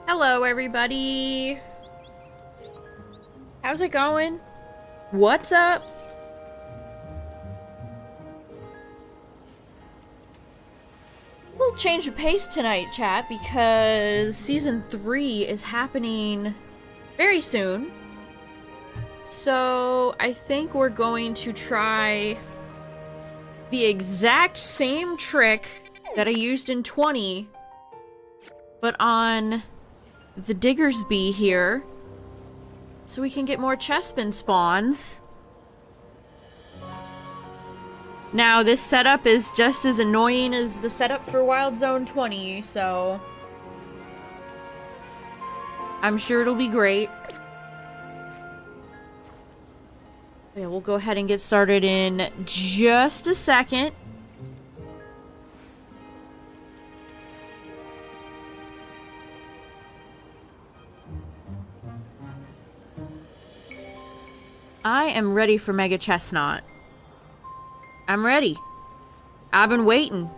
Hello, everybody. How's it going? What's up? We'll change the pace tonight, chat, because Season 3 is happening very soon. So, I think we're going to try the exact same trick that I used in 20, but on the Digger's Bee here, so we can get more Chespin spawns. Now, this setup is just as annoying as the setup for Wild Zone 20, so I'm sure it'll be great. Yeah, we'll go ahead and get started in just a second. I am ready for Mega Chestnut. I'm ready. I've been waiting.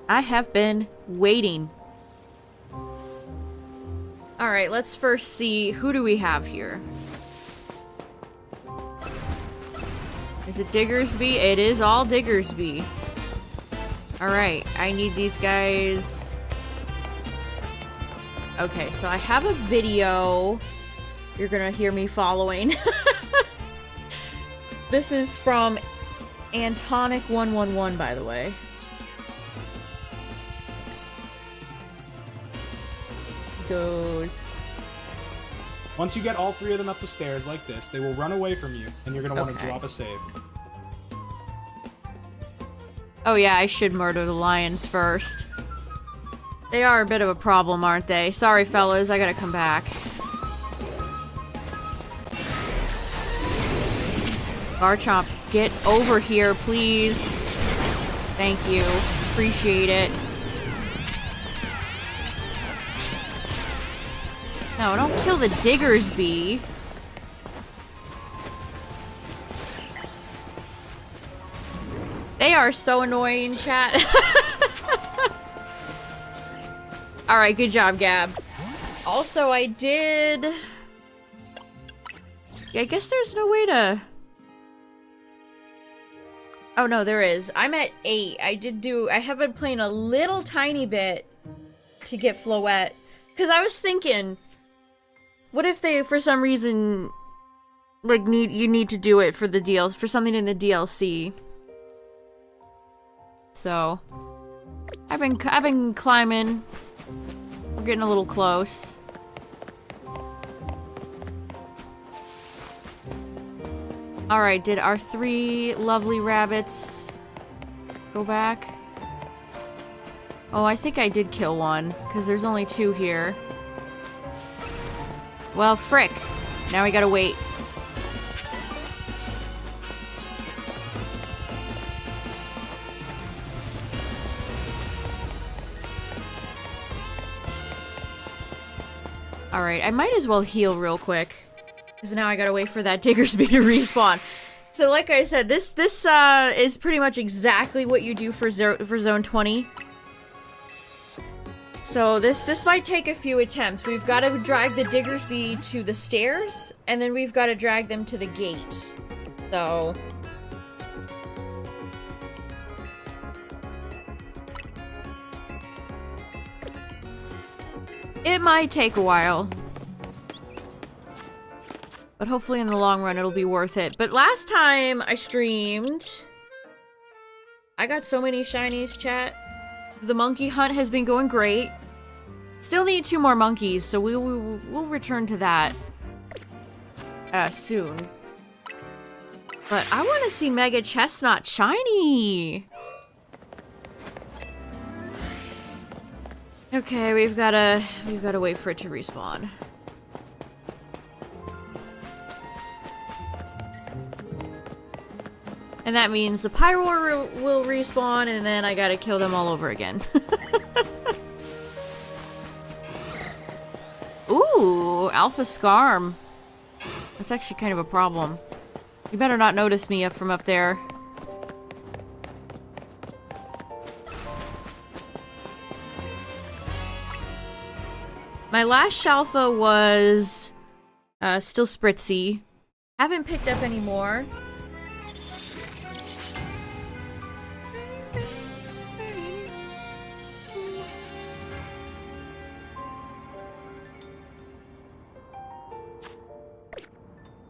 I have been waiting. Alright, let's first see, who do we have here? Is it Digger's Bee? It is all Digger's Bee. Alright, I need these guys. Okay, so I have a video you're gonna hear me following. This is from Antonic111, by the way. Goes. Once you get all three of them up the stairs like this, they will run away from you, and you're gonna want to drop a save. Oh yeah, I should murder the lions first. They are a bit of a problem, aren't they? Sorry, fellas, I gotta come back. Garchomp, get over here, please. Thank you. Appreciate it. No, don't kill the Digger's Bee. They are so annoying, chat. Alright, good job, Gab. Also, I did... Yeah, I guess there's no way to... Oh, no, there is. I'm at 8. I have been playing a little tiny bit to get Floette. Because I was thinking, what if they, for some reason, like, you need to do it for the deal, for something in the DLC. So, I've been climbing. We're getting a little close. Alright, did our 3 lovely rabbits go back? Oh, I think I did kill one, because there's only 2 here. Well, frick. Now we gotta wait. Alright, I might as well heal real quick. Because now I gotta wait for that Digger's Bee to respawn. So like I said, this is pretty much exactly what you do for Zone 20. So this might take a few attempts. We've got to drag the Digger's Bee to the stairs, and then we've got to drag them to the gate. So... it might take a while. But hopefully in the long run it'll be worth it. But last time I streamed, I got so many shinies, chat. The monkey hunt has been going great. Still need 2 more monkeys, so we'll return to that soon. But I want to see Mega Chestnut shiny. Okay, we've gotta wait for it to respawn. And that means the Pyroar will respawn, and then I gotta kill them all over again. Ooh, Alpha Scarm. That's actually kind of a problem. You better not notice me from up there. My last Shalfa was still spritzy. Haven't picked up any more.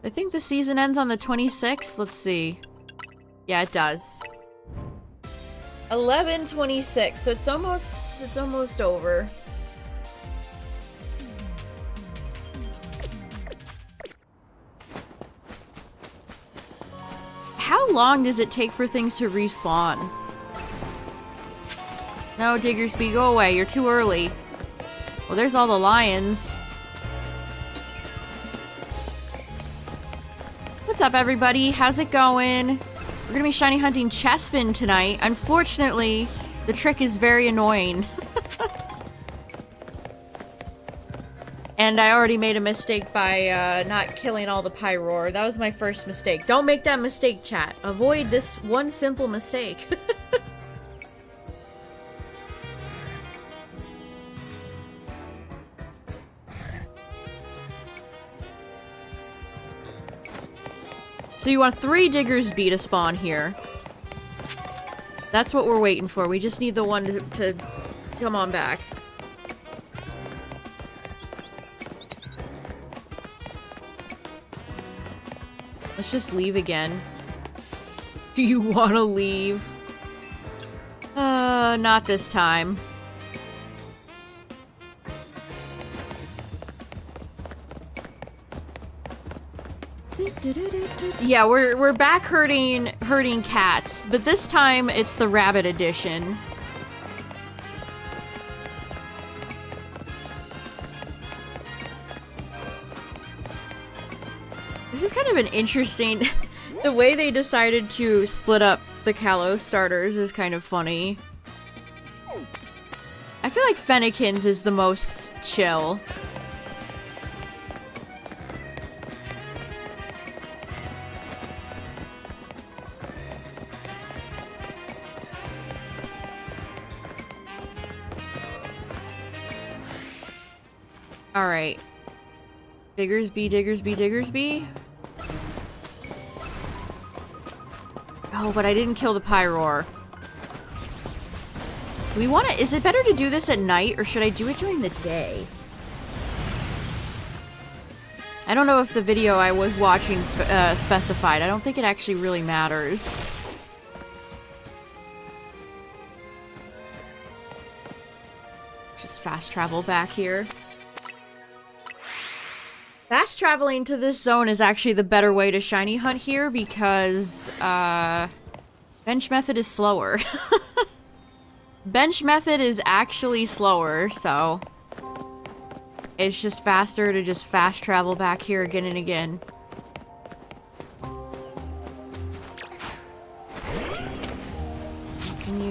I think the season ends on the 26th. Let's see. Yeah, it does. 11/26, so it's almost over. How long does it take for things to respawn? No, Diggersby, go away. You're too early. Well, there's all the lions. What's up, everybody? How's it going? We're gonna be shiny hunting Chespin tonight. Unfortunately, the trick is very annoying. And I already made a mistake by not killing all the Pyroar. That was my first mistake. Don't make that mistake, chat. Avoid this one simple mistake. So you want 3 Diggersby to spawn here. That's what we're waiting for. We just need the one to come on back. Let's just leave again. Do you want to leave? Not this time. Yeah, we're back herding cats, but this time it's the rabbit edition. This is kind of an interesting... The way they decided to split up the Kalos starters is kind of funny. I feel like Fennekin's is the most chill. Alright. Diggersby, Diggersby, Diggersby. Oh, but I didn't kill the Pyroar. We want to... Is it better to do this at night, or should I do it during the day? I don't know if the video I was watching specified. I don't think it actually really matters. Just fast travel back here. Fast traveling to this zone is actually the better way to shiny hunt here because, bench method is slower. Bench method is actually slower, so... It's just faster to just fast travel back here again and again.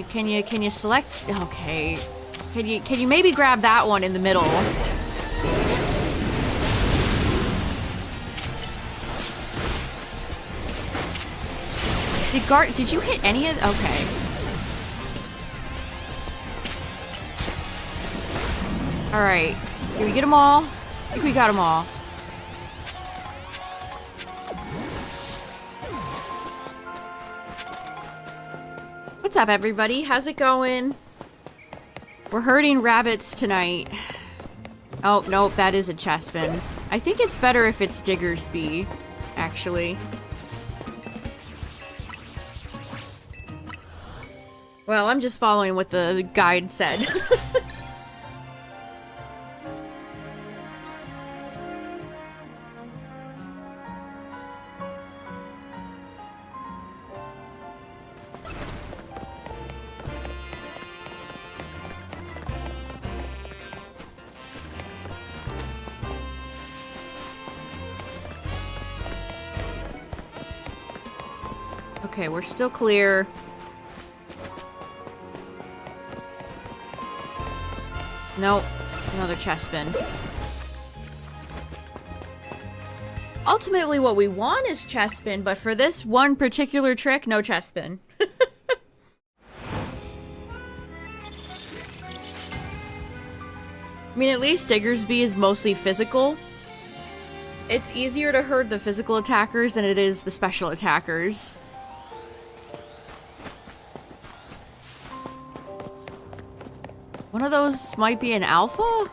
Can you select... Okay. Can you maybe grab that one in the middle? Did you hit any of... Okay. Alright. Did we get them all? I think we got them all. What's up, everybody? How's it going? We're herding rabbits tonight. Oh, nope, that is a Chespin. I think it's better if it's Diggersby, actually. Well, I'm just following what the guide said. Okay, we're still clear. Nope. Another Chespin. Ultimately, what we want is Chespin, but for this one particular trick, no Chespin. I mean, at least Diggersby is mostly physical. It's easier to herd the physical attackers than it is the special attackers. One of those might be an alpha?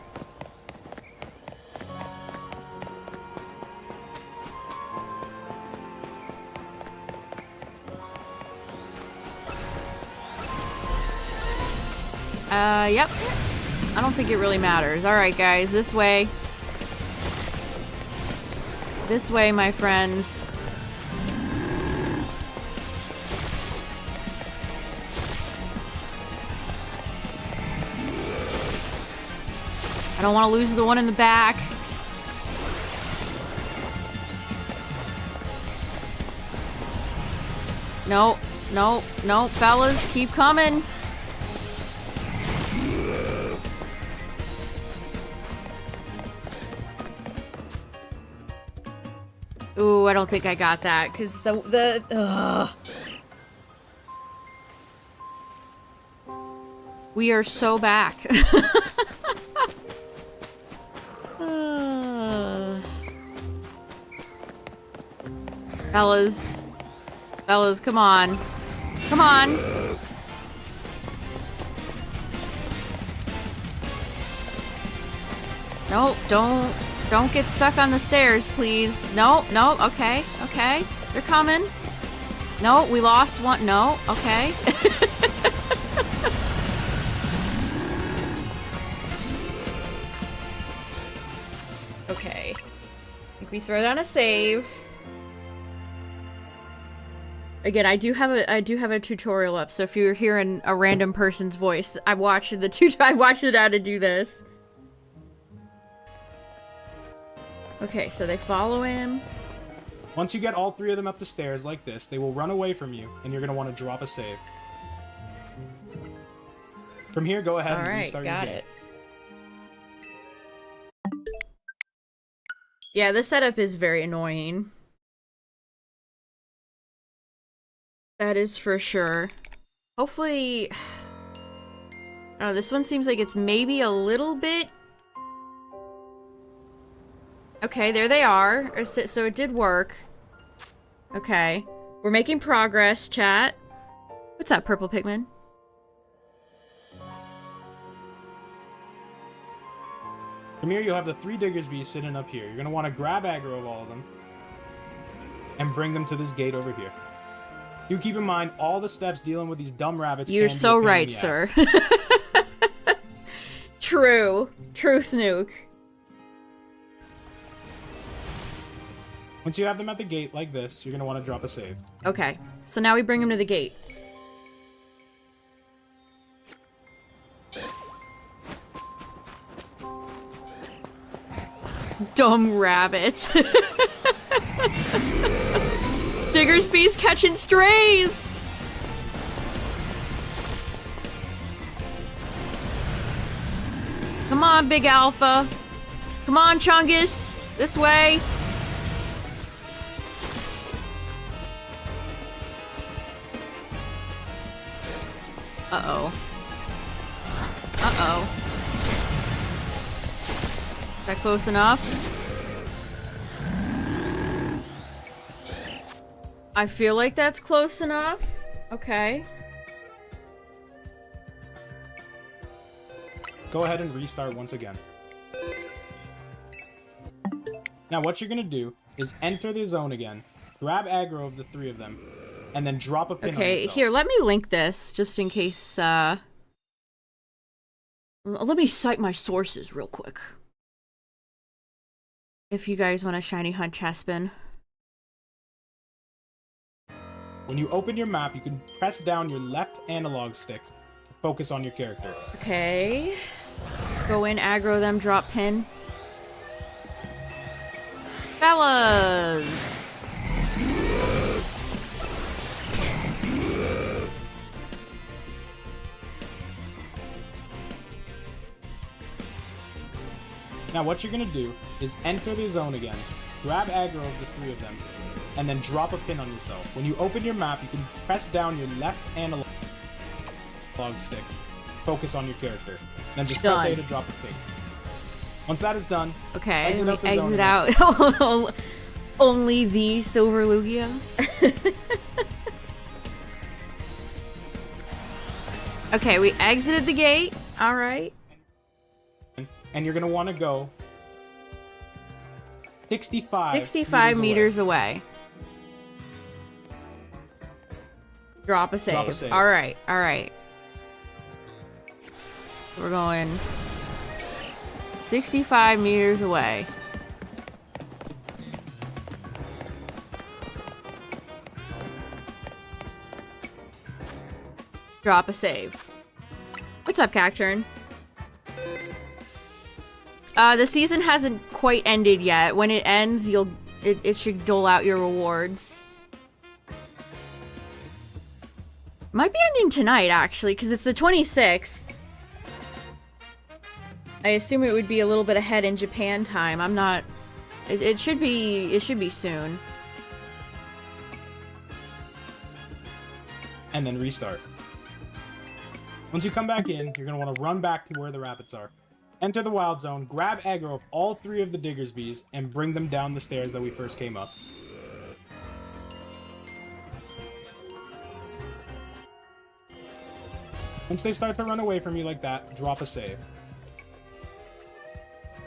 Yep. I don't think it really matters. Alright, guys, this way. This way, my friends. I don't want to lose the one in the back. No, no, no, fellas, keep coming. Ooh, I don't think I got that, because ugh. We are so back. Fellas. Fellas, come on. Come on. No, don't get stuck on the stairs, please. No, no, okay, okay. They're coming. No, we lost one. No, okay. Okay. I think we throw down a save. Again, I do have a tutorial up, so if you're hearing a random person's voice, I watched it how to do this. Okay, so they follow him. Once you get all 3 of them up the stairs like this, they will run away from you, and you're going to want to drop a save. From here, go ahead and restart your game. Got it. Yeah, this setup is very annoying. That is for sure. Hopefully... I don't know, this one seems like it's maybe a little bit... Okay, there they are. So it did work. Okay. We're making progress, chat. What's up, Purple Pigman? From here, you'll have the 3 Diggersby sitting up here. You're going to want to grab aggro of all of them and bring them to this gate over here. Do keep in mind, all the steps dealing with these dumb rabbits. You're so right, sir. True. Truth nuke. Once you have them at the gate like this, you're going to want to drop a save. Okay. So now we bring them to the gate. Dumb rabbit. Diggersby's catching strays! Come on, Big Alpha. Come on, Chungus. This way. Uh-oh. Uh-oh. Is that close enough? I feel like that's close enough. Okay. Go ahead and restart once again. Now what you're going to do is enter the zone again, grab aggro of the 3 of them, and then drop a pin on yourself. Here, let me link this, just in case, let me cite my sources real quick. If you guys want to shiny hunt Chespin. When you open your map, you can press down your left analog stick to focus on your character. Okay. Go in, aggro them, drop pin. Fellas! Now what you're going to do is enter the zone again, grab aggro of the 3 of them, and then drop a pin on yourself. When you open your map, you can press down your left analog stick, focus on your character, then just press A to drop a pin. Once that is done, Okay, exit out the zone exit again. out. Only the Silver Lugia. Okay, we exited the gate. All right. And you're gonna want to go 65 meters away. Drop a save. Drop a save. All right, all right. We're going 65 meters away. Drop a save. What's up, Cacturn? The season hasn't quite ended yet. When it ends, it should dole out your rewards. Might be ending tonight, actually, because it's the 26th. I assume it would be a little bit ahead in Japan time. I'm not... It should be soon. And then restart. Once you come back in, you're going to want to run back to where the rabbits are. Enter the wild zone, grab aggro of all 3 of the Diggersbys, and bring them down the stairs that we first came up. Once they start to run away from you like that, drop a save.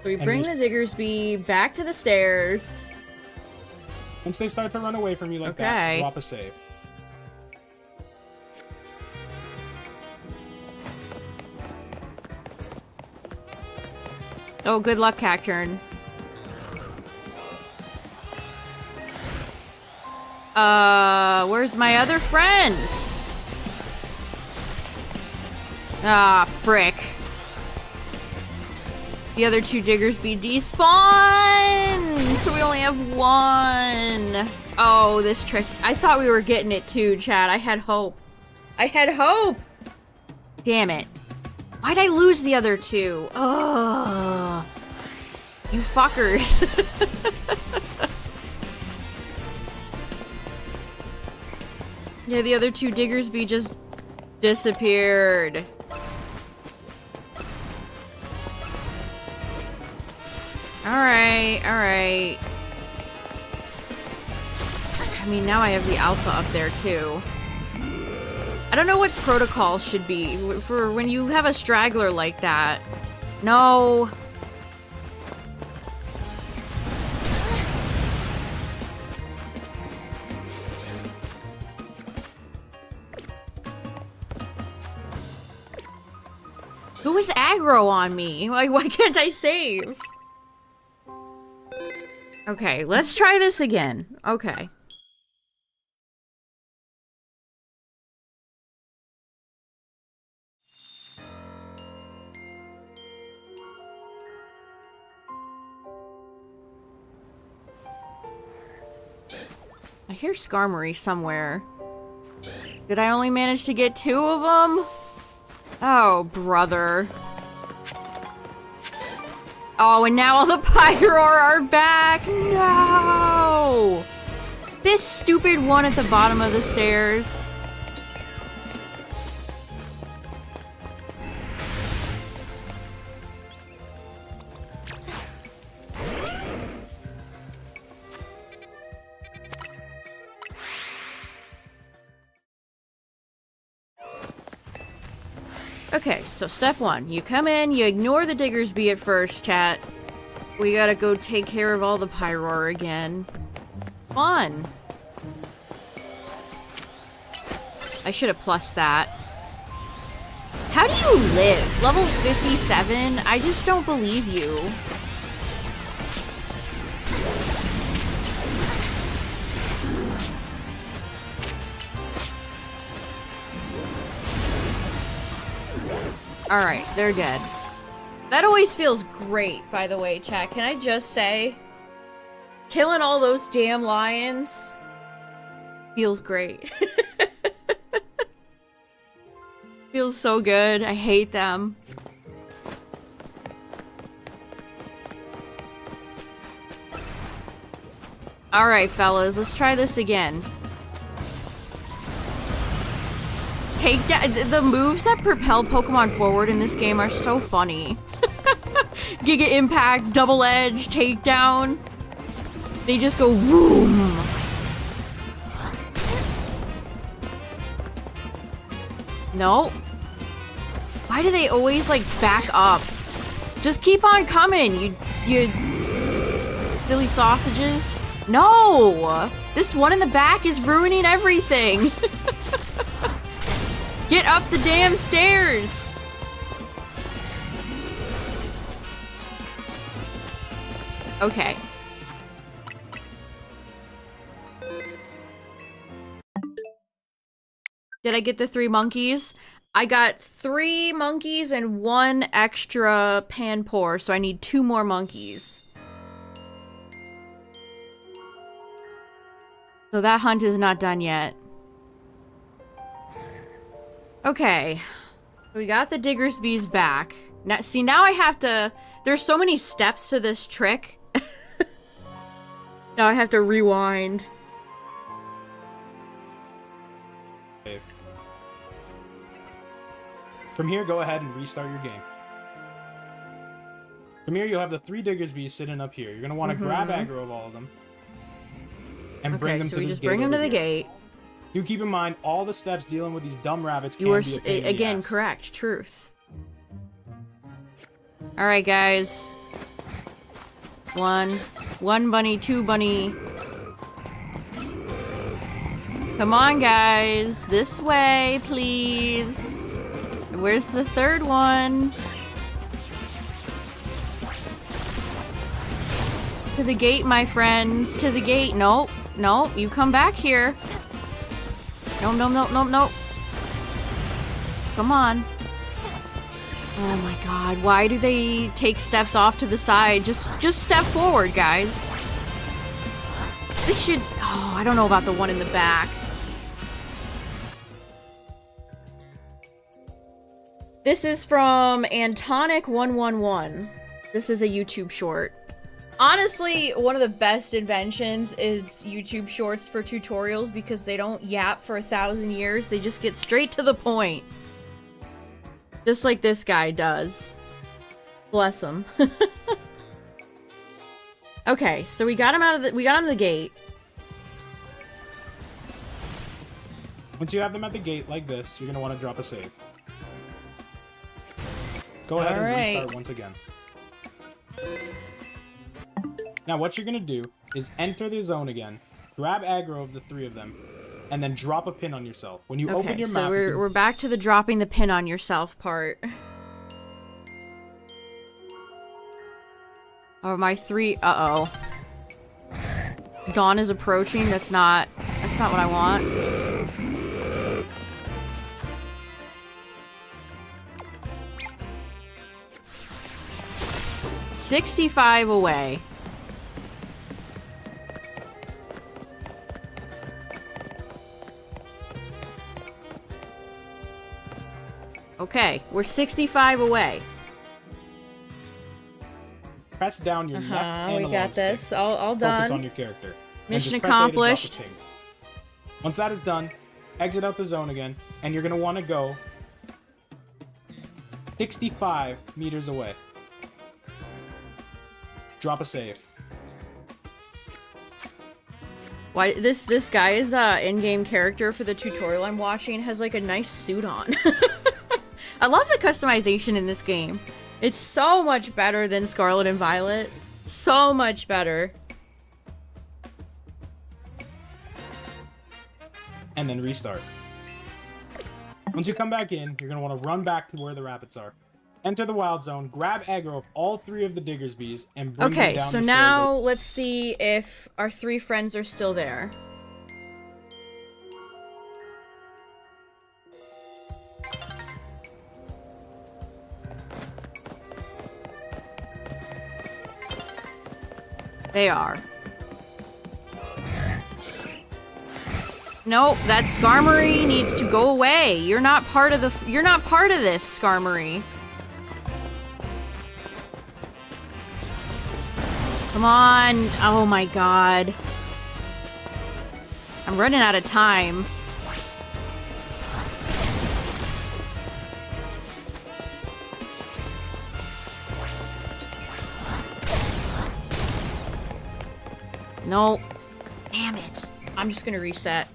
So we bring the Diggersby back to the stairs. Once they start to run away from you like that, drop a save. Oh, good luck, Cacturn. Where's my other friends? Ah, frick. The other 2 Diggersby despawn! So we only have 1. Oh, this trick. I thought we were getting it too, Chad. I had hope. I had hope! Damn it. Why'd I lose the other 2? Ugh. You fuckers. Yeah, the other 2 Diggersby just disappeared. Alright, alright. I mean, now I have the alpha up there, too. I don't know what protocol should be for when you have a straggler like that. No. Who is aggro on me? Like, why can't I save? Okay, let's try this again. Okay. I hear Skarmory somewhere. Did I only manage to get 2 of them? Oh, brother. Oh, and now all the Pyroar are back! No! This stupid one at the bottom of the stairs. Okay, so step 1. You come in, you ignore the Diggersby at first, chat. We gotta go take care of all the Pyroar again. Fun. I should have plussed that. How do you live? Level 57? I just don't believe you. Alright, they're dead. That always feels great, by the way, chat. Can I just say? Killing all those damn lions feels great. Feels so good. I hate them. Alright, fellas, let's try this again. The moves that propel Pokemon forward in this game are so funny. Giga Impact, Double Edge, Takedown. They just go vroom. No. Why do they always, like, back up? Just keep on coming, you silly sausages. No! This one in the back is ruining everything. Get up the damn stairs. Okay. Did I get the 3 monkeys? I got 3 monkeys and 1 extra pan pour, so I need 2 more monkeys. So that hunt is not done yet. Okay. We got the Diggersby's back. Now, see, now I have to... There's so many steps to this trick. Now I have to rewind. From here, go ahead and restart your game. From here, you'll have the 3 Diggersbys sitting up here. You're going to want to grab aggro of all of them. And bring them to this gate. Okay, so we just bring them to the gate. Do keep in mind, all the steps dealing with these dumb rabbits can be a pain in the ass. Again, correct. Truth. Alright, guys. 1 bunny, 2 bunny. Come on, guys. This way, please. Where's the 3rd one? To the gate, my friends. To the gate. Nope. Nope. You come back here. Nope, nope, nope, nope, nope. Come on. Oh my god. Why do they take steps off to the side? Just step forward, guys. This should... Oh, I don't know about the one in the back. This is from Antonic111. This is a YouTube short. Honestly, one of the best inventions is YouTube shorts for tutorials because they don't yap for 1,000 years. They just get straight to the point. Just like this guy does. Bless him. Okay, so we got him out of the the gate. Once you have them at the gate like this, you're going to want to drop a save. Go ahead and restart once again. Now what you're going to do is enter the zone again, grab aggro of the 3 of them, and then drop a pin on yourself. When you open your map... so we're back to the dropping the pin on yourself part. Oh, my 3... Uh-oh. Dawn is approaching. That's not what I want. $65 away. Okay, we're 65 away. Press down your left analog we got this. stick. All done. Focus on your character. Mission accomplished. Once that is done, exit out the zone again, and you're going to want to go 65 meters away. Drop a save. Why this guy's in-game character for the tutorial I'm watching has like a nice suit on. I love the customization in this game. It's so much better than Scarlet and Violet. So much better. And then restart. Once you come back in, you're going to want to run back to where the rabbits are. Enter the wild zone, grab aggro of all 3 of the Diggersbys, and bring them down the stairs. Okay, so now let's see if our 3 friends are still there. They are. Nope, that Skarmory needs to go away. You're not part of the... You're not part of this, Skarmory. Come on. Oh my god. I'm running out of time. No. Damn it. I'm just gonna reset.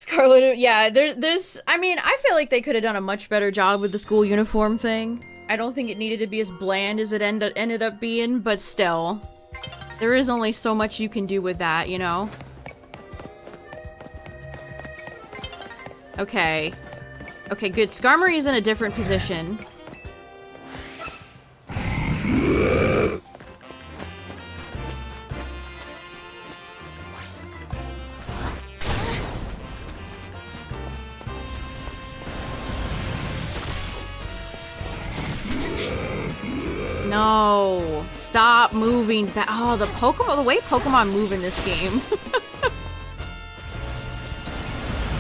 Scarlet, yeah, there's, I mean, I feel like they could have done a much better job with the school uniform thing. I don't think it needed to be as bland as it ended up being, but still. There is only so much you can do with that, you know? Okay. Okay, good. Skarmory's in a different position. No. Stop moving back. Oh, the way Pokemon move in this game.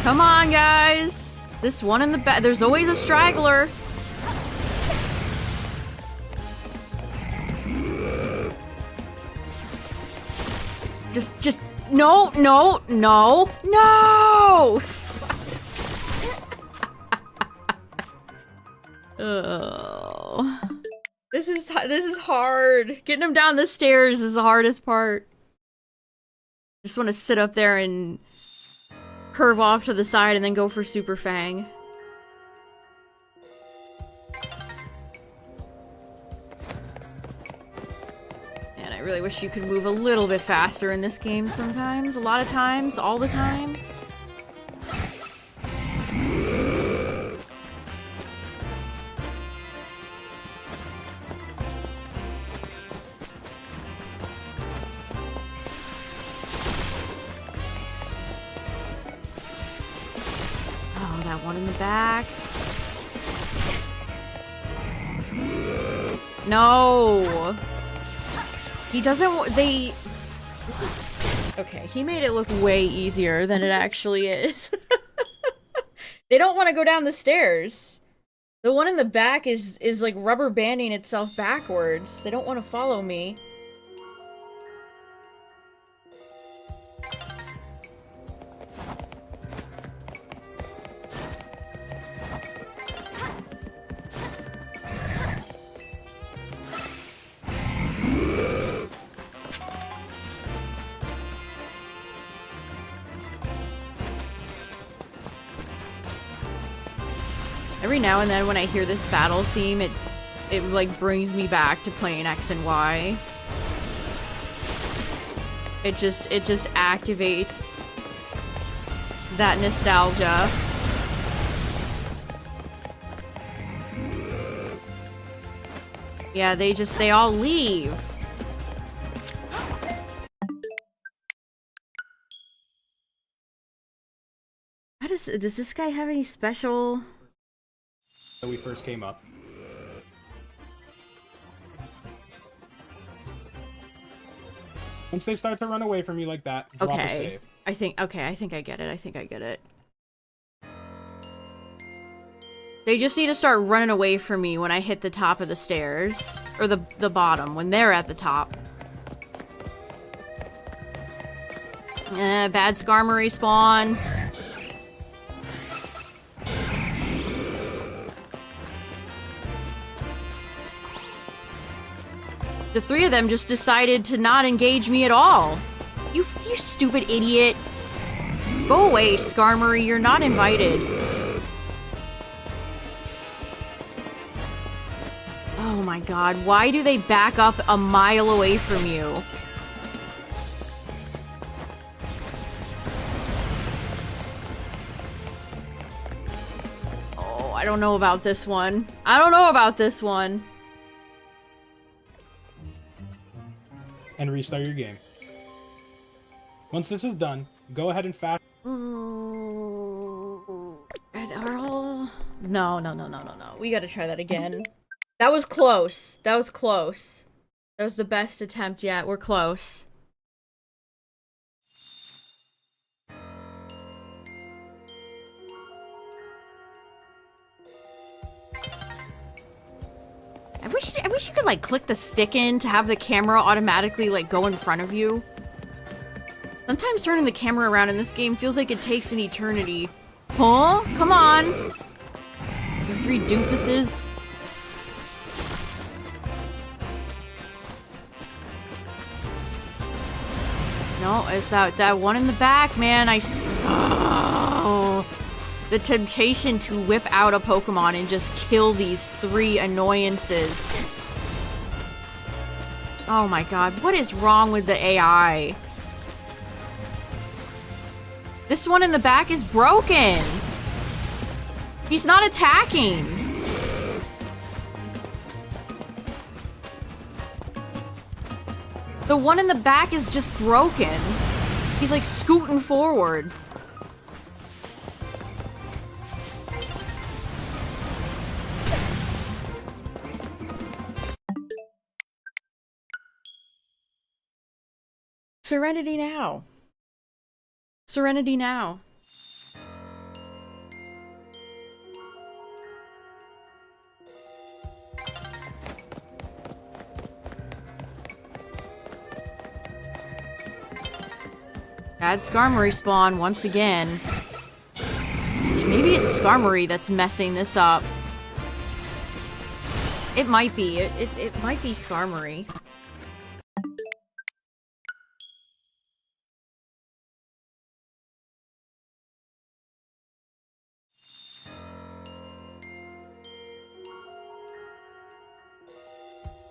Come on, guys. This one in the back. There's always a straggler. Just, no. Oh. This is hard. Getting him down the stairs is the hardest part. Just want to sit up there and curve off to the side and then go for Super Fang. And I really wish you could move a little bit faster in this game sometimes. A lot of times. All the time. One in the back. No. He doesn't. This is. Okay, he made it look way easier than it actually is. They don't want to go down the stairs. The one in the back is like rubber banding itself backwards. They don't want to follow me. Every now and then when I hear this battle theme, it like brings me back to playing X and Y. It just activates that nostalgia. Yeah, they all leave. Does this guy have any special? When we first came up. Once they start to run away from you like that, drop a save. I think I get it. I think I get it. They just need to start running away from me when I hit the top of the stairs. Or the bottom, when they're at the top. Bad Skarmory spawn. The three of them just decided to not engage me at all. You stupid idiot. Go away, Skarmory. You're not invited. Oh my god. Why do they back up a mile away from you? Oh, I don't know about this one. I don't know about this one. And restart your game. Once this is done, go ahead and fast. Are all... No. We gotta try that again. That was close. That was close. That was the best attempt yet. We're close. I wish you could, like, click the stick in to have the camera automatically, like, go in front of you. Sometimes turning the camera around in this game feels like it takes an eternity. Huh? Come on! The three doofuses. No, it's that one in the back, man. Oh, the temptation to whip out a Pokemon and just kill these 3 annoyances. Oh my god, what is wrong with the AI? This one in the back is broken. He's not attacking. The one in the back is just broken. He's like scooting forward. Serenity now. Serenity now. Bad Skarmory spawn once again. Maybe it's Skarmory that's messing this up. It might be. It might be Skarmory.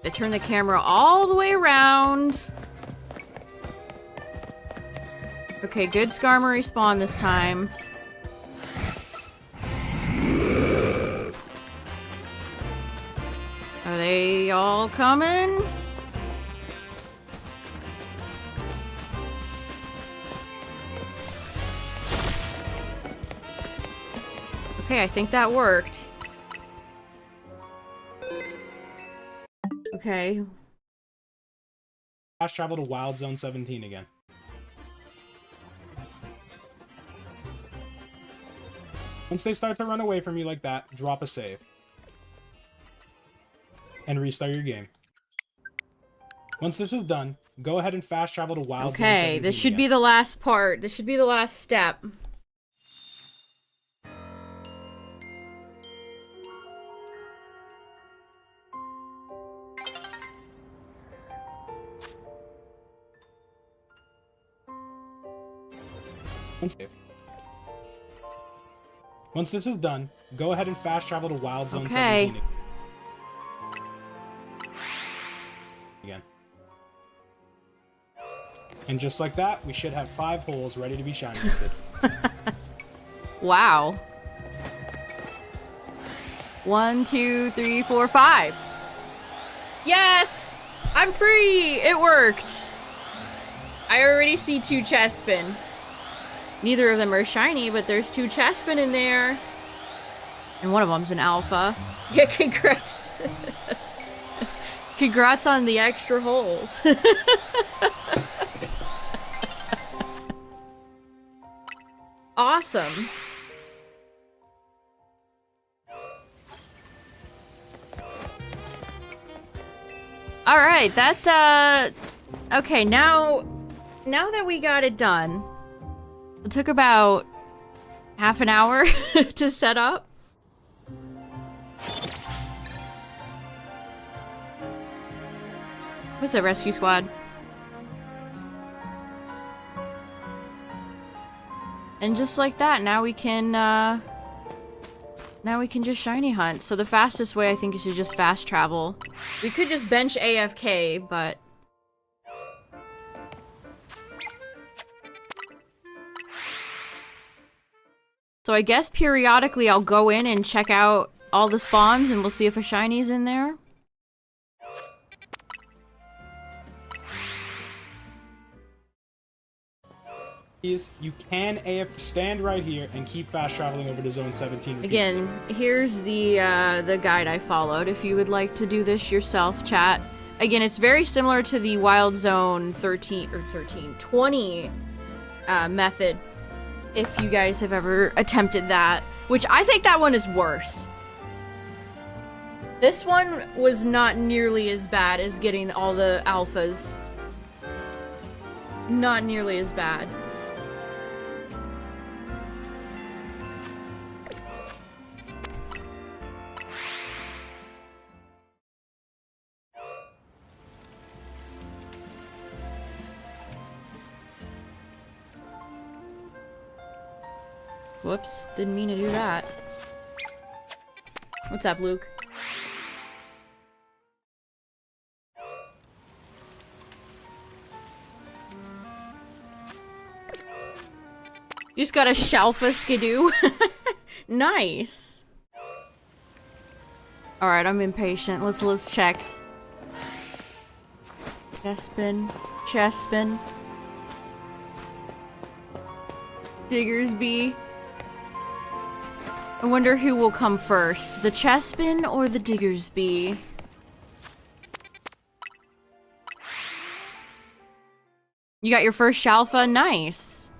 They turn the camera all the way around. Okay, good Skarmory spawn this time. Are they all coming? Okay, I think that worked. Okay. Fast travel to Wild Zone 17 again. Once they start to run away from you like that, drop a save. And restart your game. Once this is done, go ahead and fast travel to Wild Zone 17 Okay, this should again. be the last part. This should be the last step. Once this is done, go ahead and fast travel to Wild Zone Okay. 17 again. And just like that, we should have 5 holes ready to be shiny hunted. Wow. 1, 2, 3, 4, 5. Yes! I'm free! It worked! I already see 2 Chespin. Neither of them are shiny, but there's 2 Chespin in there. And one of them's an alpha. Yeah, congrats. Congrats on the extra holes. Awesome. Alright, that, okay, now that we got it done, it took about half an hour to set up. What's up, Rescue Squad? And just like that, now we can just shiny hunt. So the fastest way, I think, is to just fast travel. We could just bench AFK, but... So I guess periodically I'll go in and check out all the spawns and we'll see if a shiny's in there. You can stand right here and keep fast traveling over to Zone 17 repeatedly. Again, here's the guide I followed if you would like to do this yourself, chat. Again, it's very similar to the Wild Zone 20 method, if you guys have ever attempted that, which I think that one is worse. This one was not nearly as bad as getting all the alphas. Not nearly as bad. Whoops, didn't mean to do that. What's up, Luke? You just got a shelf of skidoo. Nice. Alright, I'm impatient. Let's check. Chespin. Chespin. Diggersby. I wonder who will come first, the Chespin or the Diggersby? You got your first Shalfa? Nice.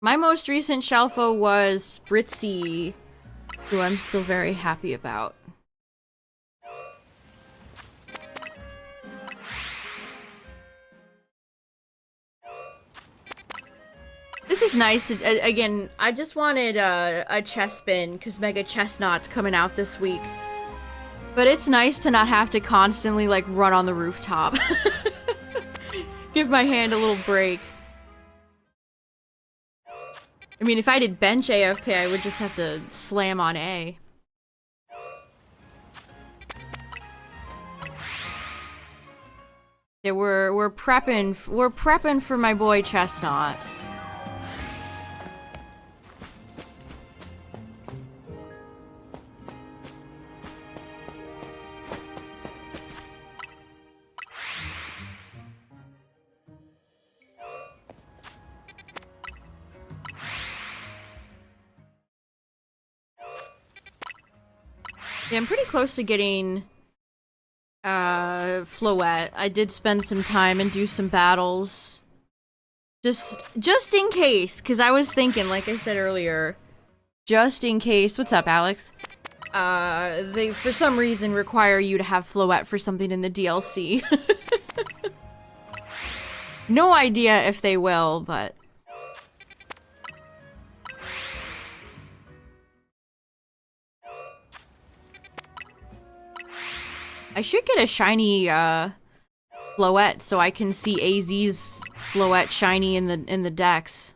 My most recent Shalfa was Spritzy, who I'm still very happy about. This is nice to, again, I just wanted a Chespin, because Mega Chestnut's coming out this week. But it's nice to not have to constantly, like, run on the rooftop. Give my hand a little break. I mean, if I did bench AFK, I would just have to slam on A. Yeah, we're prepping for my boy Chestnut. Yeah, I'm pretty close to getting Floette. I did spend some time and do some battles. Just in case, because I was thinking, like I said earlier, just in case. What's up, Alex? They for some reason require you to have Floette for something in the DLC. No idea if they will, but I should get a shiny Floette so I can see AZ's Floette shiny in the decks.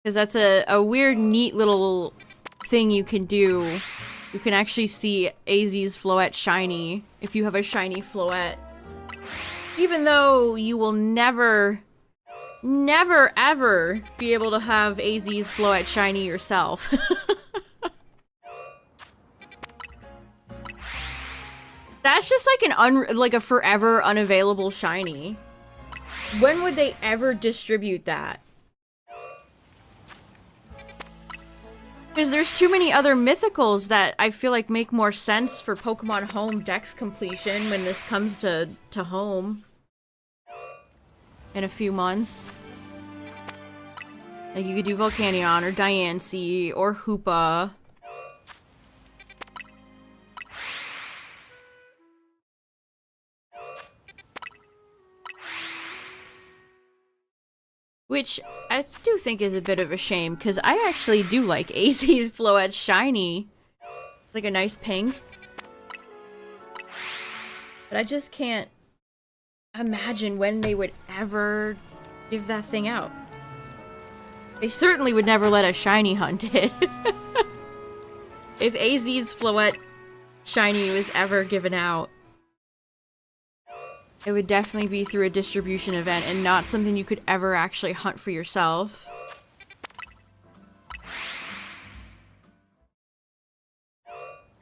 Because that's a weird, neat little thing you can do. You can actually see AZ's Floette shiny if you have a shiny Floette. Even though you will never ever be able to have AZ's Floette shiny yourself. That's just like a forever unavailable shiny. When would they ever distribute that? Because there's too many other mythicals that I feel like make more sense for Pokemon Home Dex completion when this comes to home. In a few months. Like, you could do Volcanion, or Diancie, or Hoopa. Which I do think is a bit of a shame, because I actually do like AZ's Floette shiny. Like a nice pink. But I just can't imagine when they would ever give that thing out. They certainly would never let us shiny hunt it. If AZ's Floette shiny was ever given out, it would definitely be through a distribution event and not something you could ever actually hunt for yourself.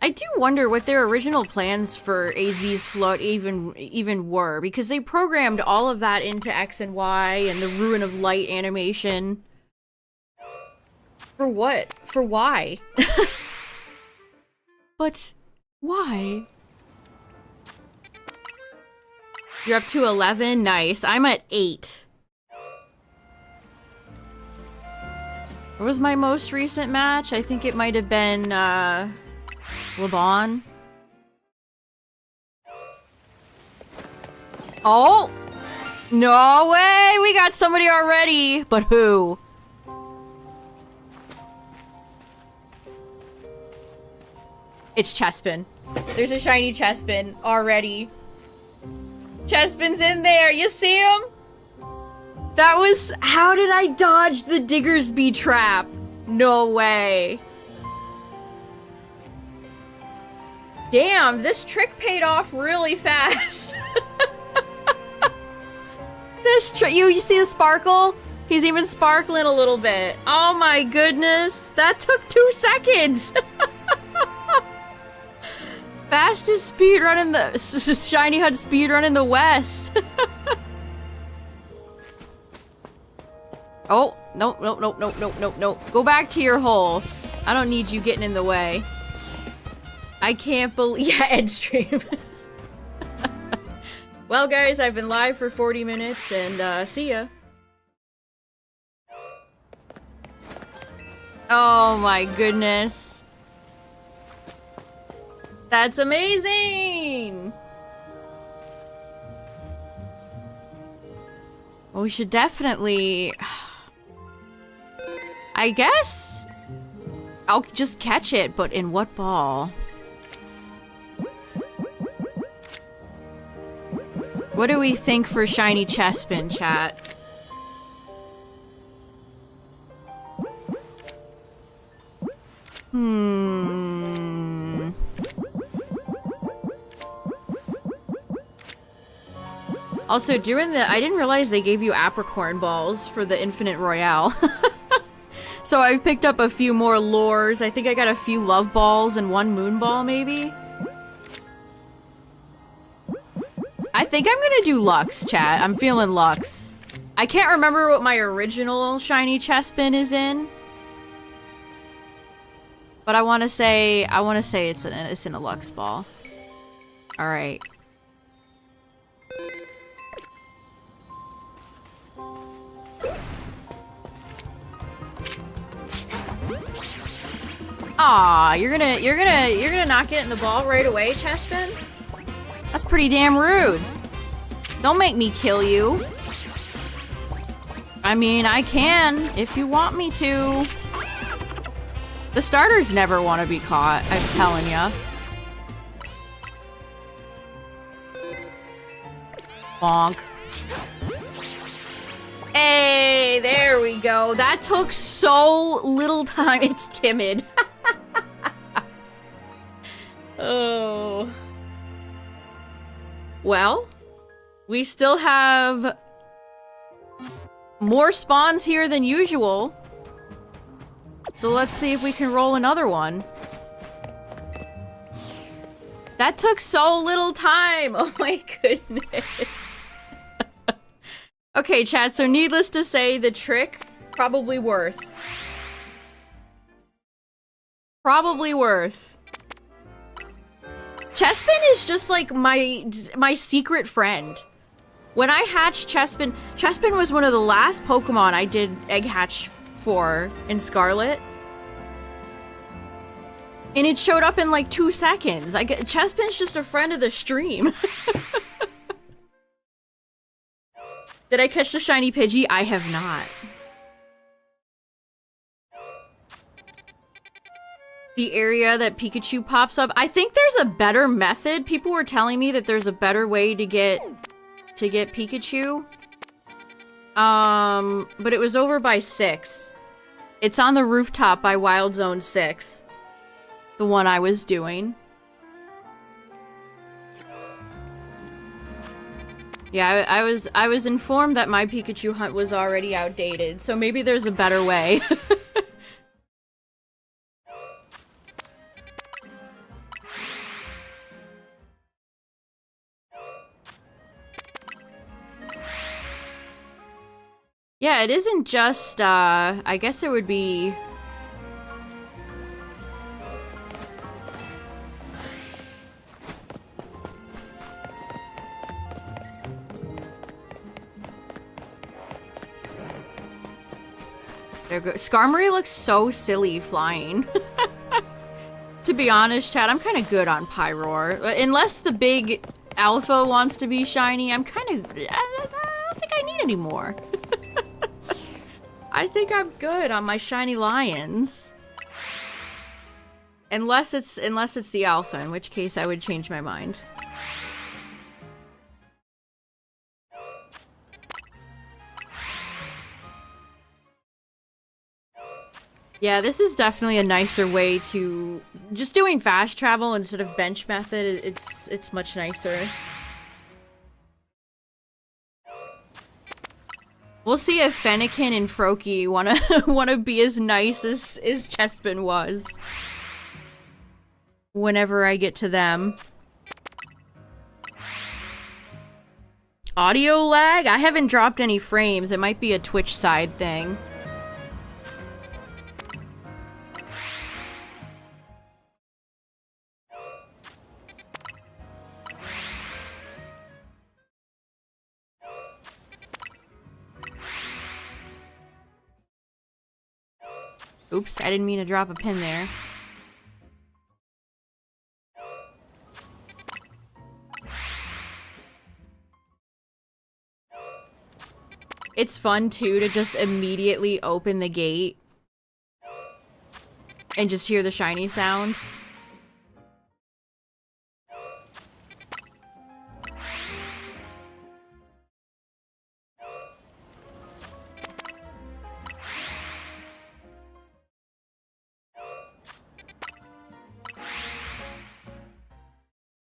I do wonder what their original plans for AZ's Float even were, because they programmed all of that into X and Y and the Ruin of Light animation. For what? For why? But why? You're up to 11? Nice. I'm at 8. What was my most recent match? I think it might have been, Lebon. Oh! No way! We got somebody already! But who? It's Chespin. There's a shiny Chespin already. Chespin's in there. You see him? That was... How did I dodge the Diggersby trap? No way. Damn, this trick paid off really fast. You see the sparkle? He's even sparkling a little bit. Oh my goodness. That took 2 seconds. Fastest speedrun in the... Shiny HUD speedrun in the West. Oh, no, no, no, no, no, no, no. Go back to your hole. I don't need you getting in the way. I can't believe... Yeah, end stream. Well, guys, I've been live for 40 minutes, and, see ya. Oh my goodness. That's amazing! Well, we should definitely... I guess... I'll just catch it, but in what ball? What do we think for shiny Chespin, chat? Also, during the... I didn't realize they gave you apricorn balls for the Infinite Royale. So I've picked up a few more lures. I think I got a few love balls and 1 moon ball, maybe? I think I'm gonna do Lux, chat. I'm feeling Lux. I can't remember what my original shiny Chespin is in. But I want to say it's in a Lux ball. All right. Aw, you're gonna not get in the ball right away, Chespin? That's pretty damn rude. Don't make me kill you. I mean, I can if you want me to. The starters never want to be caught, I'm telling ya. Bonk. Hey, there we go. That took so little time. It's timid. Oh. Well, we still have more spawns here than usual. So let's see if we can roll another one. That took so little time. Oh my goodness. Okay, chat, so needless to say, the trick, probably worth. Probably worth. Chespin is just like my secret friend. When I hatched Chespin, Chespin was one of the last Pokemon I did egg hatch for in Scarlet. And it showed up in like 2 seconds. Like, Chespin's just a friend of the stream. Did I catch the shiny Pidgey? I have not. The area that Pikachu pops up. I think there's a better method. People were telling me that there's a better way to get Pikachu. But it was over by 6. It's on the rooftop by Wild Zone 6. The one I was doing. Yeah, I was informed that my Pikachu hunt was already outdated, so maybe there's a better way. Yeah, it isn't just, I guess it would be... There goes. Skarmory looks so silly flying. To be honest, chat, I'm kind of good on Pyroar. Unless the big alpha wants to be shiny, I'm kind of... I don't think I need any more. I think I'm good on my shiny lions. Unless it's the alpha, in which case I would change my mind. Yeah, this is definitely a nicer way to... Just doing fast travel instead of bench method, it's much nicer. We'll see if Fennekin and Froakie wanna be as nice as Chespin was. Whenever I get to them. Audio lag? I haven't dropped any frames. It might be a Twitch side thing. Oops, I didn't mean to drop a pin there. It's fun, too, to just immediately open the gate and just hear the shiny sound.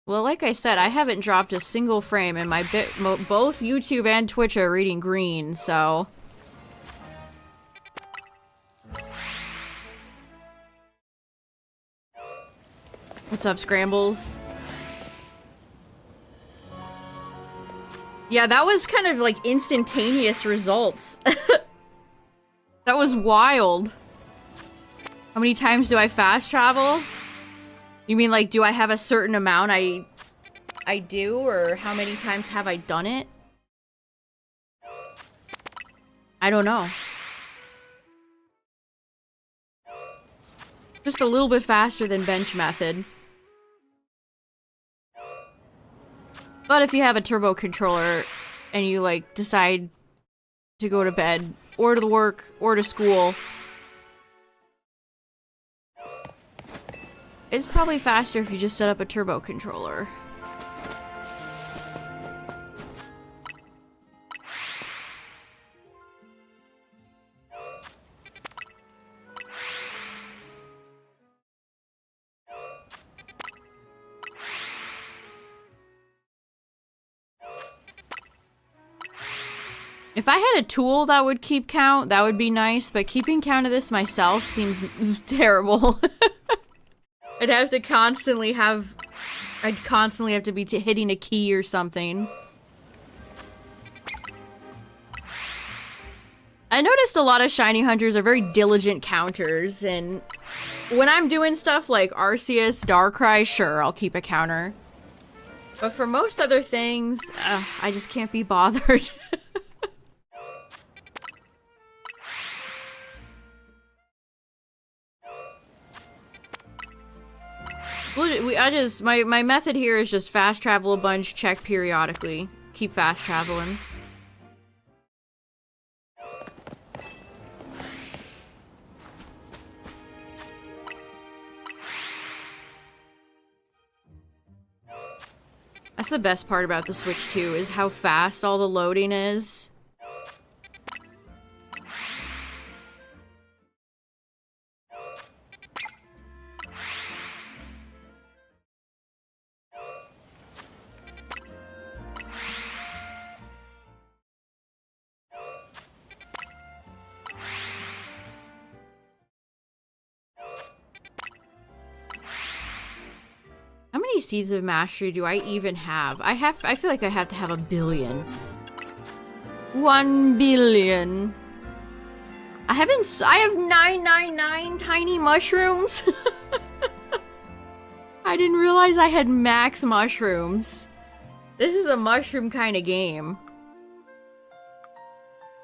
Well, like I said, I haven't dropped a single frame, and both YouTube and Twitch are reading green, so... What's up, Scrambles? Yeah, that was kind of like instantaneous results. That was wild. How many times do I fast travel? You mean, like, do I have a certain amount I do, or how many times have I done it? I don't know. Just a little bit faster than bench method. But if you have a turbo controller and you, like, decide to go to bed, or to work, or to school, it's probably faster if you just set up a turbo controller. If I had a tool that would keep count, that would be nice, but keeping count of this myself seems terrible. I'd constantly have to be hitting a key or something. I noticed a lot of shiny hunters are very diligent counters, and when I'm doing stuff like Arceus, Darkrai, sure, I'll keep a counter. But for most other things, I just can't be bothered. My method here is just fast travel a bunch, check periodically. Keep fast traveling. That's the best part about the Switch too, is how fast all the loading is. How many Seeds of Mastery do I even have? I feel like I have to have 1 billion. 1 billion. I have 999 tiny mushrooms. I didn't realize I had max mushrooms. This is a mushroom kind of game.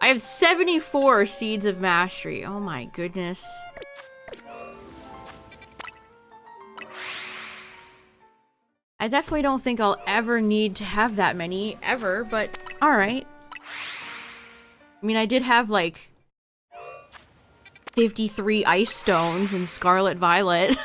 I have 74 Seeds of Mastery. Oh my goodness. I definitely don't think I'll ever need to have that many, ever, but alright. I mean, I did have, like, 53 Ice Stones in Scarlet Violet.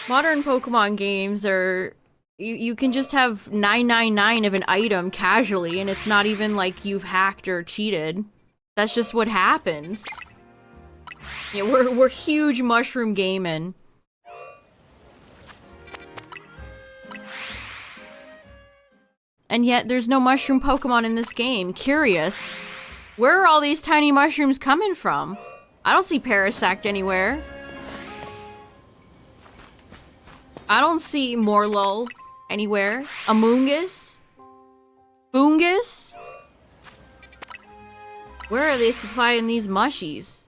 Modern Pokemon games are... You can just have 999 of an item casually, and it's not even like you've hacked or cheated. That's just what happens. Yeah, we're huge mushroom gaming. And yet there's no mushroom Pokemon in this game. Curious. Where are all these tiny mushrooms coming from? I don't see Parasect anywhere. I don't see Morlul anywhere. Amoongus? Boongus? Where are they supplying these mushies?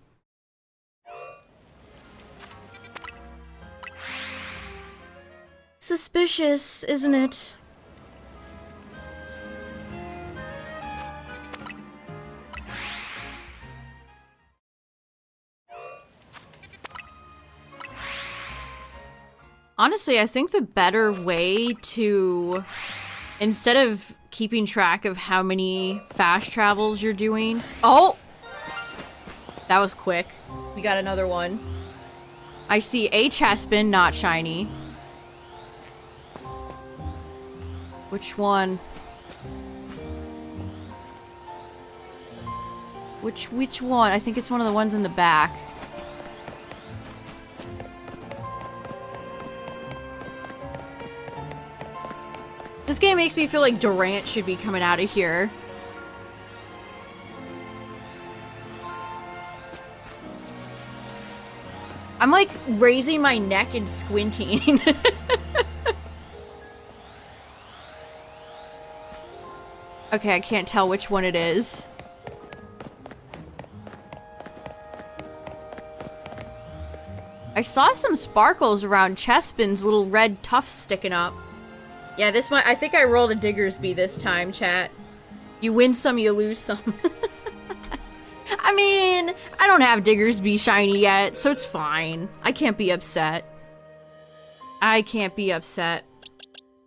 Suspicious, isn't it? Honestly, I think the better way to, instead of keeping track of how many fast travels you're doing. Oh! That was quick. We got another one. I see a Chespin, not shiny. Which one? Which one? I think it's one of the ones in the back. This game makes me feel like Durant should be coming out of here. I'm like raising my neck and squinting. Okay, I can't tell which one it is. I saw some sparkles around Chespin's little red tufts sticking up. Yeah, this one, I think I rolled a Diggersby this time, chat. You win some, you lose some. I mean, I don't have Diggersby shiny yet, so it's fine. I can't be upset. I can't be upset.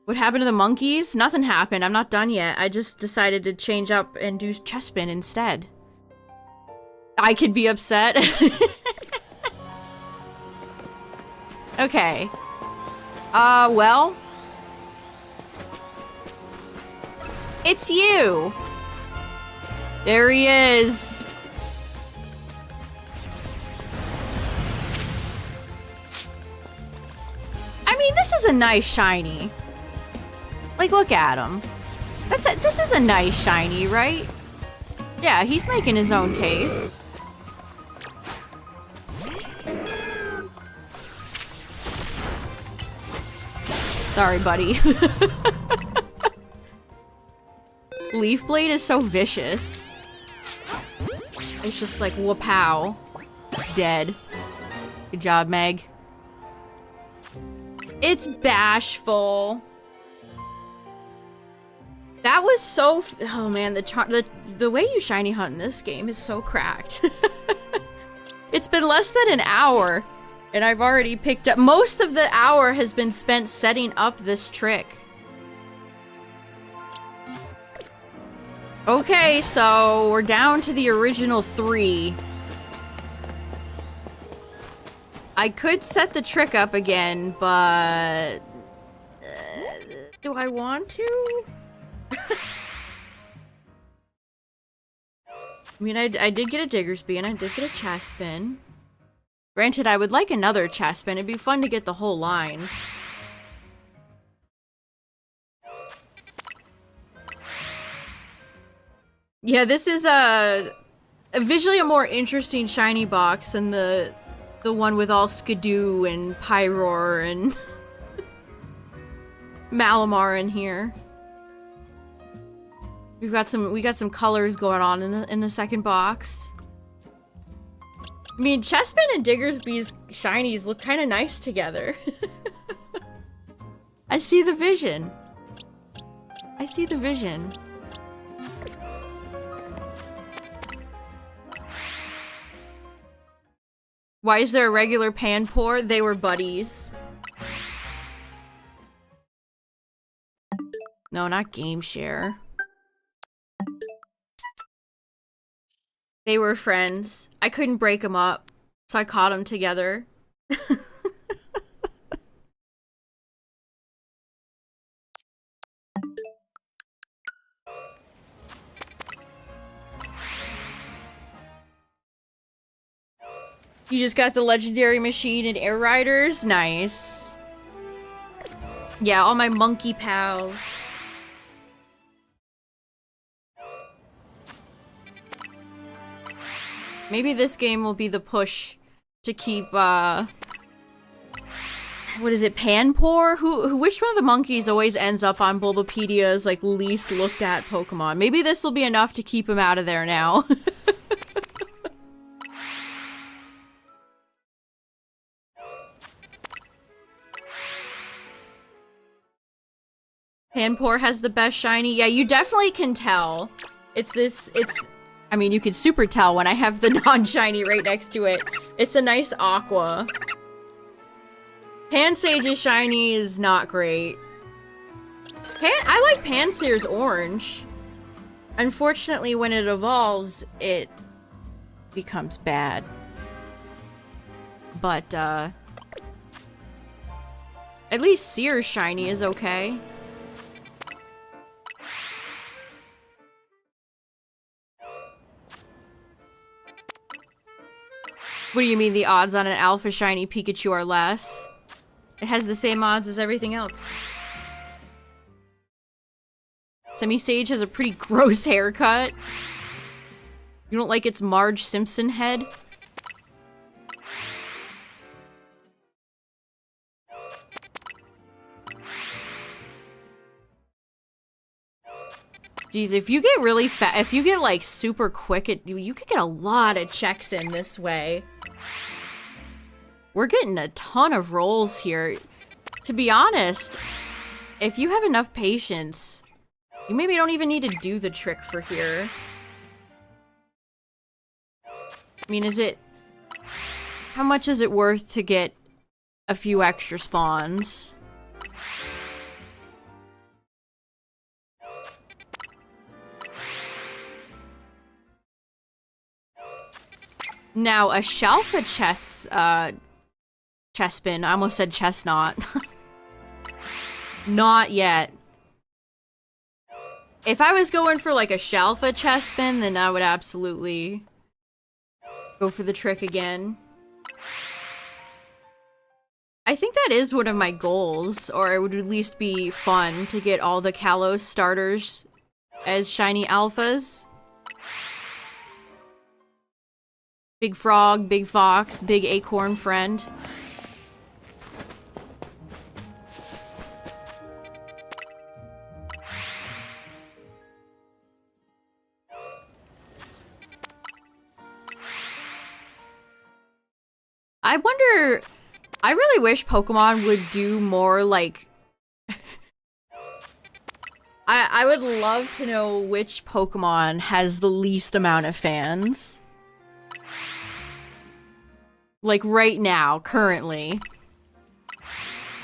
What happened to the monkeys? Nothing happened. I'm not done yet. I just decided to change up and do Chespin instead. I could be upset. Okay. Well. It's you! There he is! I mean, this is a nice shiny. Like, look at him. This is a nice shiny, right? Yeah, he's making his own case. Sorry, buddy. Leaf Blade is so vicious. It's just like, whoop-pow. Dead. Good job, Meg. It's bashful. That was so... oh man, the way you shiny hunt in this game is so cracked. It's been less than an hour, and I've already picked up... most of the hour has been spent setting up this trick. Okay, so we're down to the original 3. I could set the trick up again, but... do I want to? I mean, I did get a Diggersby, and I did get a Chespin. Granted, I would like another Chespin. It'd be fun to get the whole line. Yeah, this is a visually a more interesting shiny box than the one with all Skidoo and Pyroar and Malamar in here. We got some colors going on in the second box. I mean, Chespin and Diggersby's shinies look kind of nice together. I see the vision. I see the vision. Why is there a regular Panpour? They were buddies. No, not Game Share. They were friends. I couldn't break them up, so I caught them together. You just got the legendary machine and air riders? Nice. Yeah, all my monkey pals. Maybe this game will be the push to keep, what is it, Panpour? Which one of the monkeys always ends up on Bulbapedia's, like, least looked at Pokemon? Maybe this will be enough to keep him out of there now. Panpour has the best shiny. Yeah, you definitely can tell. I mean, you can super tell when I have the non-shiny right next to it. It's a nice aqua. Pansage's shiny is not great. I like Pansear's orange. Unfortunately, when it evolves, it becomes bad. But, at least Sear's shiny is okay. What do you mean the odds on an alpha shiny Pikachu are less? It has the same odds as everything else. Semi-Sage has a pretty gross haircut. You don't like its Marge Simpson head? Jeez, if you get really fat, if you get like super quick, you could get a lot of checks in this way. We're getting a ton of rolls here. To be honest, if you have enough patience, you maybe don't even need to do the trick for here. I mean, how much is it worth to get a few extra spawns? Now, a Shalfa Chespin. I almost said chestnut. Not yet. If I was going for like a Shalfa Chespin, then I would absolutely go for the trick again. I think that is one of my goals, or it would at least be fun to get all the Kalos starters as shiny alphas. Big Frog, Big Fox, Big Acorn Friend. I wonder... I really wish Pokemon would do more, like... I would love to know which Pokemon has the least amount of fans. Like, right now, currently.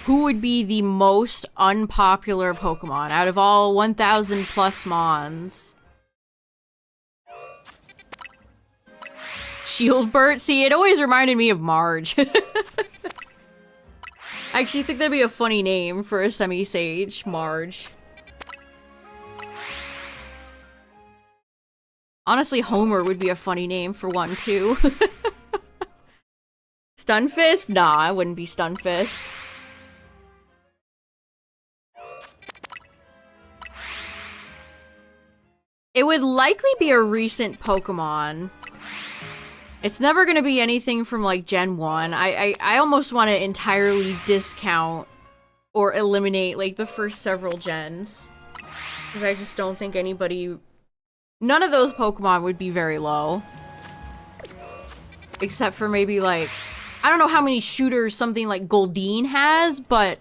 Who would be the most unpopular Pokemon out of all 1,000 plus Mons? Shieldbert? See, it always reminded me of Marge. I actually think that'd be a funny name for a semi-sage, Marge. Honestly, Homer would be a funny name for one, too. Stunfisk? Nah, I wouldn't be Stunfisk. It would likely be a recent Pokemon. It's never gonna be anything from, like, Gen 1. I almost want to entirely discount or eliminate, like, the first several gens. Because I just don't think anybody... None of those Pokemon would be very low. Except for maybe, like... I don't know how many shooters something like Goldeen has, but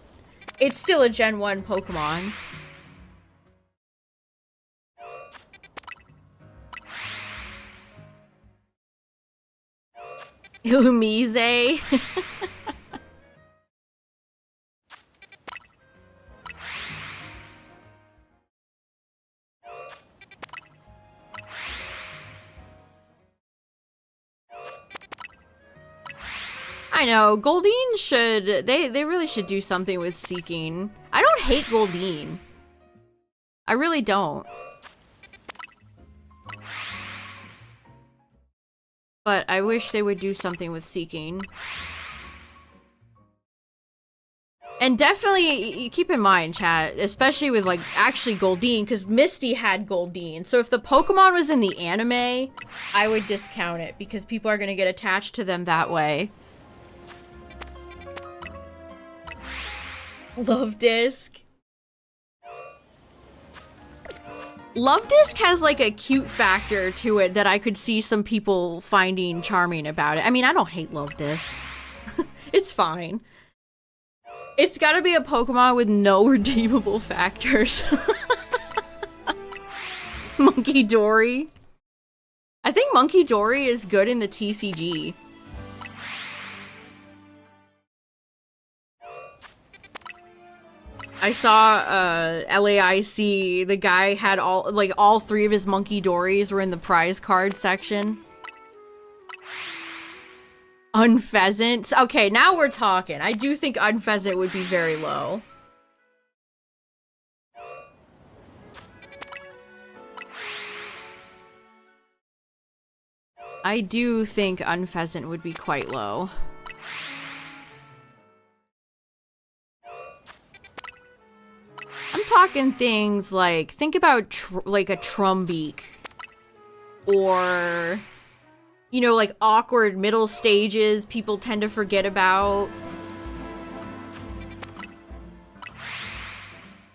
it's still a Gen 1 Pokemon. Illumise. I know, Goldeen should... They really should do something with Seeking. I don't hate Goldeen. I really don't. But I wish they would do something with Seeking. And definitely, keep in mind, chat, especially with, like, actually Goldeen, because Misty had Goldeen. So if the Pokemon was in the anime, I would discount it, because people are going to get attached to them that way. Love Disc. Love Disc has, like, a cute factor to it that I could see some people finding charming about it. I mean, I don't hate Love Disc. It's fine. It's gotta be a Pokemon with no redeemable factors. Monkey Dory. I think Monkey Dory is good in the TCG. I saw LAIC, the guy had all 3 of his Monkey Dories were in the prize card section. Unpheasant. Okay, now we're talking. I do think Unpheasant would be very low. I do think Unpheasant would be quite low. I'm talking things like, think about like a Trumbeak. Or, you know, like awkward middle stages people tend to forget about.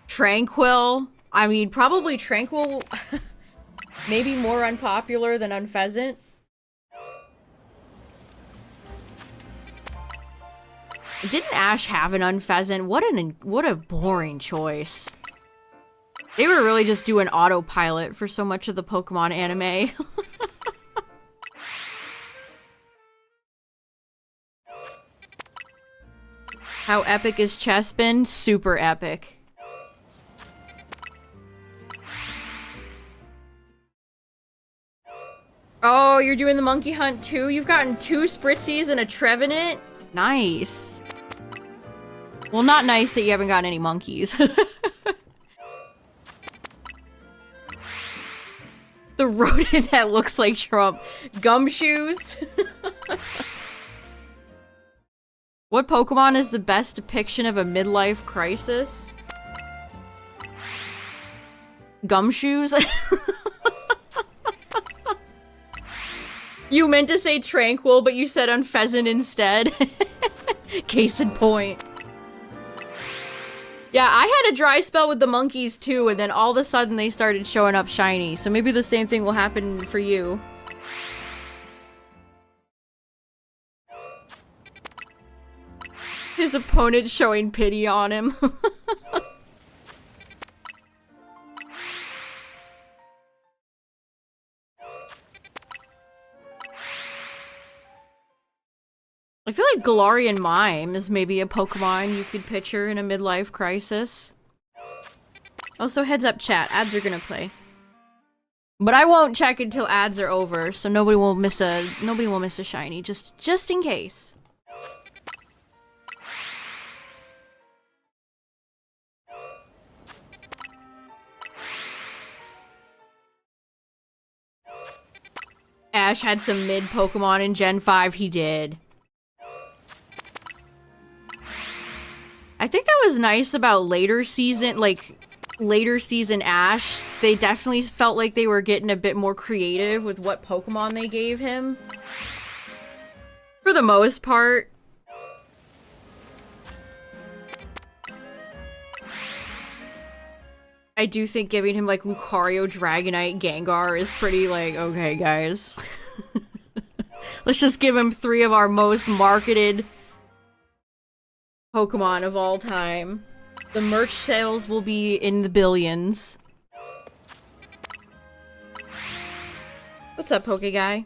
Tranquil. I mean, probably Tranquil maybe more unpopular than Unpheasant. Didn't Ash have an Unpheasant? What a boring choice. They were really just doing autopilot for so much of the Pokemon anime. How epic is Chespin? Super epic. Oh, you're doing the monkey hunt too? You've gotten 2 Spritzies and a Trevenant? Nice. Well, not nice that you haven't gotten any monkeys. The rodent that looks like Trump. Gumshoes? What Pokemon is the best depiction of a midlife crisis? Gumshoes? You meant to say Tranquil, but you said Unpheasant instead. Case in point. Yeah, I had a dry spell with the monkeys too, and then all of a sudden they started showing up shiny, so maybe the same thing will happen for you. His opponent showing pity on him. I feel like Galarian Mime is maybe a Pokemon you could picture in a midlife crisis. Also, heads up chat, ads are gonna play. But I won't check until ads are over, so nobody will miss a shiny, just in case. Ash had some mid Pokemon in Gen 5, he did. I think that was nice about later season Ash. They definitely felt like they were getting a bit more creative with what Pokemon they gave him. For the most part. I do think giving him like Lucario, Dragonite, Gengar is pretty like, okay guys. Let's just give him 3 of our most marketed Pokemon of all time. The merch sales will be in the billions. What's up, Poke Guy?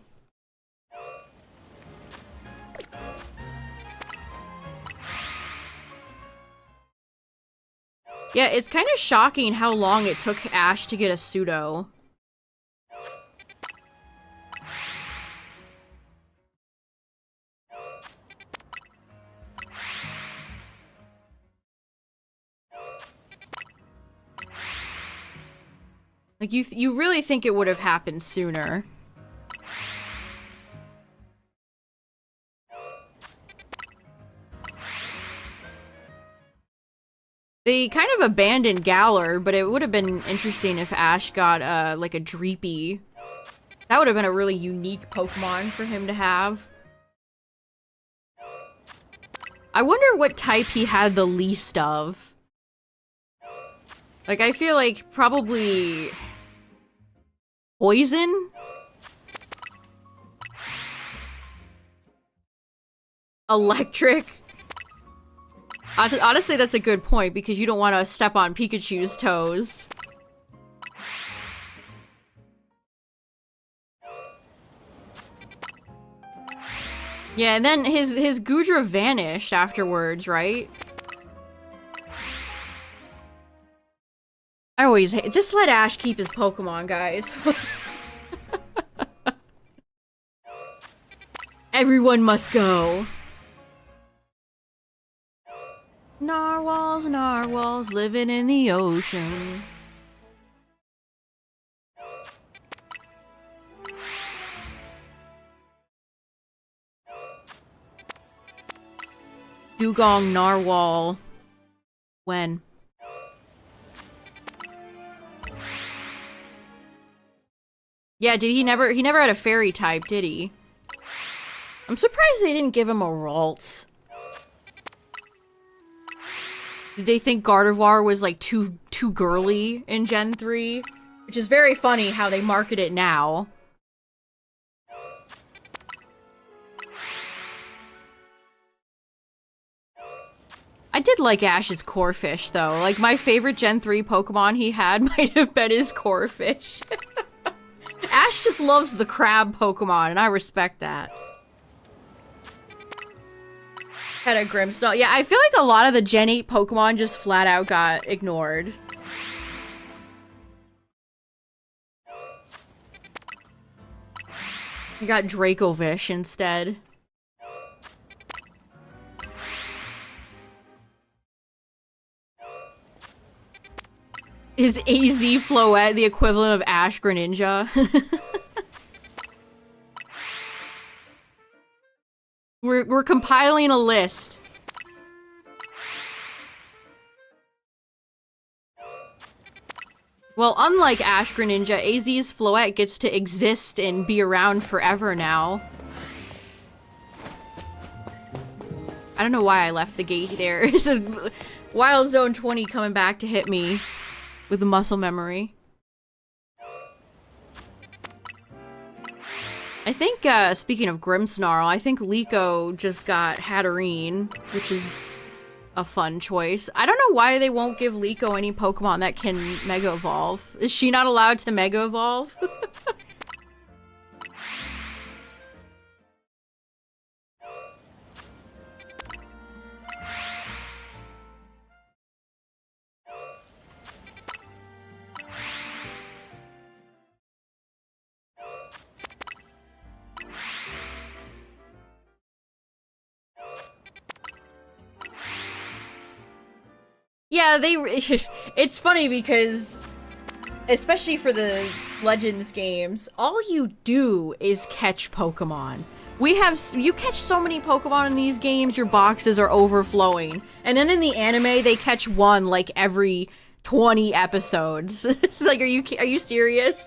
Yeah, it's kind of shocking how long it took Ash to get a pseudo. Like, you really think it would have happened sooner. They kind of abandoned Galar, but it would have been interesting if Ash got, like a Dreepy. That would have been a really unique Pokemon for him to have. I wonder what type he had the least of. Like, I feel like probably... Poison? Electric? Honestly, that's a good point, because you don't want to step on Pikachu's toes. Yeah, and then his Gudra vanished afterwards, right? I always hate- just let Ash keep his Pokemon, guys. Everyone must go. Narwhals, narwhals, living in the ocean. Dugong narwhal. When? Yeah, he never had a fairy type, did he? I'm surprised they didn't give him a Ralts. Did they think Gardevoir was like too girly in Gen 3? Which is very funny how they market it now. I did like Ash's Corphish, though. Like, my favorite Gen 3 Pokemon he had might have been his Corphish. Ash just loves the crab Pokemon, and I respect that. Had a Grimmsnarl. Yeah, I feel like a lot of the Gen 8 Pokemon just flat out got ignored. I got Dracovish instead. Is AZ Floette the equivalent of Ash Greninja? We're compiling a list. Well, unlike Ash Greninja, AZ's Floette gets to exist and be around forever now. I don't know why I left the gate there. It's a Wild Zone 20 coming back to hit me with the muscle memory. I think, speaking of Grimmsnarl, I think Liko just got Hatterene, which is a fun choice. I don't know why they won't give Liko any Pokemon that can Mega Evolve. Is she not allowed to Mega Evolve? Yeah, it's funny because, especially for the Legends games, all you do is catch Pokemon. You catch so many Pokemon in these games, your boxes are overflowing. And then in the anime, they catch one like every 20 episodes. It's like, are you serious?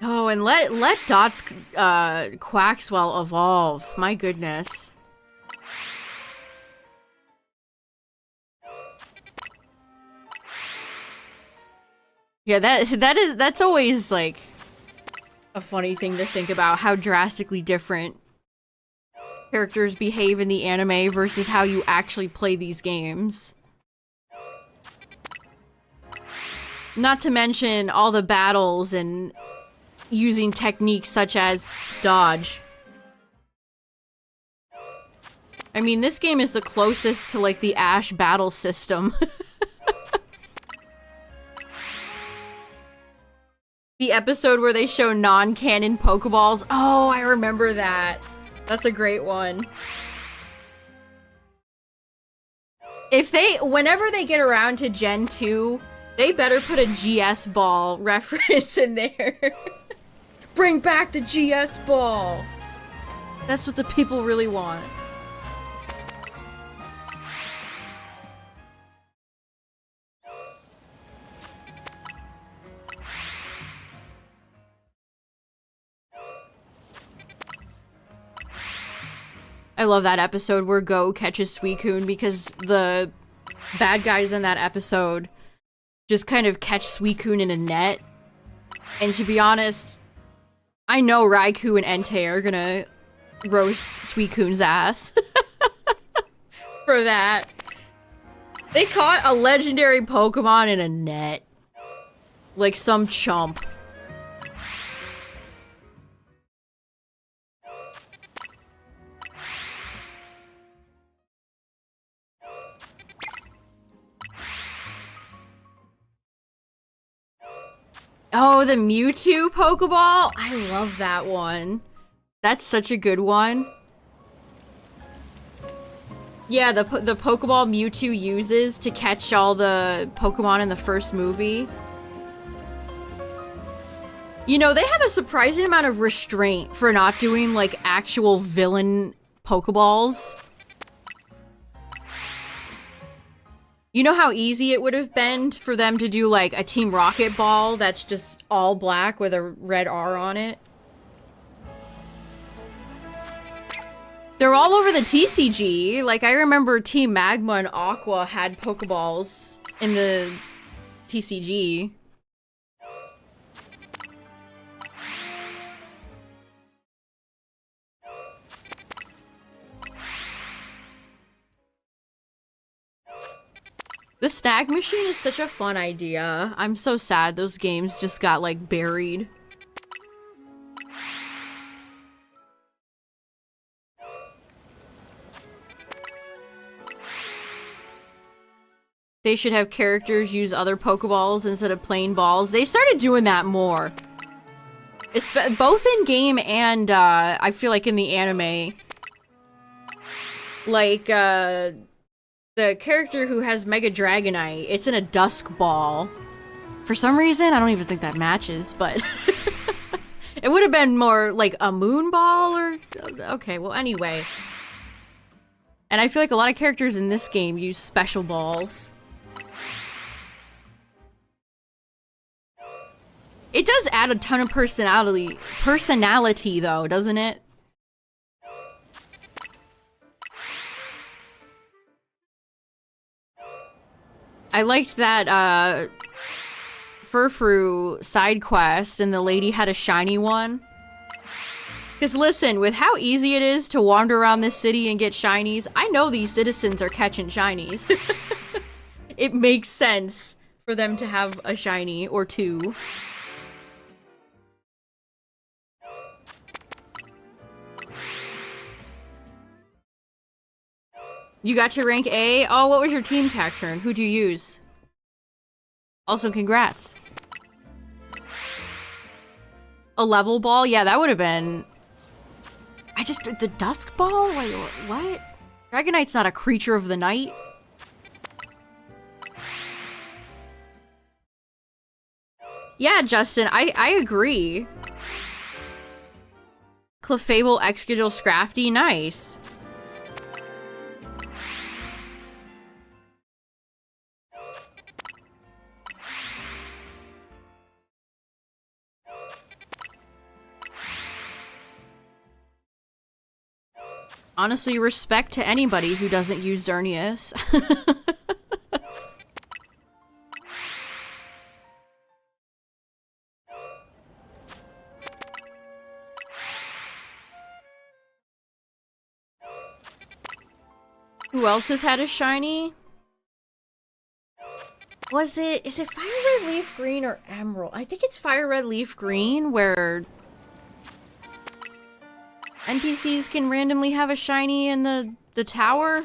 Oh, and let Dot's Quaxwell evolve. My goodness. Yeah, that's always like a funny thing to think about, how drastically different characters behave in the anime versus how you actually play these games. Not to mention all the battles and using techniques such as dodge. I mean, this game is the closest to like the Ash battle system. The episode where they show non-canon Pokeballs. Oh, I remember that. That's a great one. Whenever they get around to Gen 2, they better put a GS ball reference in there. Bring back the GS ball! That's what the people really want. I love that episode where Go catches Suicune because the bad guys in that episode just kind of catch Suicune in a net. And to be honest, I know Raikou and Entei are gonna roast Suicune's ass for that. They caught a legendary Pokemon in a net. Like some chump. Oh, the Mewtwo Pokeball? I love that one. That's such a good one. Yeah, the Pokeball Mewtwo uses to catch all the Pokemon in the first movie. You know, they have a surprising amount of restraint for not doing, like, actual villain Pokeballs. You know how easy it would have been for them to do, like, a Team Rocket ball that's just all black with a red R on it? They're all over the TCG. Like, I remember Team Magma and Aqua had Pokeballs in the TCG. The snag machine is such a fun idea. I'm so sad those games just got, like, buried. They should have characters use other Pokeballs instead of plain balls. They started doing that more. Both in game and, I feel like in the anime. Like, the character who has Mega Dragonite, it's in a Dusk Ball. For some reason, I don't even think that matches, but... it would have been more like a Moon Ball or... Okay, well, anyway. And I feel like a lot of characters in this game use special balls. It does add a ton of personality, though, doesn't it? I liked that, Furfrou side quest and the lady had a shiny one. Because listen, with how easy it is to wander around this city and get shinies, I know these citizens are catching shinies. It makes sense for them to have a shiny or two. You got to rank A? Oh, what was your team Cacturn? Who'd you use? Also, congrats. A level ball? Yeah, that would have been... The Dusk Ball? Wait, what? Dragonite's not a creature of the night? Yeah, Justin, I agree. Clefable, Excadrill, Scrafty, nice. Honestly, respect to anybody who doesn't use Xerneas. Who else has had a shiny? Is it Fire Red Leaf Green or Emerald? I think it's Fire Red Leaf Green, where NPCs can randomly have a shiny in the tower.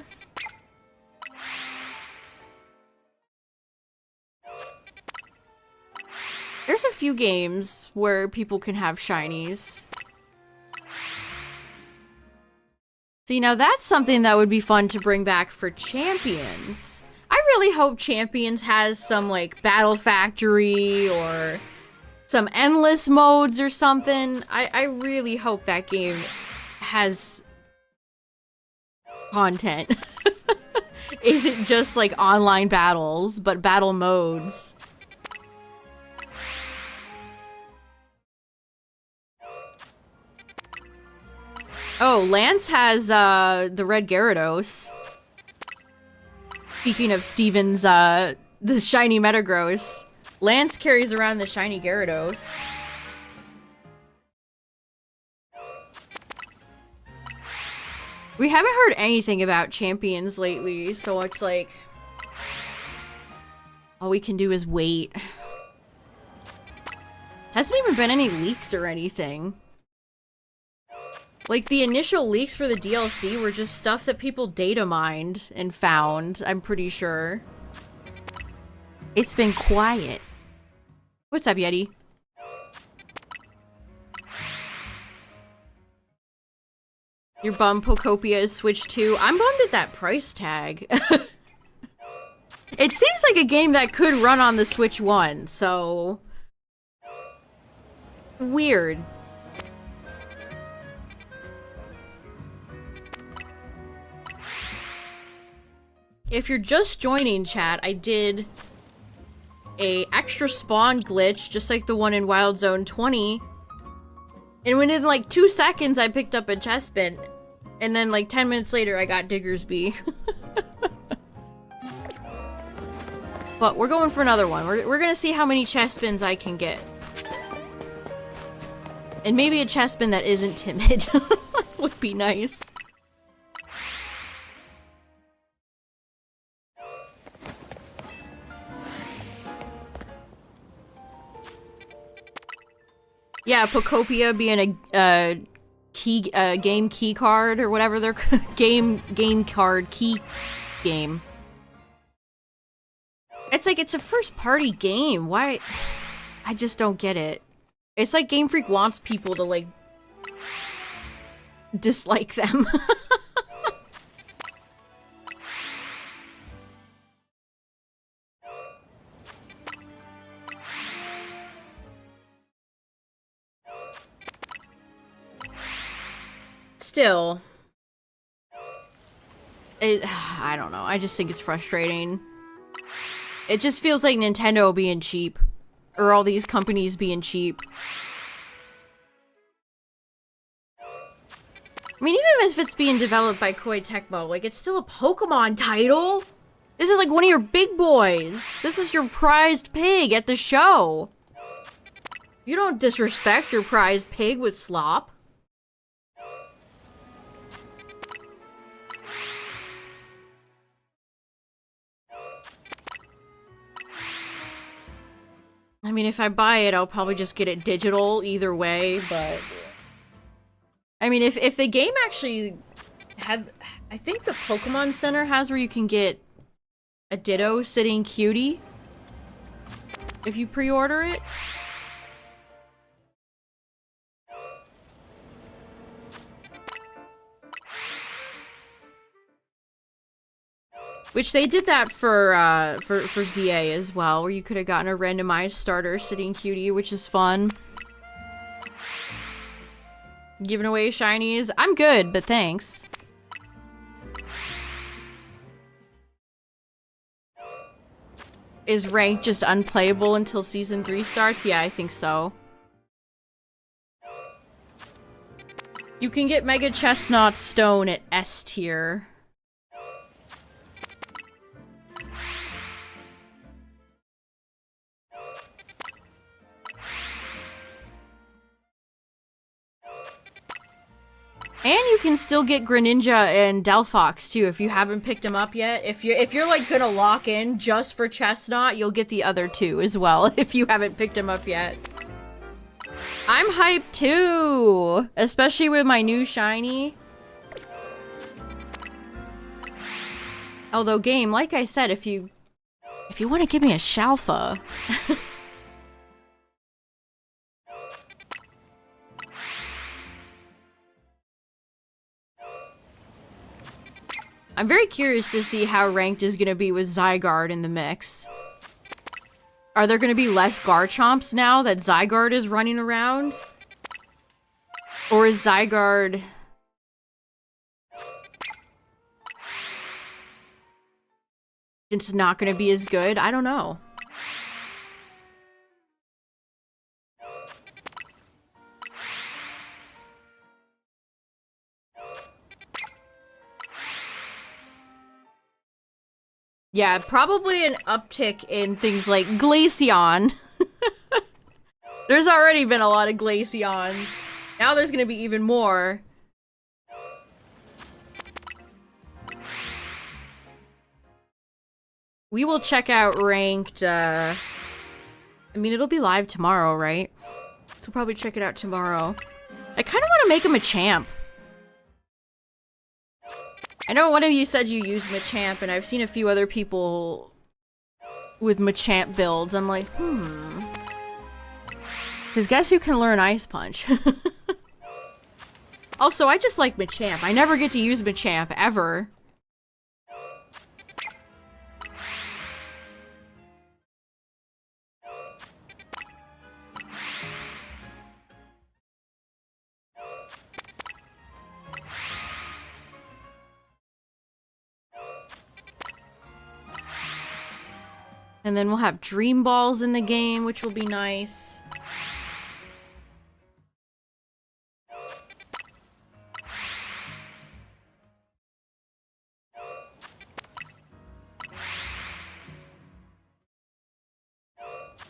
There's a few games where people can have shinies. See, now that's something that would be fun to bring back for Champions. I really hope Champions has some, like, Battle Factory or some endless modes or something. I really hope that game has content. Isn't just, like, online battles, but battle modes. Oh, Lance has, the Red Gyarados. Speaking of Steven's, the shiny Metagross, Lance carries around the shiny Gyarados. We haven't heard anything about Champions lately, so it's like... all we can do is wait. Hasn't even been any leaks or anything. Like, the initial leaks for the DLC were just stuff that people data mined and found, I'm pretty sure. It's been quiet. What's up, Yeti? Your bum Pokopia is Switch 2. I'm bummed at that price tag. It seems like a game that could run on the Switch 1, so... weird. If you're just joining, chat, I did a extra spawn glitch, just like the one in Wild Zone 20. And within like 2 seconds, I picked up a Chespin. And then like 10 minutes later, I got Diggersby. But we're going for another one. We're gonna see how many Chespins I can get. And maybe a Chespin that isn't timid would be nice. Yeah, Pokopia being a game key card or whatever they're game card key game. It's like it's a first party game. Why? I just don't get it. It's like Game Freak wants people to like dislike them. Still, I don't know. I just think it's frustrating. It just feels like Nintendo being cheap. Or all these companies being cheap. I mean, even if it's being developed by Koei Tecmo, like, it's still a Pokemon title! This is like one of your big boys! This is your prized pig at the show! You don't disrespect your prized pig with slop. I mean, if I buy it, I'll probably just get it digital either way, but... I mean, if the game actually had... I think the Pokemon Center has where you can get a Ditto Sitting Cutie if you pre-order it. Which they did that for ZA as well, where you could have gotten a randomized starter Sitting Cutie, which is fun. Giving away shinies. I'm good, but thanks. Is ranked just unplayable until Season 3 starts? Yeah, I think so. You can get Mega Chestnut Stone at S tier. And you can still get Greninja and Delphox too if you haven't picked them up yet. If you're like gonna lock in just for Chestnut, you'll get the other two as well if you haven't picked them up yet. I'm hyped too, especially with my new shiny. Although game, like I said, if you want to give me a Shalfa. I'm very curious to see how ranked is gonna be with Zygarde in the mix. Are there gonna be less Garchomps now that Zygarde is running around? Or is Zygarde... it's not gonna be as good? I don't know. Yeah, probably an uptick in things like Glaceon. There's already been a lot of Glaceons. Now there's gonna be even more. We will check out ranked, I mean, it'll be live tomorrow, right? So we'll probably check it out tomorrow. I kind of want to make him a champ. I know one of you said you used Machamp, and I've seen a few other people with Machamp builds. I'm like, because guess who can learn Ice Punch? Also, I just like Machamp. I never get to use Machamp, ever. And then we'll have Dream Balls in the game, which will be nice.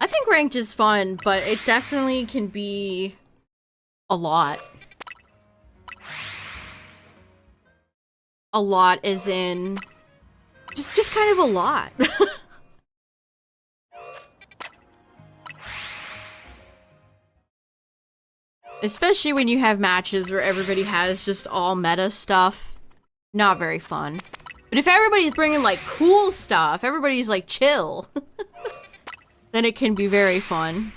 I think ranked is fun, but it definitely can be a lot. A lot as in just kind of a lot. Especially when you have matches where everybody has just all meta stuff. Not very fun. But if everybody's bringing, like, cool stuff, everybody's, like, chill, then it can be very fun.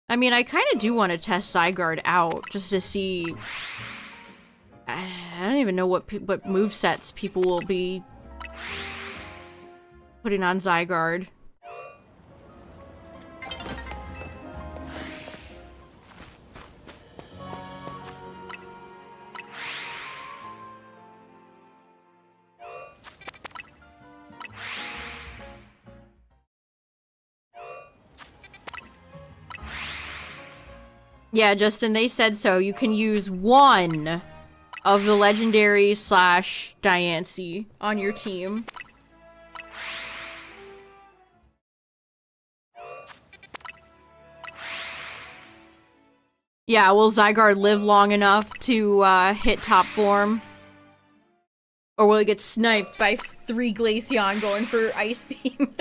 I mean, I kind of do want to test Zygarde out, just to see... I don't even know what movesets people will be putting on Zygarde. Yeah, Justin, they said so. You can use one of the legendary / Diancie on your team. Yeah, will Zygarde live long enough to hit top form? Or will it get sniped by 3 Glaceon going for Ice Beam?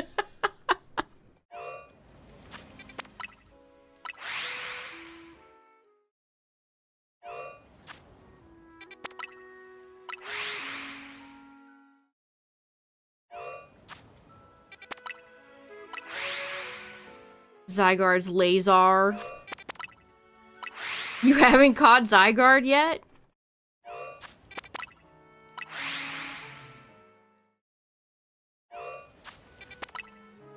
Zygarde's Lazar. You haven't caught Zygarde yet?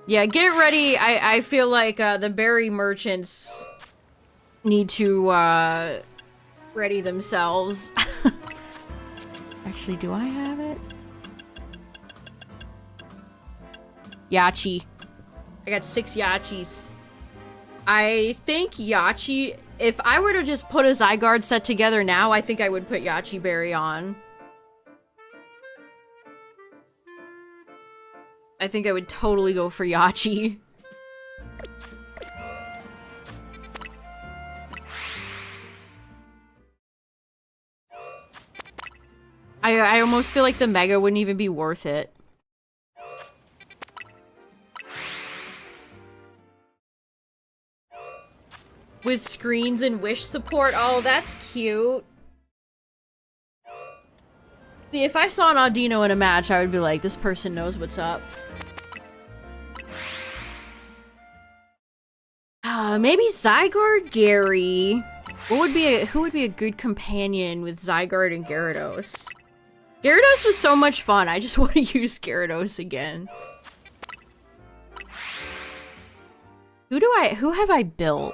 Yeah, get ready. I feel like the berry merchants need to ready themselves. Actually, do I have it? Yachi. I got 6 Yachis. I think Yachi, if I were to just put a Zygarde set together now, I think I would put Yachi Berry on. I think I would totally go for Yachi. I almost feel like the Mega wouldn't even be worth it. With screens and wish support? Oh, that's cute. See, if I saw an Audino in a match, I would be like, this person knows what's up. Maybe Zygarde Gary. Who would be a good companion with Zygarde and Gyarados? Gyarados was so much fun. I just want to use Gyarados again. Who have I built?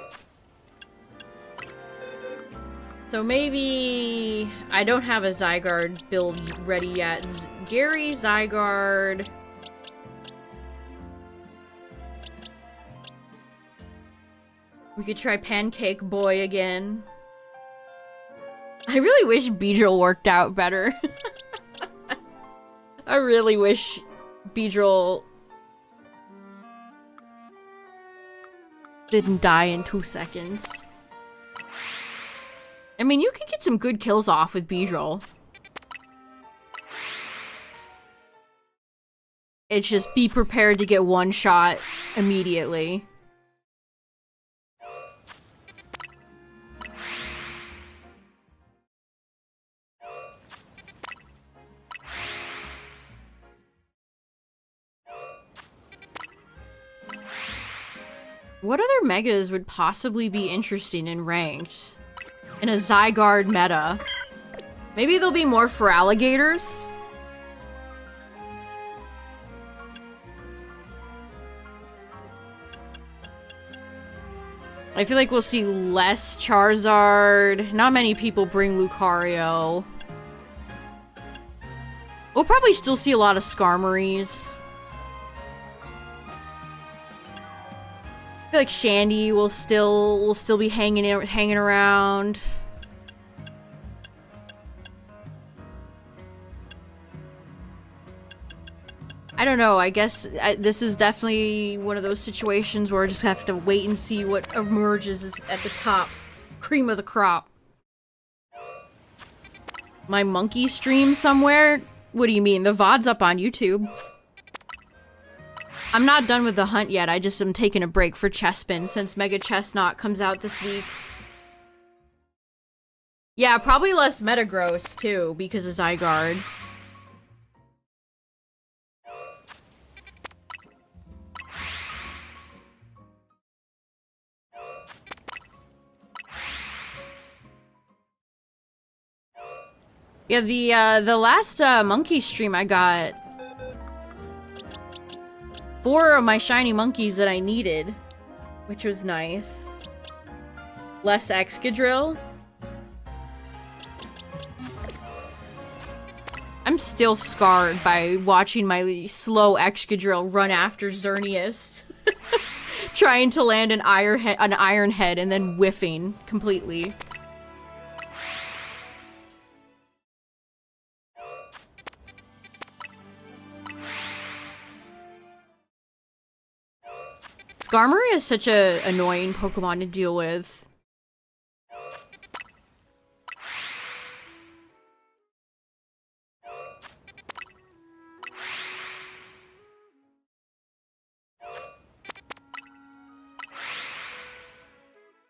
So maybe I don't have a Zygarde build ready yet. Gary, Zygarde. We could try Pancake Boy again. I really wish Beedrill worked out better. I really wish Beedrill didn't die in 2 seconds. I mean, you can get some good kills off with Beedrill. It's just be prepared to get one shot immediately. What other megas would possibly be interesting in ranked? In a Zygarde meta? Maybe there'll be more for alligators? I feel like we'll see less Charizard. Not many people bring Lucario. We'll probably still see a lot of Skarmories. I feel like Shandy will still be hanging around. I don't know. I guess this is definitely one of those situations where I just have to wait and see what emerges at the top. Cream of the crop. My monkey stream somewhere? What do you mean? The VOD's up on YouTube. I'm not done with the hunt yet. I just am taking a break for Chespin since Mega Chestnut comes out this week. Yeah, probably less Metagross too because of Zygarde. Yeah, the last monkey stream I got 4 of my shiny monkeys that I needed, which was nice. Less Excadrill. I'm still scarred by watching my slow Excadrill run after Xerneas. Trying to land an Iron Head and then whiffing completely. Skarmory is such a annoying Pokemon to deal with.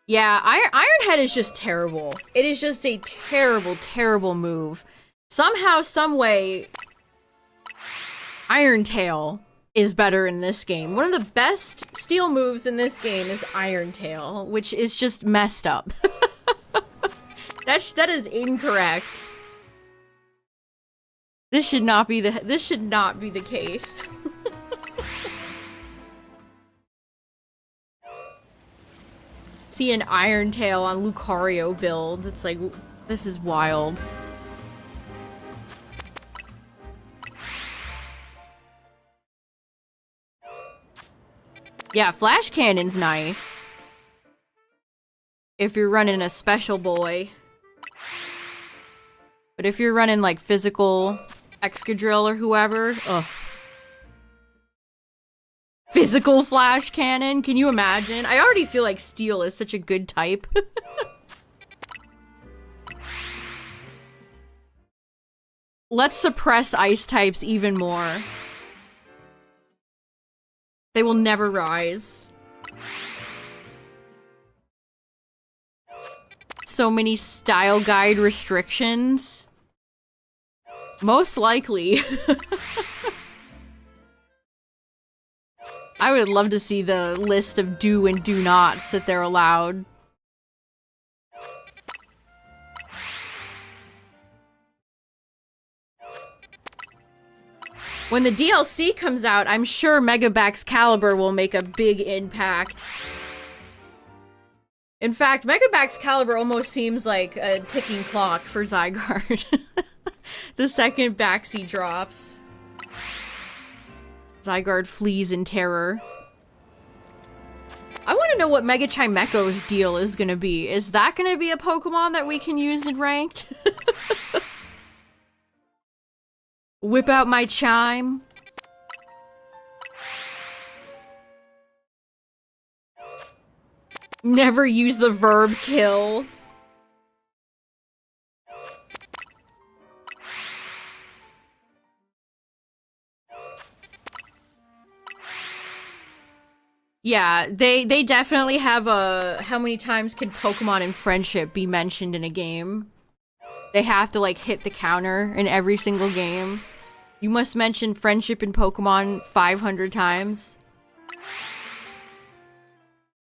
Yeah, Iron Head is just terrible. It is just a terrible, terrible move. Somehow, someway, Iron Tail is better in this game. One of the best steel moves in this game is Iron Tail, which is just messed up. That is incorrect. This should not be the case. See an Iron Tail on Lucario build. It's like, this is wild. Yeah, Flash Cannon's nice. If you're running a special boy. But if you're running like physical Excadrill or whoever, ugh. Physical Flash Cannon? Can you imagine? I already feel like Steel is such a good type. Let's suppress ice types even more. They will never rise. So many style guide restrictions. Most likely. I would love to see the list of do and do nots that they're allowed. When the DLC comes out, I'm sure Megabax will make a big impact. In fact, Megabax almost seems like a ticking clock for Zygarde. The second Baxi drops, Zygarde flees in terror. I want to know what Mega Chimecho's deal is going to be. Is that going to be a Pokemon that we can use in Ranked? Whip out my chime. Never use the verb kill. Yeah, they definitely have a how many times can Pokemon and friendship be mentioned in a game? They have to like hit the counter in every single game. You must mention friendship in Pokemon 500 times.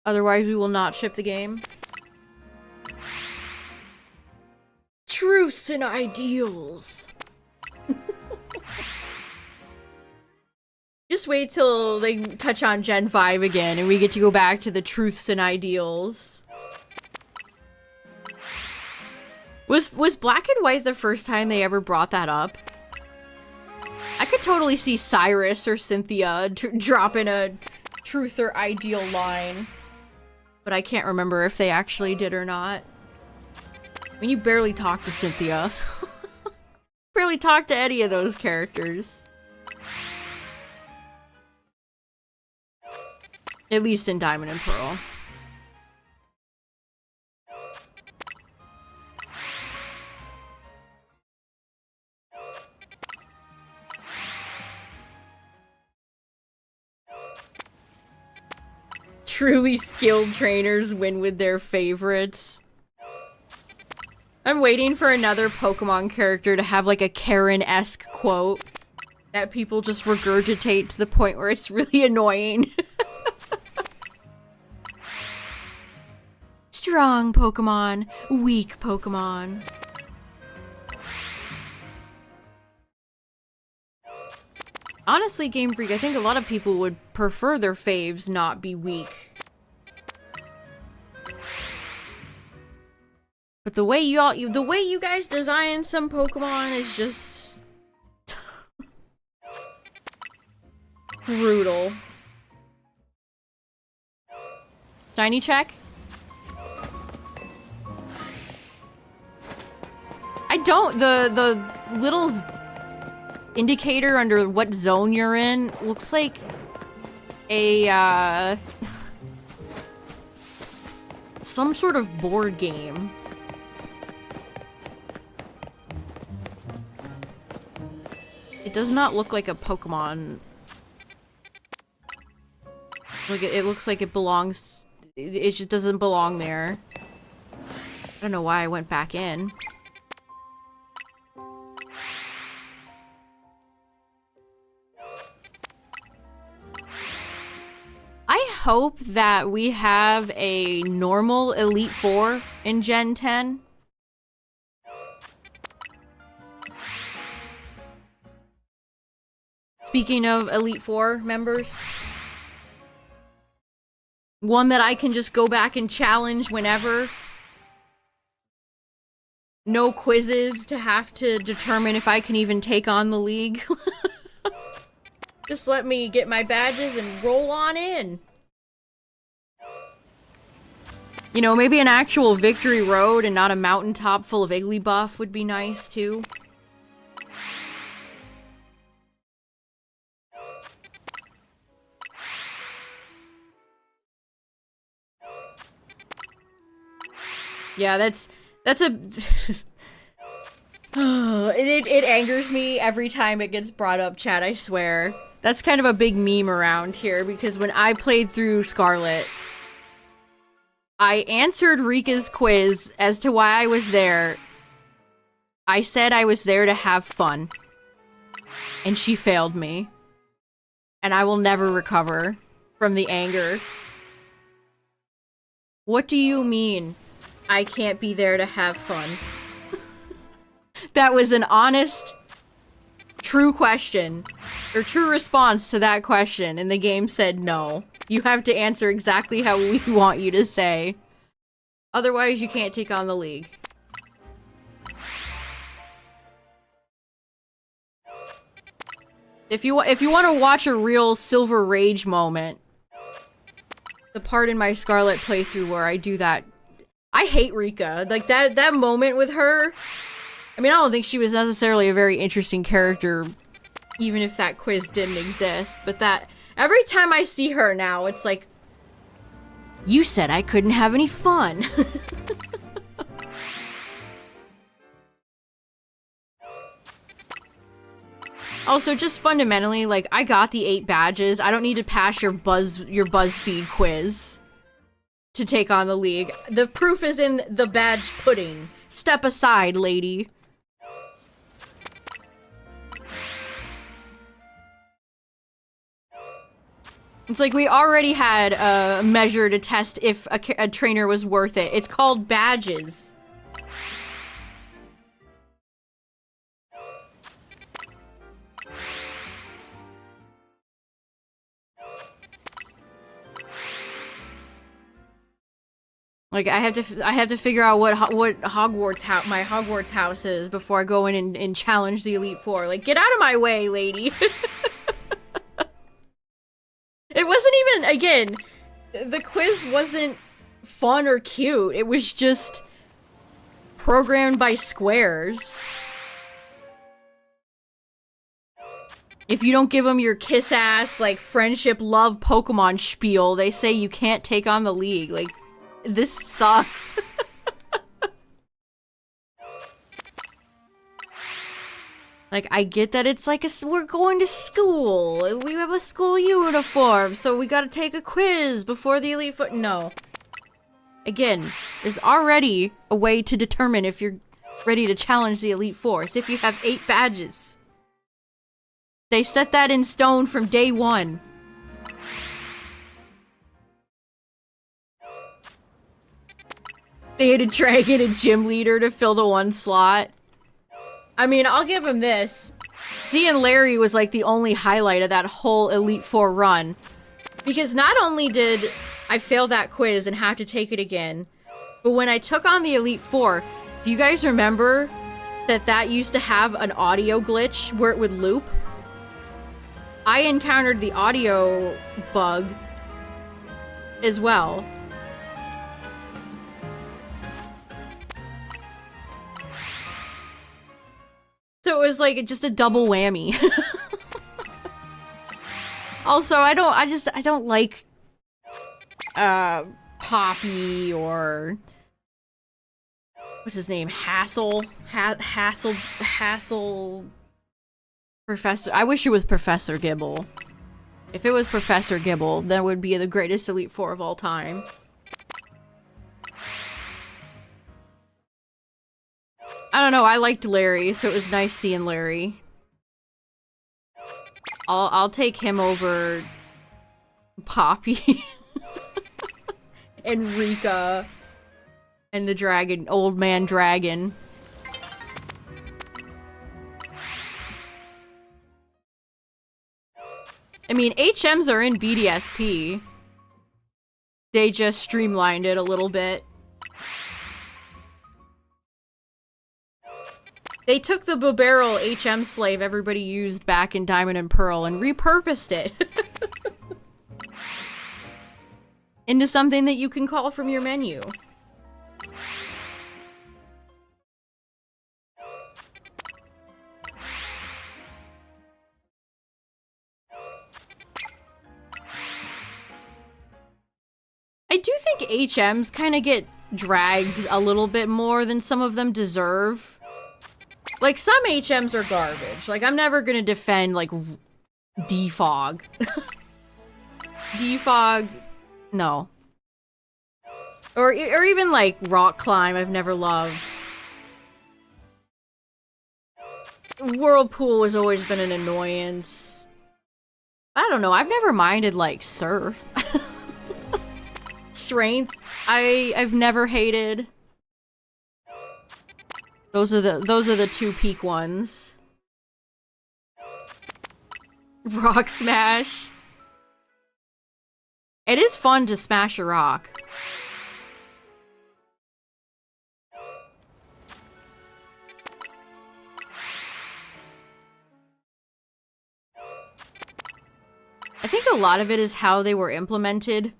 Otherwise, we will not ship the game. Truths and ideals. Just wait till they touch on Gen 5 again and we get to go back to the truths and ideals. Was Black and White the first time they ever brought that up? I could totally see Cyrus or Cynthia dropping a truth or ideal line. But I can't remember if they actually did or not. I mean, you barely talk to Cynthia. Barely talk to any of those characters. At least in Diamond and Pearl. Truly skilled trainers win with their favorites. I'm waiting for another Pokemon character to have like a Karen-esque quote that people just regurgitate to the point where it's really annoying. Strong Pokemon, weak Pokemon. Honestly, Game Freak, I think a lot of people would prefer their faves not be weak. But the way you guys design some Pokemon is just brutal. Shiny check? I don't. The little indicator under what zone you're in looks like a some sort of board game. It does not look like a Pokemon. Like it looks like it belongs. It just doesn't belong there. I don't know why I went back in. I hope that we have a normal Elite Four in Gen 10. Speaking of Elite Four members, one that I can just go back and challenge whenever. No quizzes to have to determine if I can even take on the league. Just let me get my badges and roll on in. You know, maybe an actual victory road and not a mountaintop full of Igglybuff would be nice, too. Yeah, that's a... it angers me every time it gets brought up, chat, I swear. That's kind of a big meme around here, because when I played through Scarlet, I answered Rika's quiz as to why I was there. I said I was there to have fun. And she failed me. And I will never recover. from the anger. What do you mean I can't be there to have fun? That was an honest, true question, or true response to that question, and the game said no. You have to answer exactly how we want you to say. Otherwise, you can't take on the league. If you want to watch a real Silver Rage moment, the part in my Scarlet playthrough where I do that, I hate Rika. Like that moment with her. I mean, I don't think she was necessarily a very interesting character, even if that quiz didn't exist. But that every time I see her now, it's like, you said I couldn't have any fun. Also, just fundamentally, like, I got the 8 badges. I don't need to pass your BuzzFeed quiz to take on the league. The proof is in the badge pudding. Step aside, lady. It's like we already had a measure to test if a trainer was worth it. It's called badges. Like I have to figure out what Hogwarts my Hogwarts house is before I go in and challenge the Elite Four. Like, get out of my way, lady. It wasn't even, again, the quiz wasn't fun or cute. It was just programmed by squares. If you don't give them your kiss-ass, like, friendship, love, Pokemon spiel, they say you can't take on the league. Like, this sucks. Like, I get that it's like we're going to school. We have a school uniform, so we gotta take a quiz before the Elite Foot. No. Again, there's already a way to determine if you're ready to challenge the Elite Four. It's if you have 8 badges. They set that in stone from day 1. They had to drag in a gym leader to fill the 1 slot. I mean, I'll give him this. Seeing Larry was like the only highlight of that whole Elite Four run. Because not only did I fail that quiz and have to take it again, but when I took on the Elite Four, do you guys remember that used to have an audio glitch where it would loop? I encountered the audio bug as well. So it was like just a double whammy. Also, I don't like Poppy or what's his name? Hassel Professor. I wish it was Professor Gibble. If it was Professor Gibble, that would be the greatest Elite Four of all time. I don't know, I liked Larry, so it was nice seeing Larry. I'll take him over Poppy and Rika and the dragon, old man dragon. I mean, HMs are in BDSP. They just streamlined it a little bit. They took the Bobarrel HM slave everybody used back in Diamond and Pearl and repurposed it into something that you can call from your menu. I do think HMs kind of get dragged a little bit more than some of them deserve. Like, some HMs are garbage. Like, I'm never gonna defend, like, Defog. Defog, no. Or even, like, Rock Climb, I've never loved. Whirlpool has always been an annoyance. I don't know. I've never minded like surf. Strength. I've never hated. Those are the two peak ones. Rock smash. It is fun to smash a rock. I think a lot of it is how they were implemented.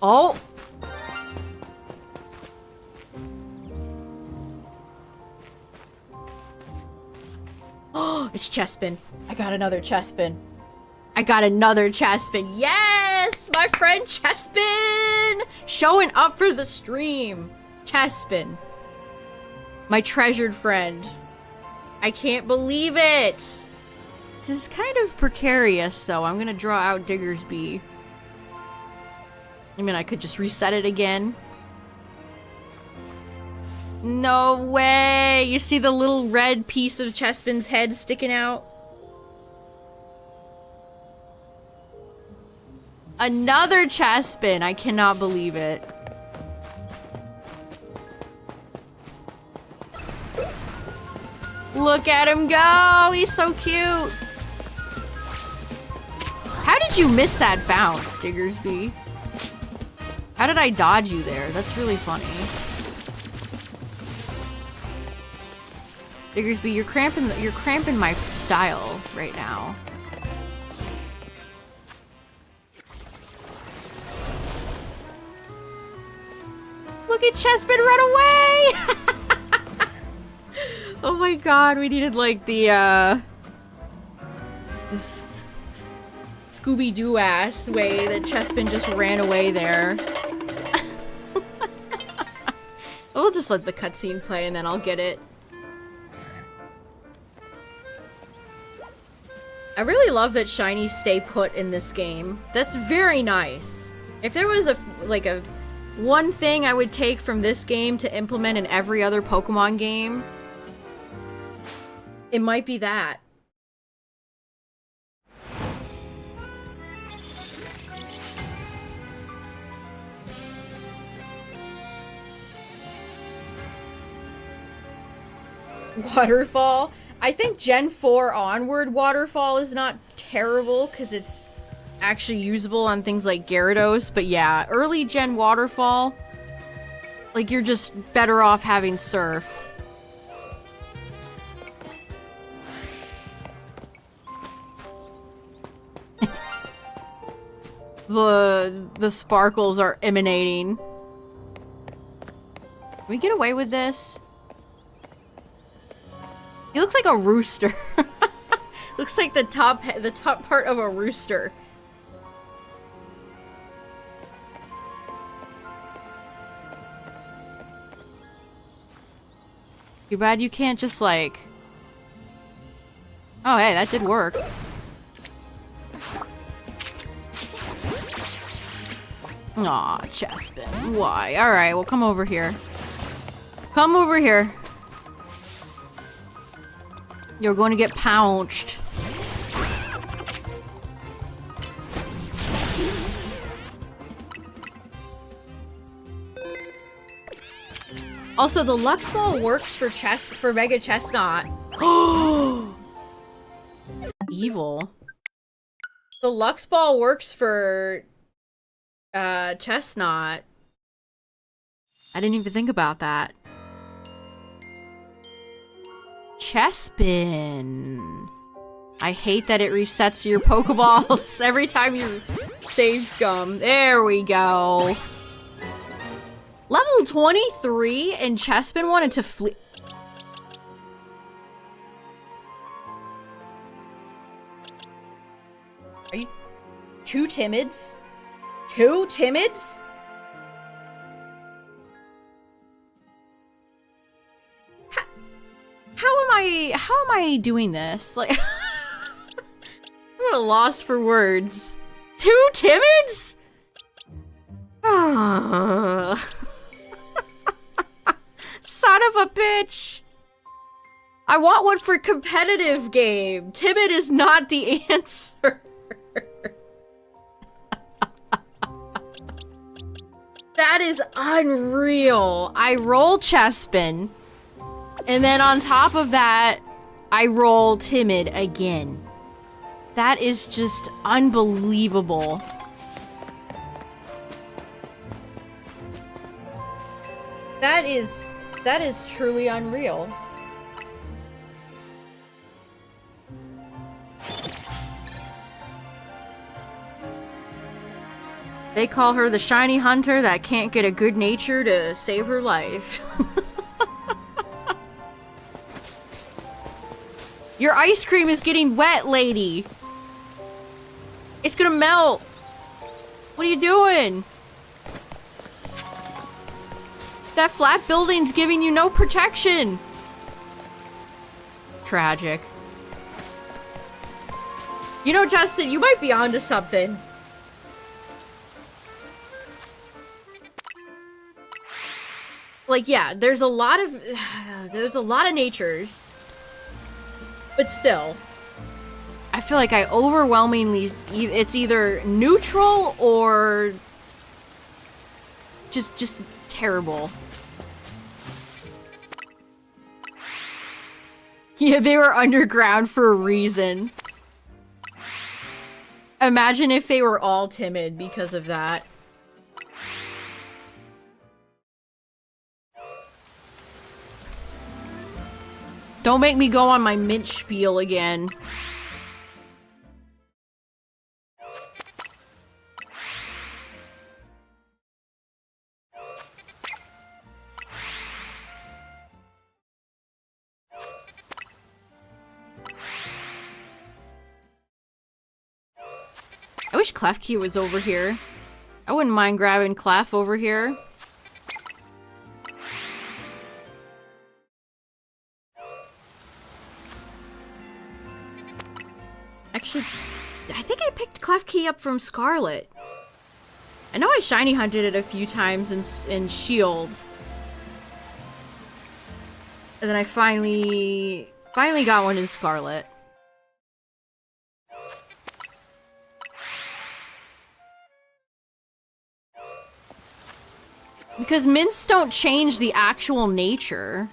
Oh! Oh, it's Chespin. I got another Chespin. I got another Chespin. Yes! My friend Chespin! Showing up for the stream. Chespin. My treasured friend. I can't believe it! This is kind of precarious, though. I'm gonna draw out Diggersby. I mean, I could just reset it again. No way! You see the little red piece of Chespin's head sticking out? Another Chespin! I cannot believe it. Look at him go! He's so cute! How did you miss that bounce, Diggersby? How did I dodge you there? That's really funny. Diggersby, you're cramping my style right now. Look at Chespin run away! Oh my god, we needed like the this Scooby-Doo ass way that Chespin just ran away there. We'll just let the cutscene play and then I'll get it. I really love that shinies stay put in this game. That's very nice. If there was a one thing I would take from this game to implement in every other Pokemon game, it might be that. Waterfall? I think Gen 4 onward Waterfall is not terrible because it's actually usable on things like Gyarados, but yeah, early Gen Waterfall, like you're just better off having Surf. The sparkles are emanating. Can we get away with this? He looks like a rooster. Looks like the top part of a rooster. Too bad you can't just like... Oh hey, that did work. Aw, Chespin. Why? Alright, well come over here. Come over here. You're going to get pounced. Also, the Lux Ball works for Mega Chestnut. Evil. The Lux Ball works for Chestnut. I didn't even think about that. Chespin. I hate that it resets your Pokeballs every time you save scum. There we go. Level 23 and Chespin wanted to flee. Are you... Two Timids? Two Timids? How am I doing this? Like, I'm at a loss for words. Two Timids? Son of a bitch. I want one for competitive game. Timid is not the answer. That is unreal. I roll Chespin, and then on top of that, I roll Timid again. That is just unbelievable. That is truly unreal. They call her the shiny hunter that can't get a good nature to save her life. Your ice cream is getting wet, lady. It's gonna melt. What are you doing? That flat building's giving you no protection. Tragic. You know, Justin, you might be onto something. Like, yeah, there's a lot of natures. But still, I feel like I overwhelmingly, it's either neutral or just terrible. Yeah, they were underground for a reason. Imagine if they were all timid because of that. Don't make me go on my mint spiel again. I wish Klefki was over here. I wouldn't mind grabbing Clef over here. Actually, I think I picked Klefki up from Scarlet. I know I shiny hunted it a few times in Shield. And then I finally got one in Scarlet. Because mints don't change the actual nature.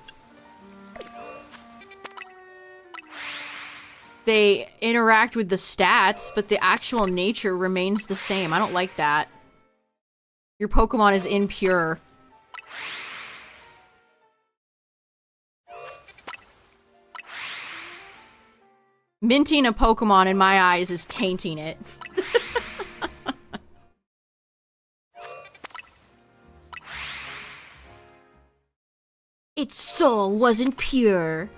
They interact with the stats, but the actual nature remains the same. I don't like that. Your Pokemon is impure. Minting a Pokemon, in my eyes, is tainting it. Its soul wasn't pure.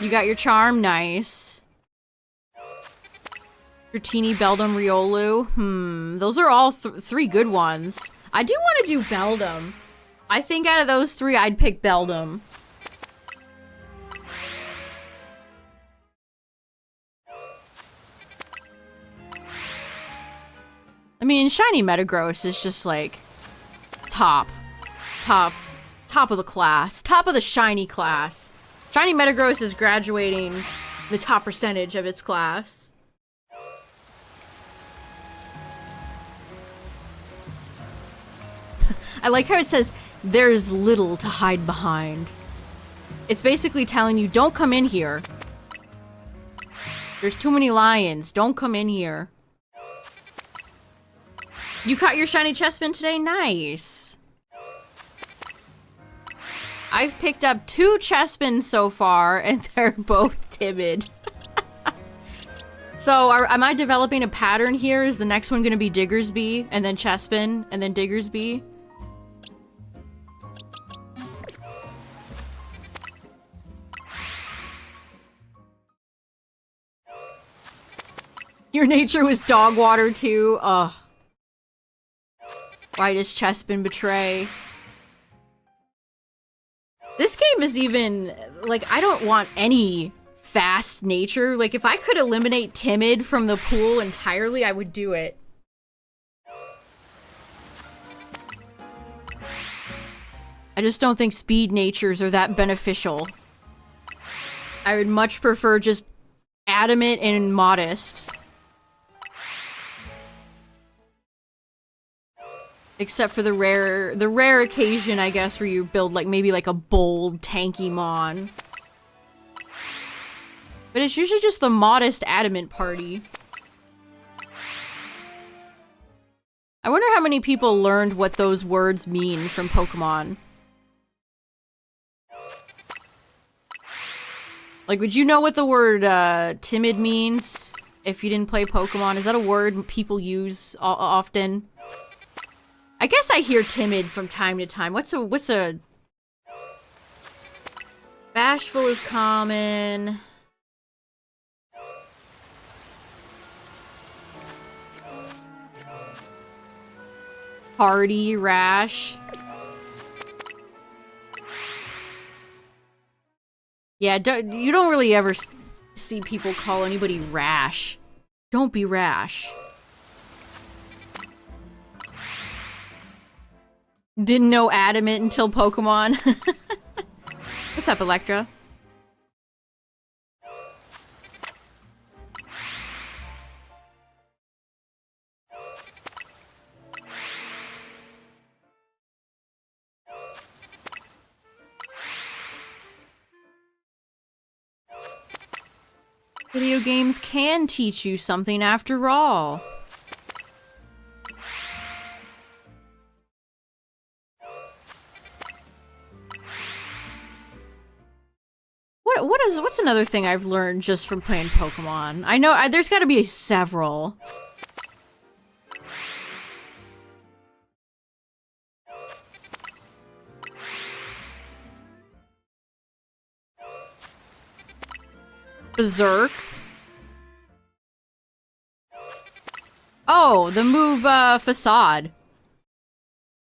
You got your charm, nice. Your teeny Beldum Riolu. Those are all three good ones. I do want to do Beldum. I think out of those three, I'd pick Beldum. I mean, shiny Metagross is just like top of the class, top of the shiny class. Shiny Metagross is graduating the top percentage of its class. I like how it says, there's little to hide behind. It's basically telling you, don't come in here. There's too many lions. Don't come in here. You caught your shiny Chespin today? Nice. I've picked up 2 Chespin so far, and they're both timid. So, am I developing a pattern here? Is the next one going to be Diggersby, and then Chespin, and then Diggersby? Your nature was dog water too? Ugh. Why does Chespin betray? This game is even, like, I don't want any fast nature. Like, if I could eliminate timid from the pool entirely, I would do it. I just don't think speed natures are that beneficial. I would much prefer just adamant and modest. Except for the rare occasion, I guess, where you build, like, maybe, like, a bold, tanky mon. But it's usually just the modest, adamant party. I wonder how many people learned what those words mean from Pokemon. Like, would you know what the word, timid means if you didn't play Pokemon? Is that a word people use often? I guess I hear timid from time to time. What's a... Bashful is common. Hardy, rash. Yeah, you don't really ever see people call anybody rash. Don't be rash. Didn't know adamant until Pokemon. What's up, Electra? Video games can teach you something after all. What's another thing I've learned just from playing Pokemon? I know there's got to be several. Berserk. Oh, the move, Facade.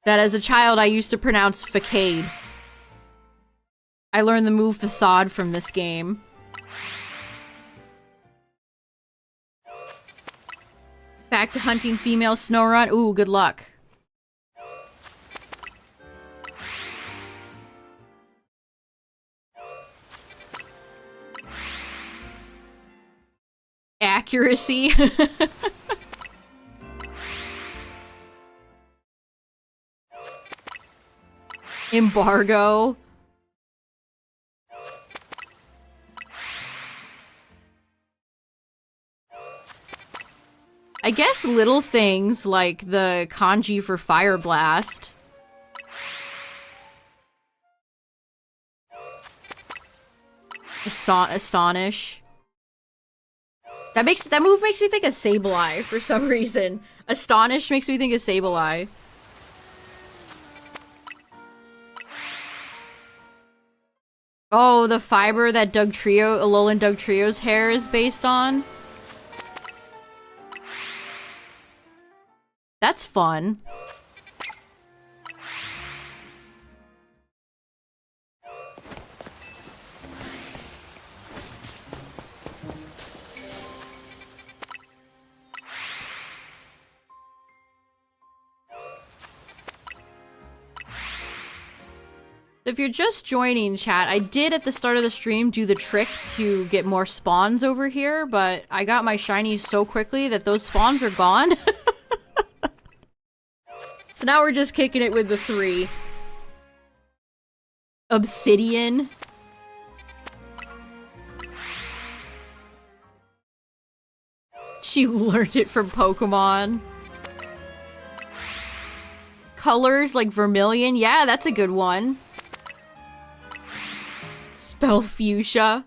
That as a child I used to pronounce Facade. I learned the move Facade from this game. Back to hunting female Snorunt. Ooh, good luck. Accuracy. Embargo. I guess little things like the kanji for Fire Blast. Astonish. That move makes me think of Sableye for some reason. Astonish makes me think of Sableye. Oh, the fiber that Alolan Dugtrio's hair is based on. That's fun. If you're just joining, chat, I did at the start of the stream do the trick to get more spawns over here, but I got my shinies so quickly that those spawns are gone. So now we're just kicking it with the 3. Obsidian. She learned it from Pokemon. Colors like Vermilion. Yeah, that's a good one. Spell Fuchsia.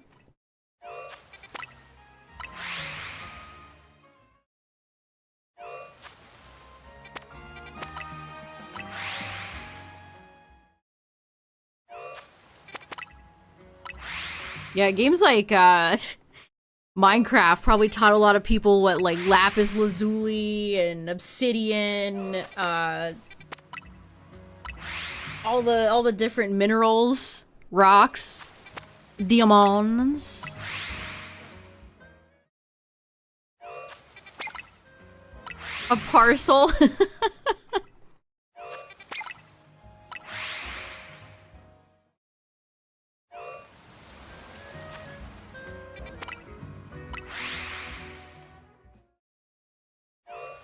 Yeah, games like Minecraft probably taught a lot of people what like lapis lazuli and obsidian, all the different minerals, rocks, diamonds. A parcel?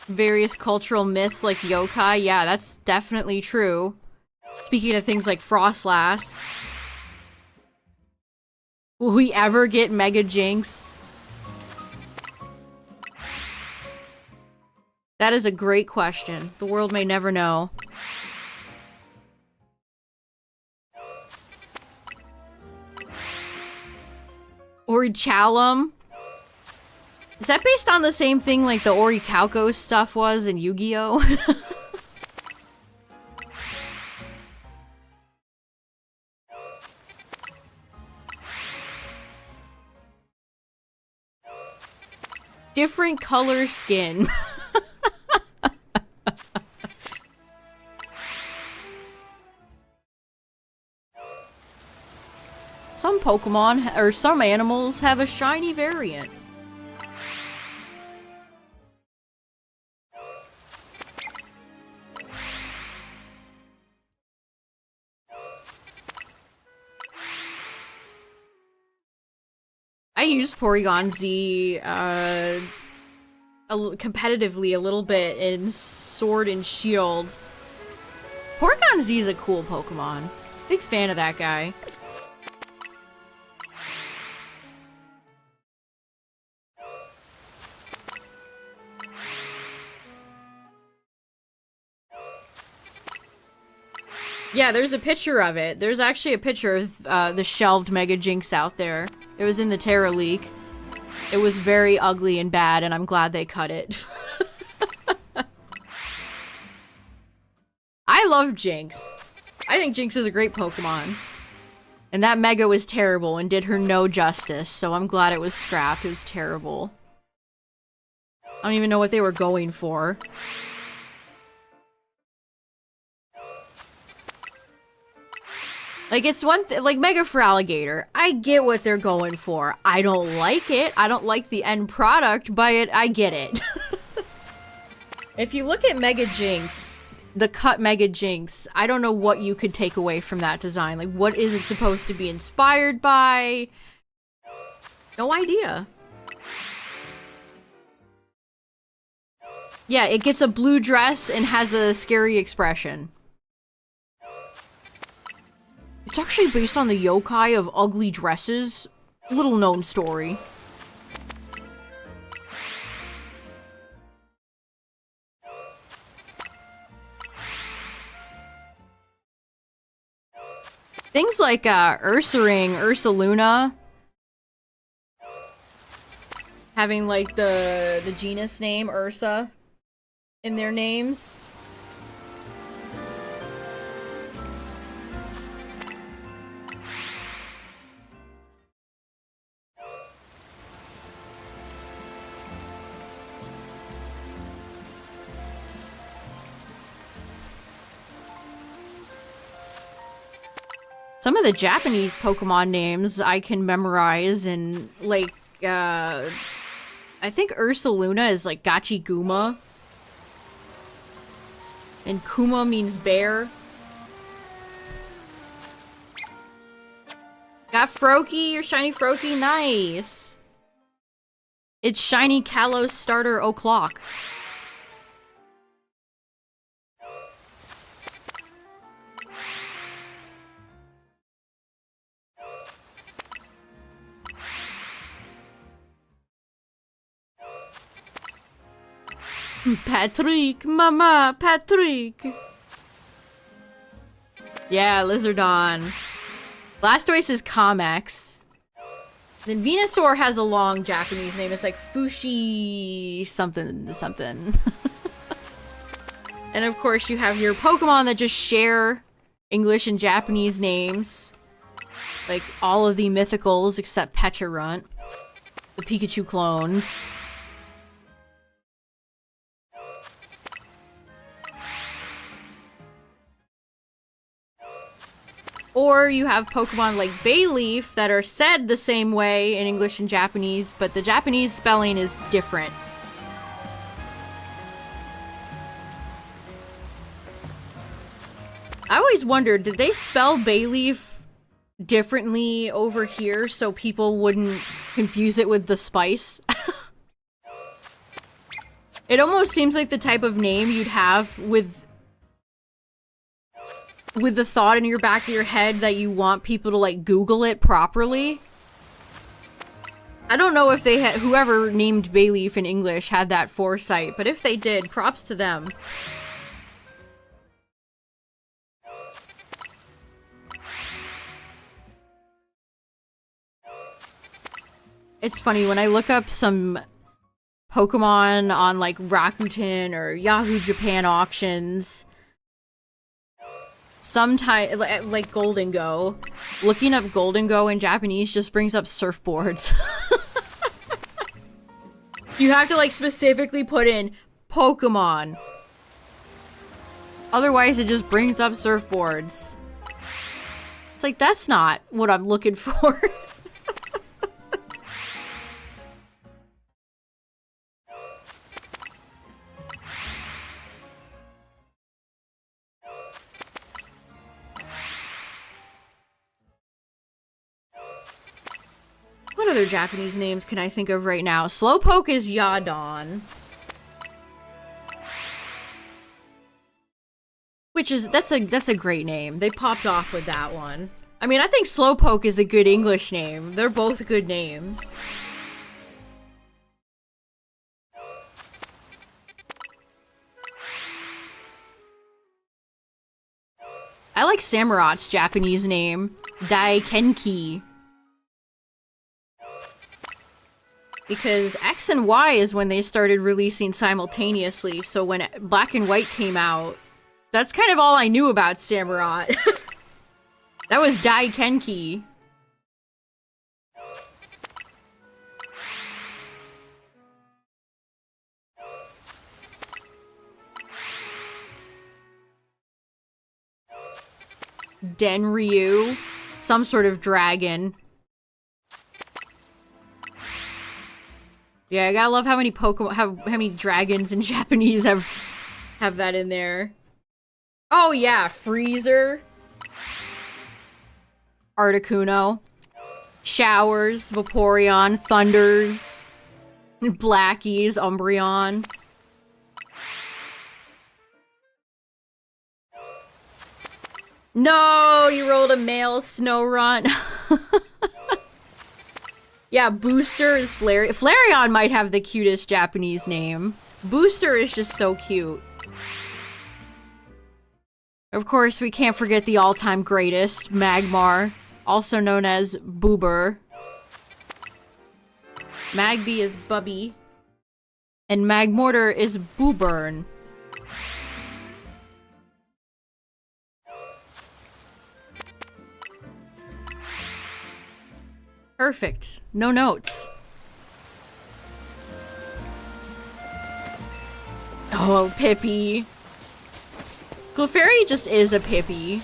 Various cultural myths like yokai. Yeah, that's definitely true. Speaking of things like Frostlass. Will we ever get Mega Jinx? That is a great question. The world may never know. Orichalum? Is that based on the same thing like the Orichalco stuff was in Yu-Gi-Oh? Different color skin. Some Pokemon, or some animals, have a shiny variant. I used Porygon Z competitively a little bit in Sword and Shield. Porygon Z is a cool Pokemon. Big fan of that guy. Yeah, there's a picture of it. There's actually a picture of the shelved Mega Jinx out there. It was in the Terra leak. It was very ugly and bad, and I'm glad they cut it. I love Jinx. I think Jinx is a great Pokemon. And that Mega was terrible and did her no justice, so I'm glad it was scrapped. It was terrible. I don't even know what they were going for. Like, it's one thing, like, Mega for Alligator. I get what they're going for. I don't like it. I don't like the end product, but I get it. If you look at Mega Jinx, the cut Mega Jinx, I don't know what you could take away from that design. Like, what is it supposed to be inspired by? No idea. Yeah, it gets a blue dress and has a scary expression. It's actually based on the yokai of ugly dresses. Little known story. Things like Ursaring, Ursaluna, having like the genus name Ursa in their names. Some of the Japanese Pokemon names I can memorize, and like, I think Ursaluna is like Gachiguma. And Kuma means bear. Got Froakie, your shiny Froakie, nice! It's shiny Kalos starter o'clock. Patrick, mama, Patrick. Yeah, Lizardon. Blastoise is Comex. Then Venusaur has a long Japanese name. It's like Fushi something something. And of course you have your Pokemon that just share English and Japanese names. Like all of the mythicals except Pecharunt. The Pikachu clones. Or you have Pokemon like Bayleaf that are said the same way in English and Japanese, but the Japanese spelling is different. I always wondered, did they spell bay leaf differently over here so people wouldn't confuse it with the spice? It almost seems like the type of name you'd have with the thought in your back of your head that you want people to, like, Google it properly. I don't know if they had, whoever named bay leaf in English had that foresight, but if they did, props to them. It's funny, when I look up some Pokemon on, like, Rakuten or Yahoo Japan auctions, sometimes, like Golden Go, looking up Golden Go in Japanese just brings up surfboards. You have to, like, specifically put in Pokemon. Otherwise, it just brings up surfboards. It's like, that's not what I'm looking for. What other Japanese names can I think of right now? Slowpoke is Yadon. Which is, that's a great name. They popped off with that one. I mean, I think Slowpoke is a good English name. They're both good names. I like Samurot's Japanese name, Daikenki. Because X and Y is when they started releasing simultaneously, so when Black and White came out, that's kind of all I knew about Samurott. That was Daikenki. Denryu, some sort of dragon. Yeah, I gotta love how many Pokemon, how many dragons in Japanese have that in there. Oh yeah, Freezer. Articuno. Showers, Vaporeon, Thunders, Blackies, Umbreon. No, you rolled a male Snorunt. Yeah, Booster is Flareon might have the cutest Japanese name. Booster is just so cute. Of course, we can't forget the all-time greatest, Magmar, also known as Boober. Magby is Bubby. And Magmortar is Booburn. Perfect. No notes. Oh, Pippi. Clefairy just is a Pippi.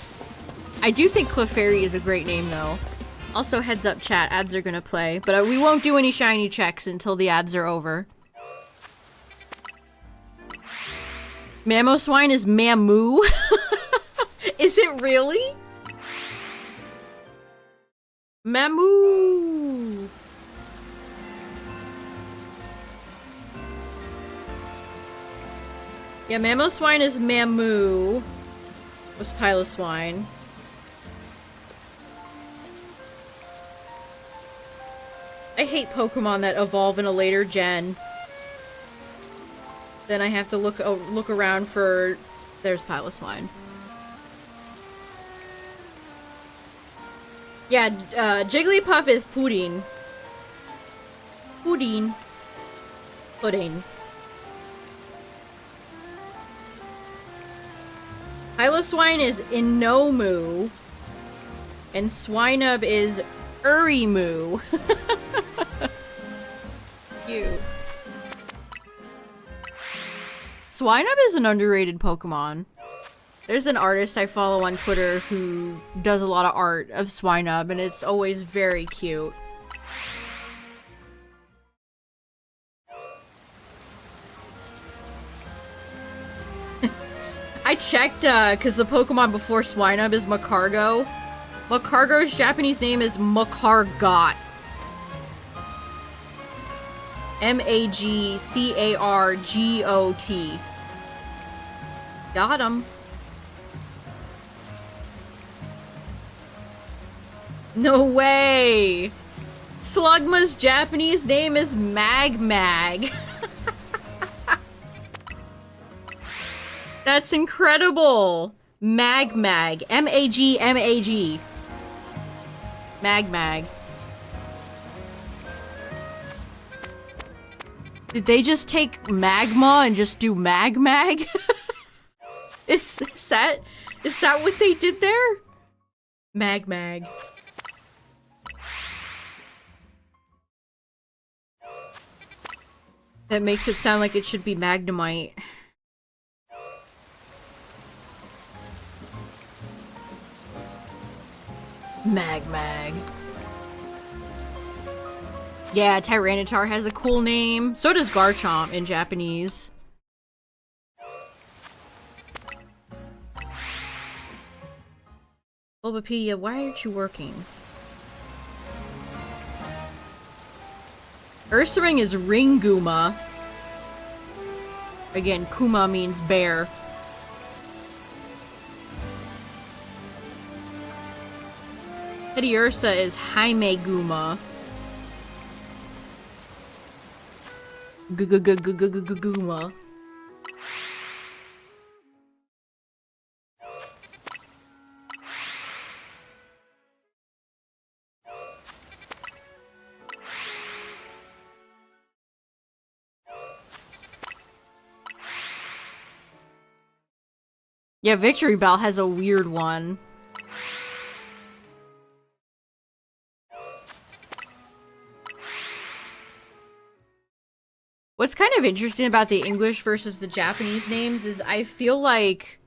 I do think Clefairy is a great name, though. Also, heads up, chat. Ads are gonna play. But we won't do any shiny checks until the ads are over. Mamoswine is Mamu. Is it really? Mamu! Yeah, Mamoswine is Mamu. Was Piloswine. I hate Pokemon that evolve in a later gen. Then I have to look around for... There's Piloswine. Yeah, Jigglypuff is Pudding. Pudding. Pudding. Piloswine is Inomu. And Swinub is Urimu. Cute. Swinub is an underrated Pokemon. There's an artist I follow on Twitter who does a lot of art of Swinub, and it's always very cute. I checked, because the Pokemon before Swinub is Macargo. Macargo's Japanese name is Macargot. Magcargot. Got him. No way! Slugma's Japanese name is Magmag. That's incredible! Magmag. M-A-G-M-A-G. Magmag. Did they just take magma and just do Magmag? Is that what they did there? Magmag. That makes it sound like it should be Magnemite. Magmag. Yeah, Tyranitar has a cool name. So does Garchomp in Japanese. Bulbapedia, why aren't you working? Ursaring is Ringuma. Again, Kuma means bear. Teddiursa is Jaimeguma. Guma. Yeah, Victory Bell has a weird one. What's kind of interesting about the English versus the Japanese names is I feel like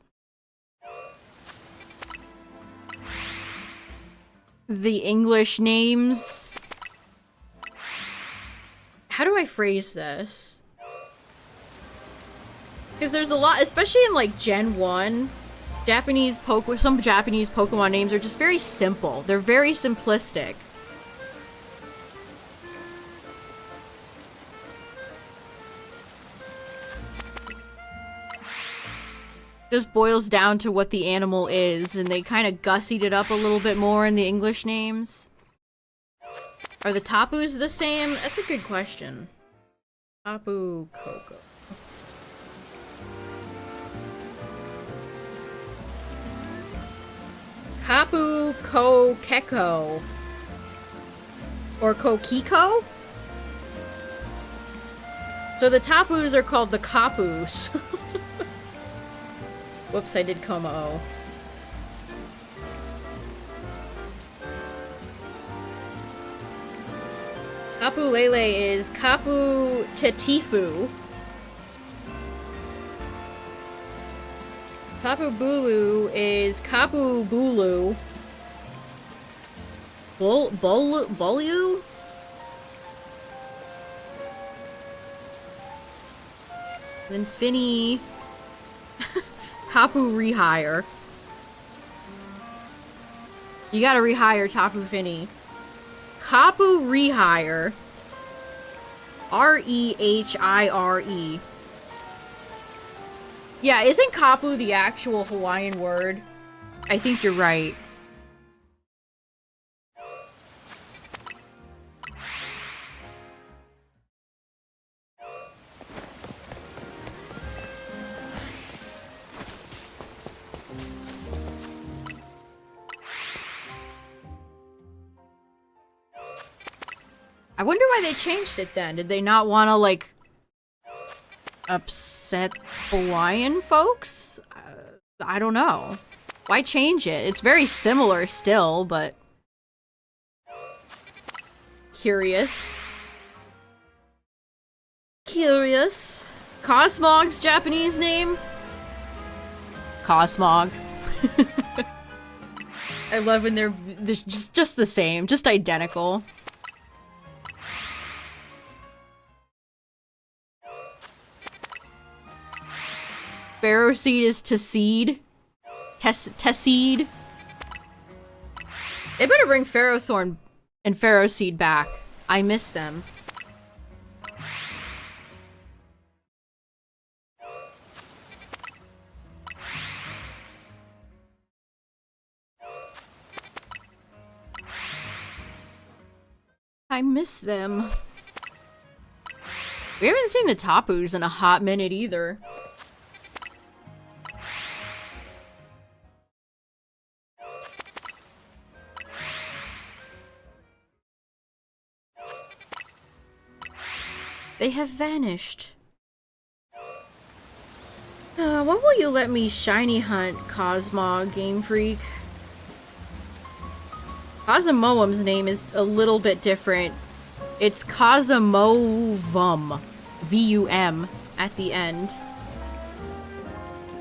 the English names... How do I phrase this? Because there's a lot, especially in like Gen 1, some Japanese Pokemon names are just very simple. They're very simplistic. Just boils down to what the animal is, and they kind of gussied it up a little bit more in the English names. Are the Tapus the same? That's a good question. Tapu Koko. Kapu Ko Keko. Or Kokiko? So the Tapus are called the Kapus. Whoops, I did Como-o. Kapu Lele is Kapu Tetifu. Tapu Bulu is Kapu Bulu. Bolu? Then Finny. Kapu Rehire. You gotta rehire Tapu Finny. Kapu Rehire. R-E-H-I-R-E. Yeah, isn't Kapu the actual Hawaiian word? I think you're right. I wonder why they changed it then. Did they not want to, like, upset Hawaiian folks? I don't know. Why change it? It's very similar still, but... Curious. Curious. Cosmog's Japanese name? Cosmog. I love when they're just the same, just identical. Pharaoh seed is to seed. Tesseed. They better bring Pharaoh Thorn and Pharaoh seed back. I miss them. I miss them. We haven't seen the Tapus in a hot minute either. They have vanished. When will you let me shiny hunt Cosmo, Game Freak? Cosmoem's name is a little bit different. It's Cosmovum. V-U-M at the end.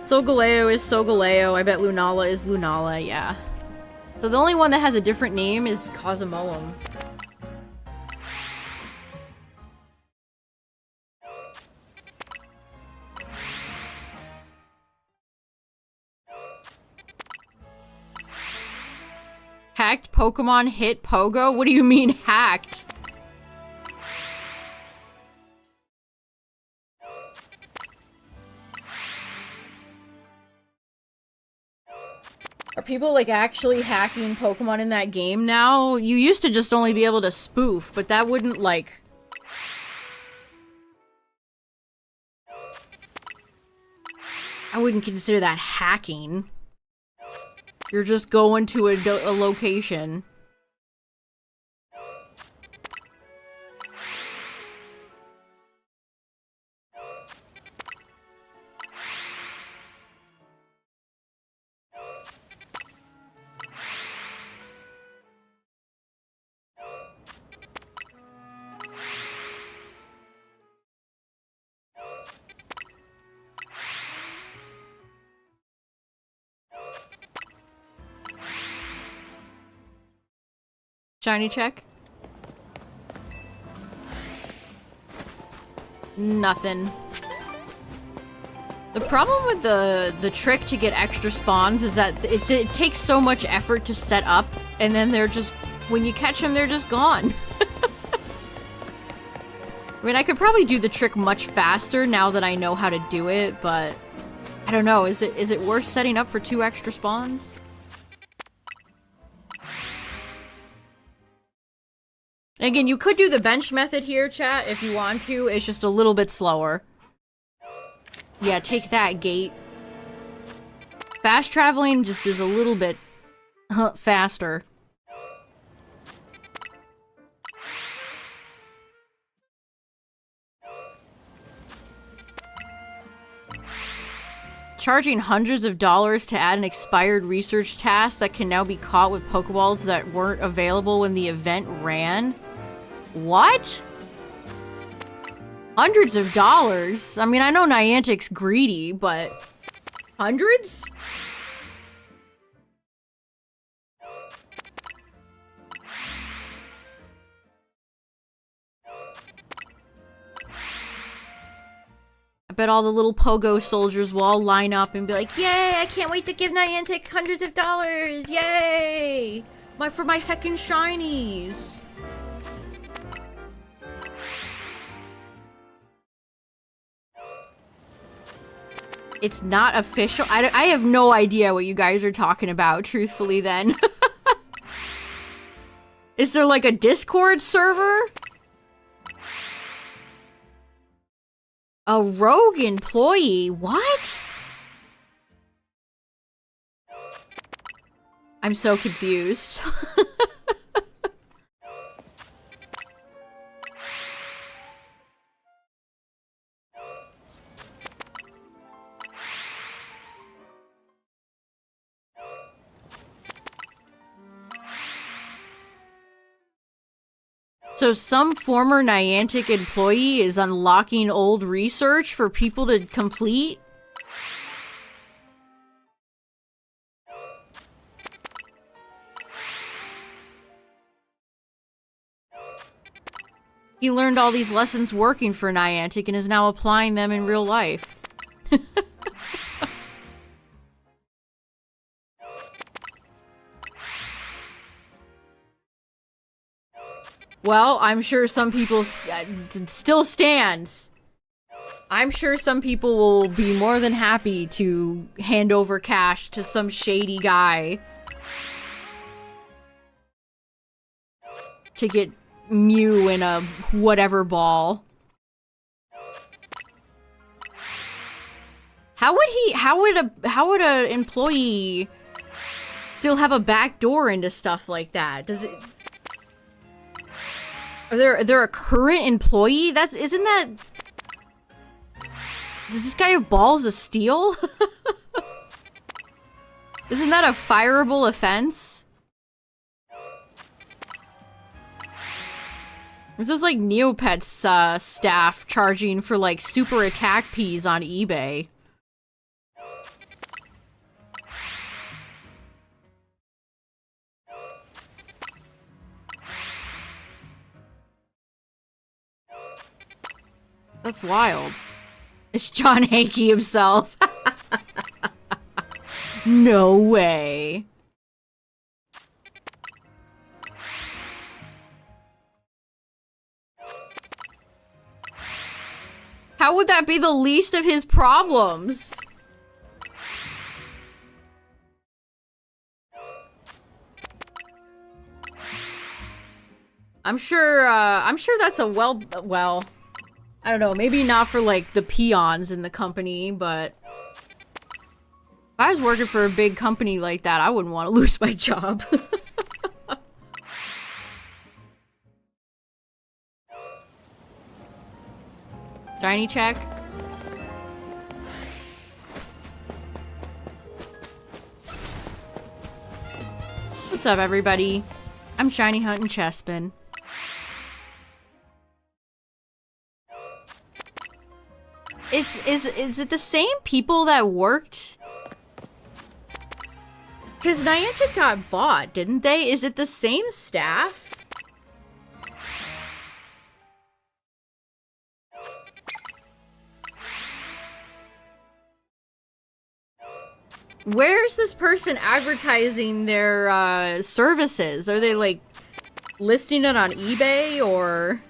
Solgaleo is Solgaleo. I bet Lunala is Lunala, yeah. So the only one that has a different name is Cosmoem. Hacked Pokemon hit Pogo? What do you mean hacked? Are people like actually hacking Pokemon in that game now? You used to just only be able to spoof, but that wouldn't like... I wouldn't consider that hacking. You're just going to a location. Shiny check? Nothing. The problem with the trick to get extra spawns is that it takes so much effort to set up, and then they're just, when you catch them, they're just gone. I mean, I could probably do the trick much faster now that I know how to do it, but I don't know, is it worth setting up for 2 extra spawns? Again, you could do the bench method here, chat, if you want to. It's just a little bit slower. Yeah, take that, Gate. Fast traveling just is a little bit faster. Charging hundreds of dollars to add an expired research task that can now be caught with Pokeballs that weren't available when the event ran? What? Hundreds of dollars? I mean, I know Niantic's greedy, but... hundreds? I bet all the little Pogo soldiers will all line up and be like, yay, I can't wait to give Niantic hundreds of dollars, yay! For my heckin' shinies! It's not official? I have no idea what you guys are talking about, truthfully, then. Is there, like, a Discord server? A rogue employee? What? I'm so confused. So some former Niantic employee is unlocking old research for people to complete? He learned all these lessons working for Niantic and is now applying them in real life. Well, I'm sure some people still stands. I'm sure some people will be more than happy to hand over cash to some shady guy to get Mew in a whatever ball. How would a employee still have a back door into stuff like that? Does it? Are there a current employee? Isn't that? Does this guy have balls of steel? Isn't that a fireable offense? This is like Neopets staff charging for like super attack peas on eBay. That's wild. It's John Hanky himself. No way. How would that be the least of his problems? I'm sure that's a well, I don't know, maybe not for like the peons in the company, but if I was working for a big company like that, I wouldn't want to lose my job. Shiny check. What's up, everybody? I'm shiny hunting Chespin. Is it the same people that worked? Because Niantic got bought, didn't they? Is it the same staff? Where's this person advertising their services? Are they like listing it on eBay, or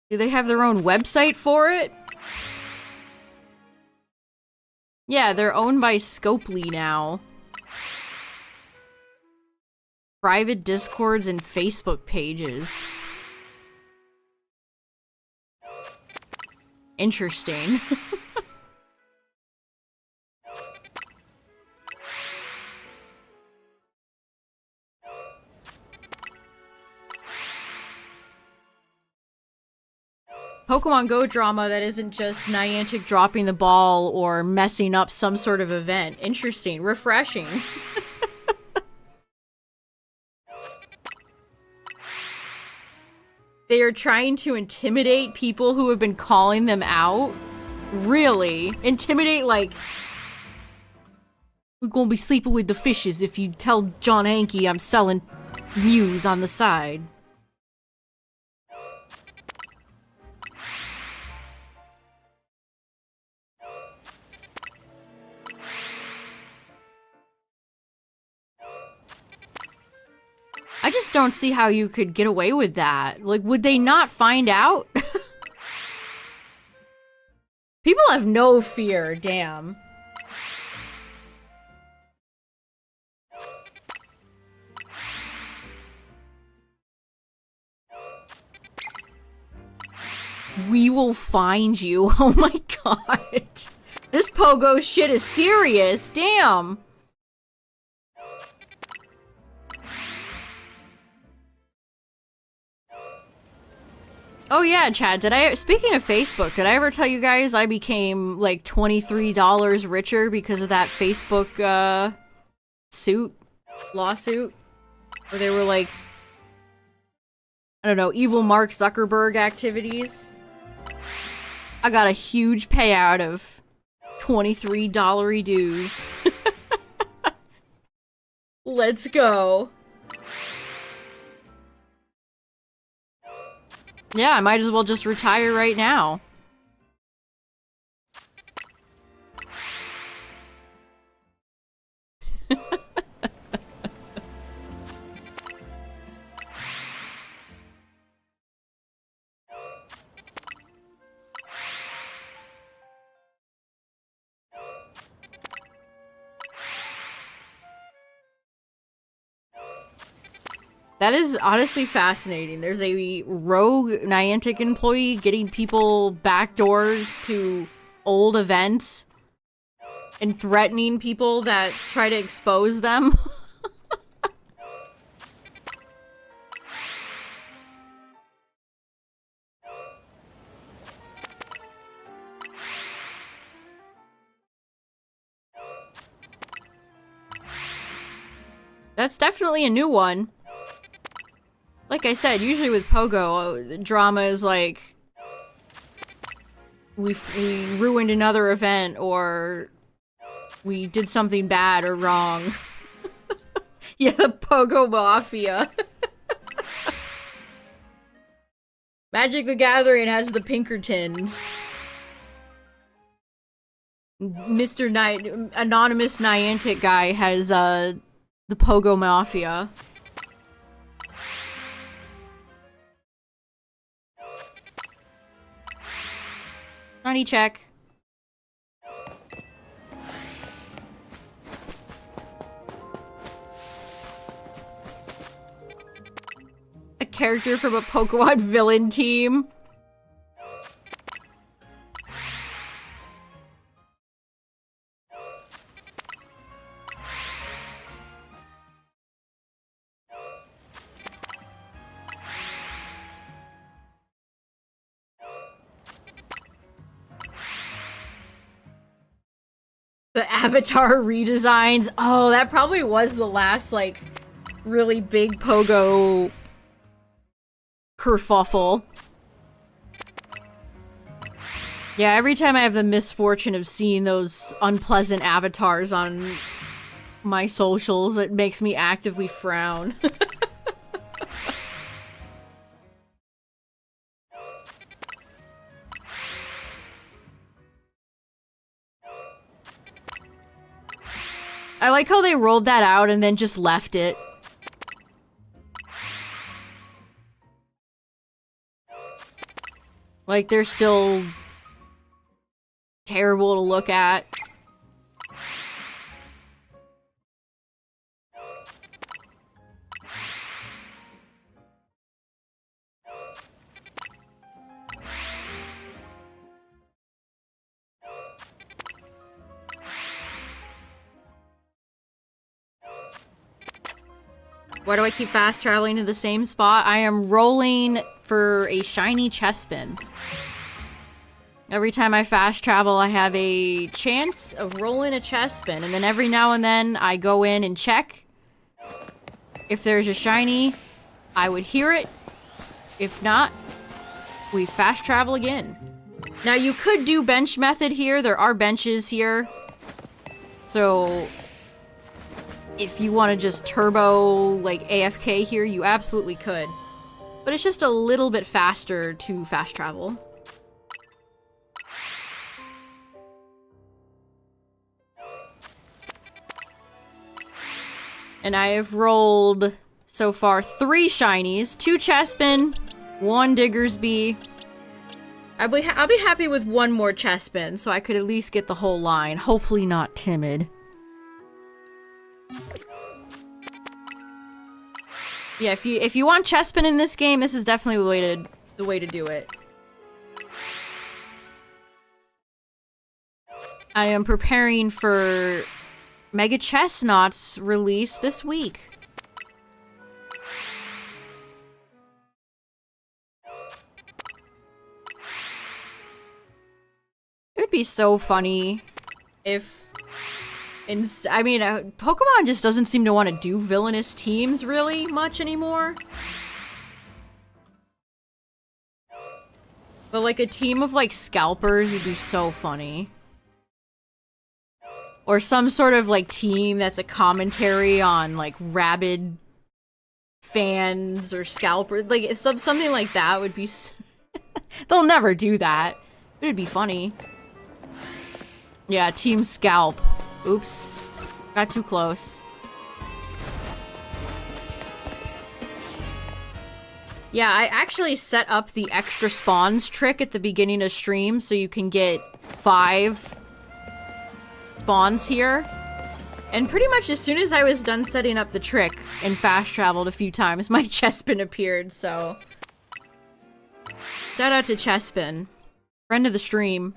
do they have their own website for it? Yeah, they're owned by Scopely now. Private Discords and Facebook pages. Interesting. Pokemon Go drama that isn't just Niantic dropping the ball or messing up some sort of event. Interesting. Refreshing. They are trying to intimidate people who have been calling them out. Really? Intimidate, like, we're gonna be sleeping with the fishes if you tell John Hanky I'm selling Mews on the side. I just don't see how you could get away with that. Like, would they not find out? People have no fear, damn. We will find you. Oh my god. This pogo shit is serious. Damn. Oh yeah, Chad, speaking of Facebook, did I ever tell you guys I became like $23 richer because of that Facebook, lawsuit? Where they were like, I don't know, evil Mark Zuckerberg activities? I got a huge payout of $23 dues. Let's go. Yeah, I might as well just retire right now. That is honestly fascinating. There's a rogue Niantic employee getting people backdoors to old events and threatening people that try to expose them. That's definitely a new one. Like I said, usually with Pogo, drama is like we ruined another event or we did something bad or wrong. Yeah, the Pogo Mafia. Magic the Gathering has the Pinkertons. Anonymous Niantic guy has the Pogo Mafia. Money check. A character from a Pokemon villain team. The avatar redesigns. Oh, that probably was the last, like, really big Pogo kerfuffle. Yeah, every time I have the misfortune of seeing those unpleasant avatars on my socials, it makes me actively frown. I like how they rolled that out and then just left it. Like, they're still terrible to look at. Why do I keep fast traveling to the same spot? I am rolling for a shiny Chespin. Every time I fast travel, I have a chance of rolling a Chespin, and then every now and then I go in and check. If there's a shiny, I would hear it. If not, we fast travel again. Now you could do bench method here. There are benches here. So if you want to just turbo, like, AFK here, you absolutely could. But it's just a little bit faster to fast travel. And I have rolled, so far, 3 shinies, 2 Chespin, 1 Diggersby. I'll be happy with 1 more Chespin, so I could at least get the whole line. Hopefully not Timid. Yeah, if you want Chespin in this game, this is definitely the way to do it. I am preparing for Mega Chestnut's release this week. It would be so funny if I mean, Pokemon just doesn't seem to want to do villainous teams really much anymore. But like a team of like scalpers would be so funny. Or some sort of like team that's a commentary on like rabid fans or scalpers. Like something like that would be they'll never do that. It would be funny. Yeah, Team Scalp. Oops. Got too close. Yeah, I actually set up the extra spawns trick at the beginning of stream so you can get 5 spawns here. And pretty much as soon as I was done setting up the trick and fast traveled a few times, my Chespin appeared, so... Shout out to Chespin. Friend of the stream.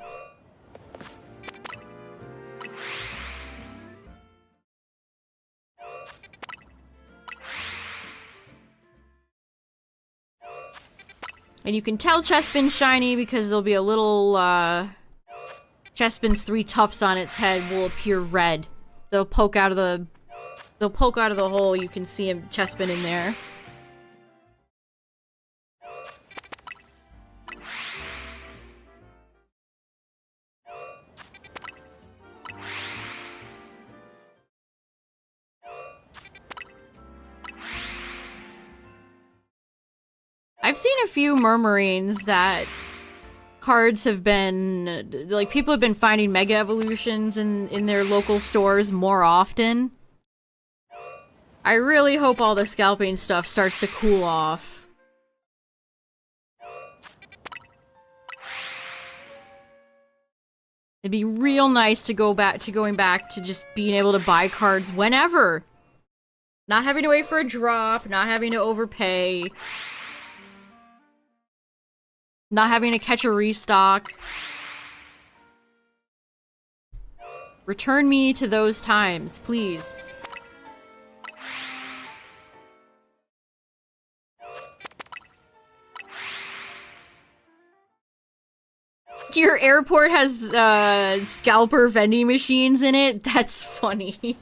And you can tell Chespin's shiny because there'll be a little, Chespin's 3 tufts on its head will appear red. They'll poke out of the hole. You can see him, Chespin, in there. I've seen a few murmurings that cards have been, like, people have been finding Mega Evolutions in their local stores more often. I really hope all the scalping stuff starts to cool off. It'd be real nice to going back to just being able to buy cards whenever. Not having to wait for a drop, not having to overpay. Not having to catch a restock. Return me to those times, please. Your airport has, scalper vending machines in it? That's funny.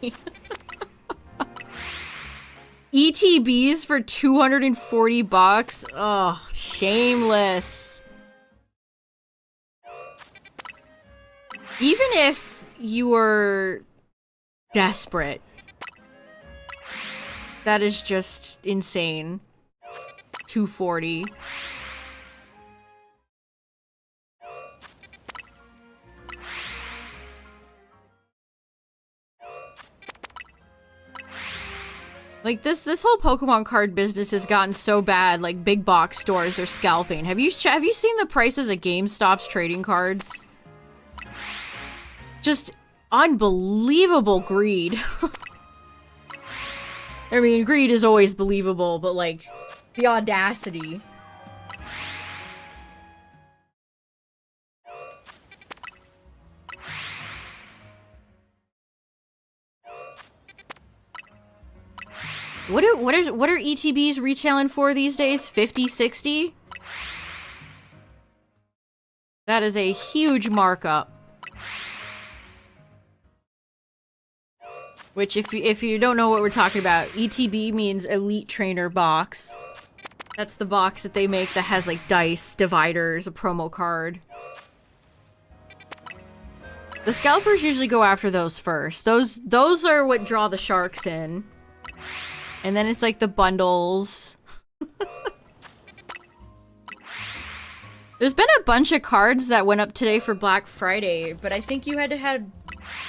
ETBs for 240 bucks? Oh, shameless. Even if you were desperate. That is just insane. 240. Like, this whole Pokemon card business has gotten so bad, like, big box stores are scalping. Have you seen the prices of GameStop's trading cards? Just unbelievable greed. I mean, greed is always believable, but, like, the audacity. What are ETBs retailing for these days? 50, 60? That is a huge markup. Which, if you don't know what we're talking about, ETB means Elite Trainer Box. That's the box that they make that has, like, dice, dividers, a promo card. The scalpers usually go after those first. Those are what draw the sharks in. And then it's, like, the bundles. There's been a bunch of cards that went up today for Black Friday, but I think you had to have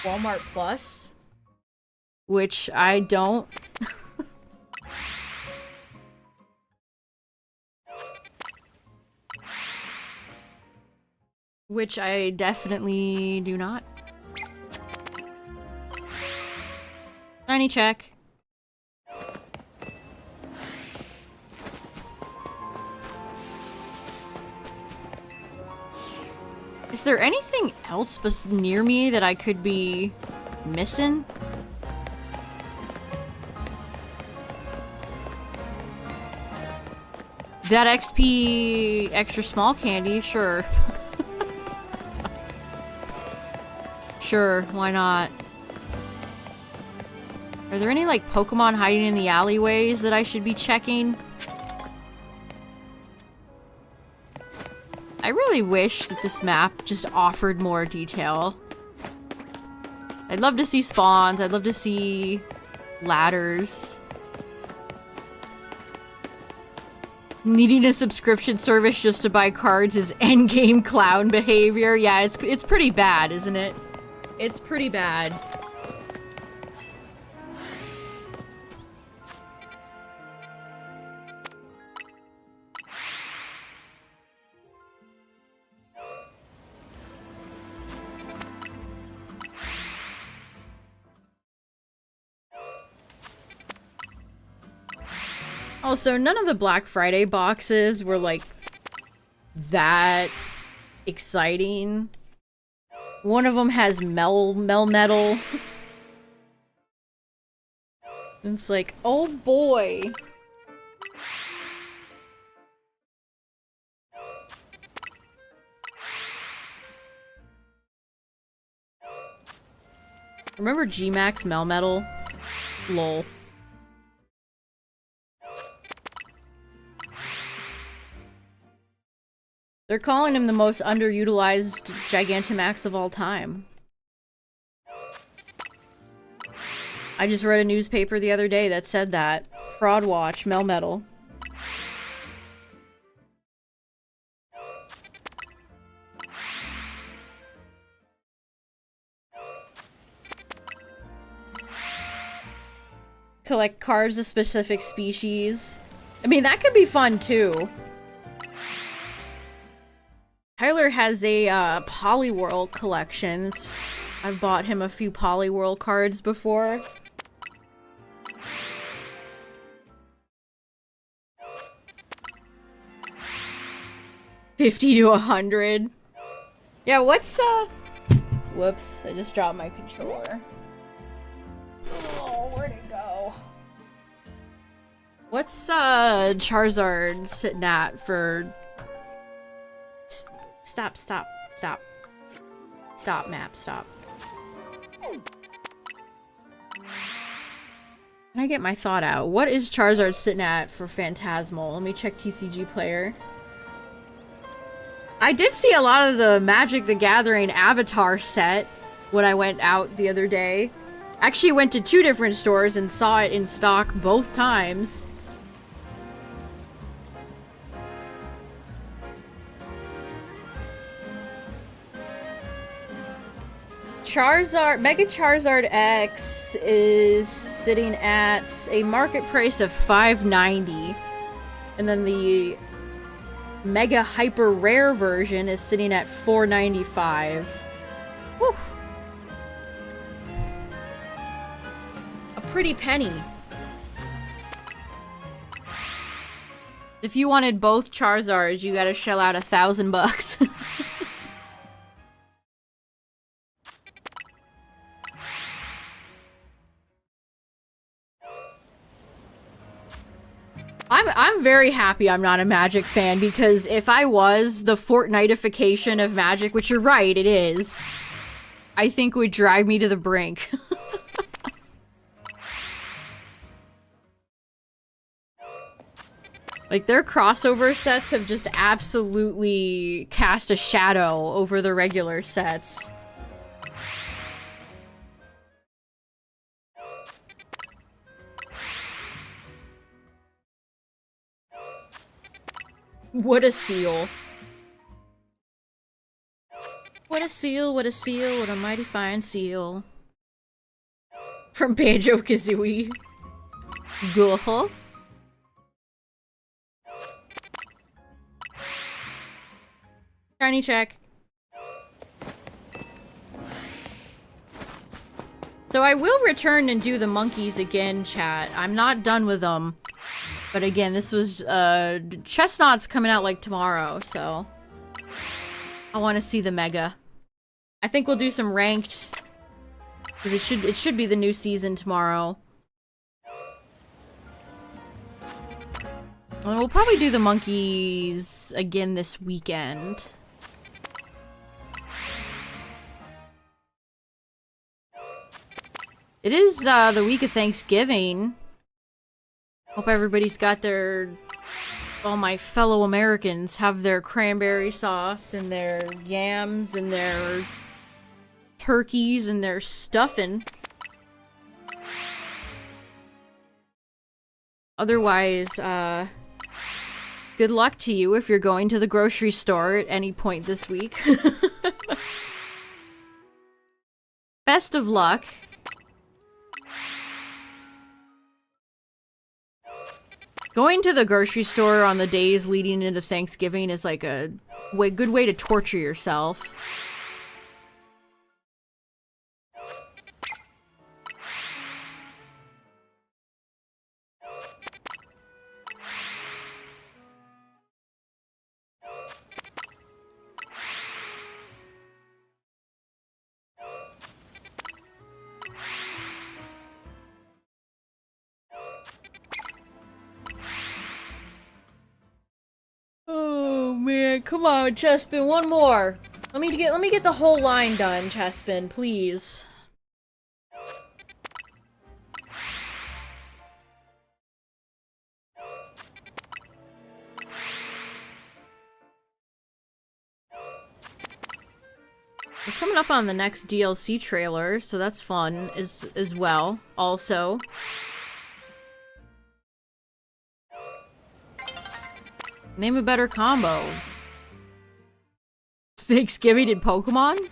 Walmart Plus. Which I don't. Which I definitely do not. Shiny check. Is there anything else near me that I could be missing? That XP extra small candy, sure. Sure, why not? Are there any, like, Pokemon hiding in the alleyways that I should be checking? I really wish that this map just offered more detail. I'd love to see spawns, I'd love to see ladders. Needing a subscription service just to buy cards is endgame clown behavior. Yeah, it's pretty bad, isn't it? It's pretty bad. Also, none of the Black Friday boxes were, like, that exciting. One of them has metal. It's like, oh boy. Remember G-Max Melmetal? Lol. They're calling him the most underutilized Gigantamax of all time. I just read a newspaper the other day that said that. Fraud Watch, Melmetal. Collect cards of specific species. I mean, that could be fun too. Tyler has a Poliwhirl collection. I've bought him a few Poliwhirl cards before. $50 to $100. Yeah, what's whoops, I just dropped my controller. Oh, where'd it go? What's Charizard sitting at for... Stop, map, stop. Can I get my thought out? What is Charizard sitting at for Phantasmal? Let me check TCG Player. I did see a lot of the Magic the Gathering Avatar set when I went out the other day. Actually went to 2 different stores and saw it in stock both times. Charizard, Mega Charizard X is sitting at a market price of $5.90. And then the Mega Hyper Rare version is sitting at $4.95. Whew. A pretty penny. If you wanted both Charizards, you gotta shell out $1,000. I'm very happy I'm not a Magic fan, because if I was, the Fortnitification of Magic, which you're right, it is, I think would drive me to the brink. Like, their crossover sets have just absolutely cast a shadow over the regular sets. What a seal. What a seal, what a seal, what a mighty fine seal. From Banjo-Kazooie. Go. Shiny check. So I will return and do the monkeys again, chat. I'm not done with them. But again, this was, Chestnut's coming out like tomorrow, so I want to see the Mega. I think we'll do some ranked, because it should be the new season tomorrow. And we'll probably do the monkeys again this weekend. It is, the week of Thanksgiving. Hope everybody's got their... all my fellow Americans have their cranberry sauce and their yams and their turkeys and their stuffing. Otherwise, good luck to you if you're going to the grocery store at any point this week. Best of luck. Going to the grocery store on the days leading into Thanksgiving is like a good way to torture yourself. come on, Chespin, one more. Let me get the whole line done, Chespin, please. We're coming up on the next DLC trailer, so that's fun as well, also. Name a better combo. Thanksgiving in Pokemon?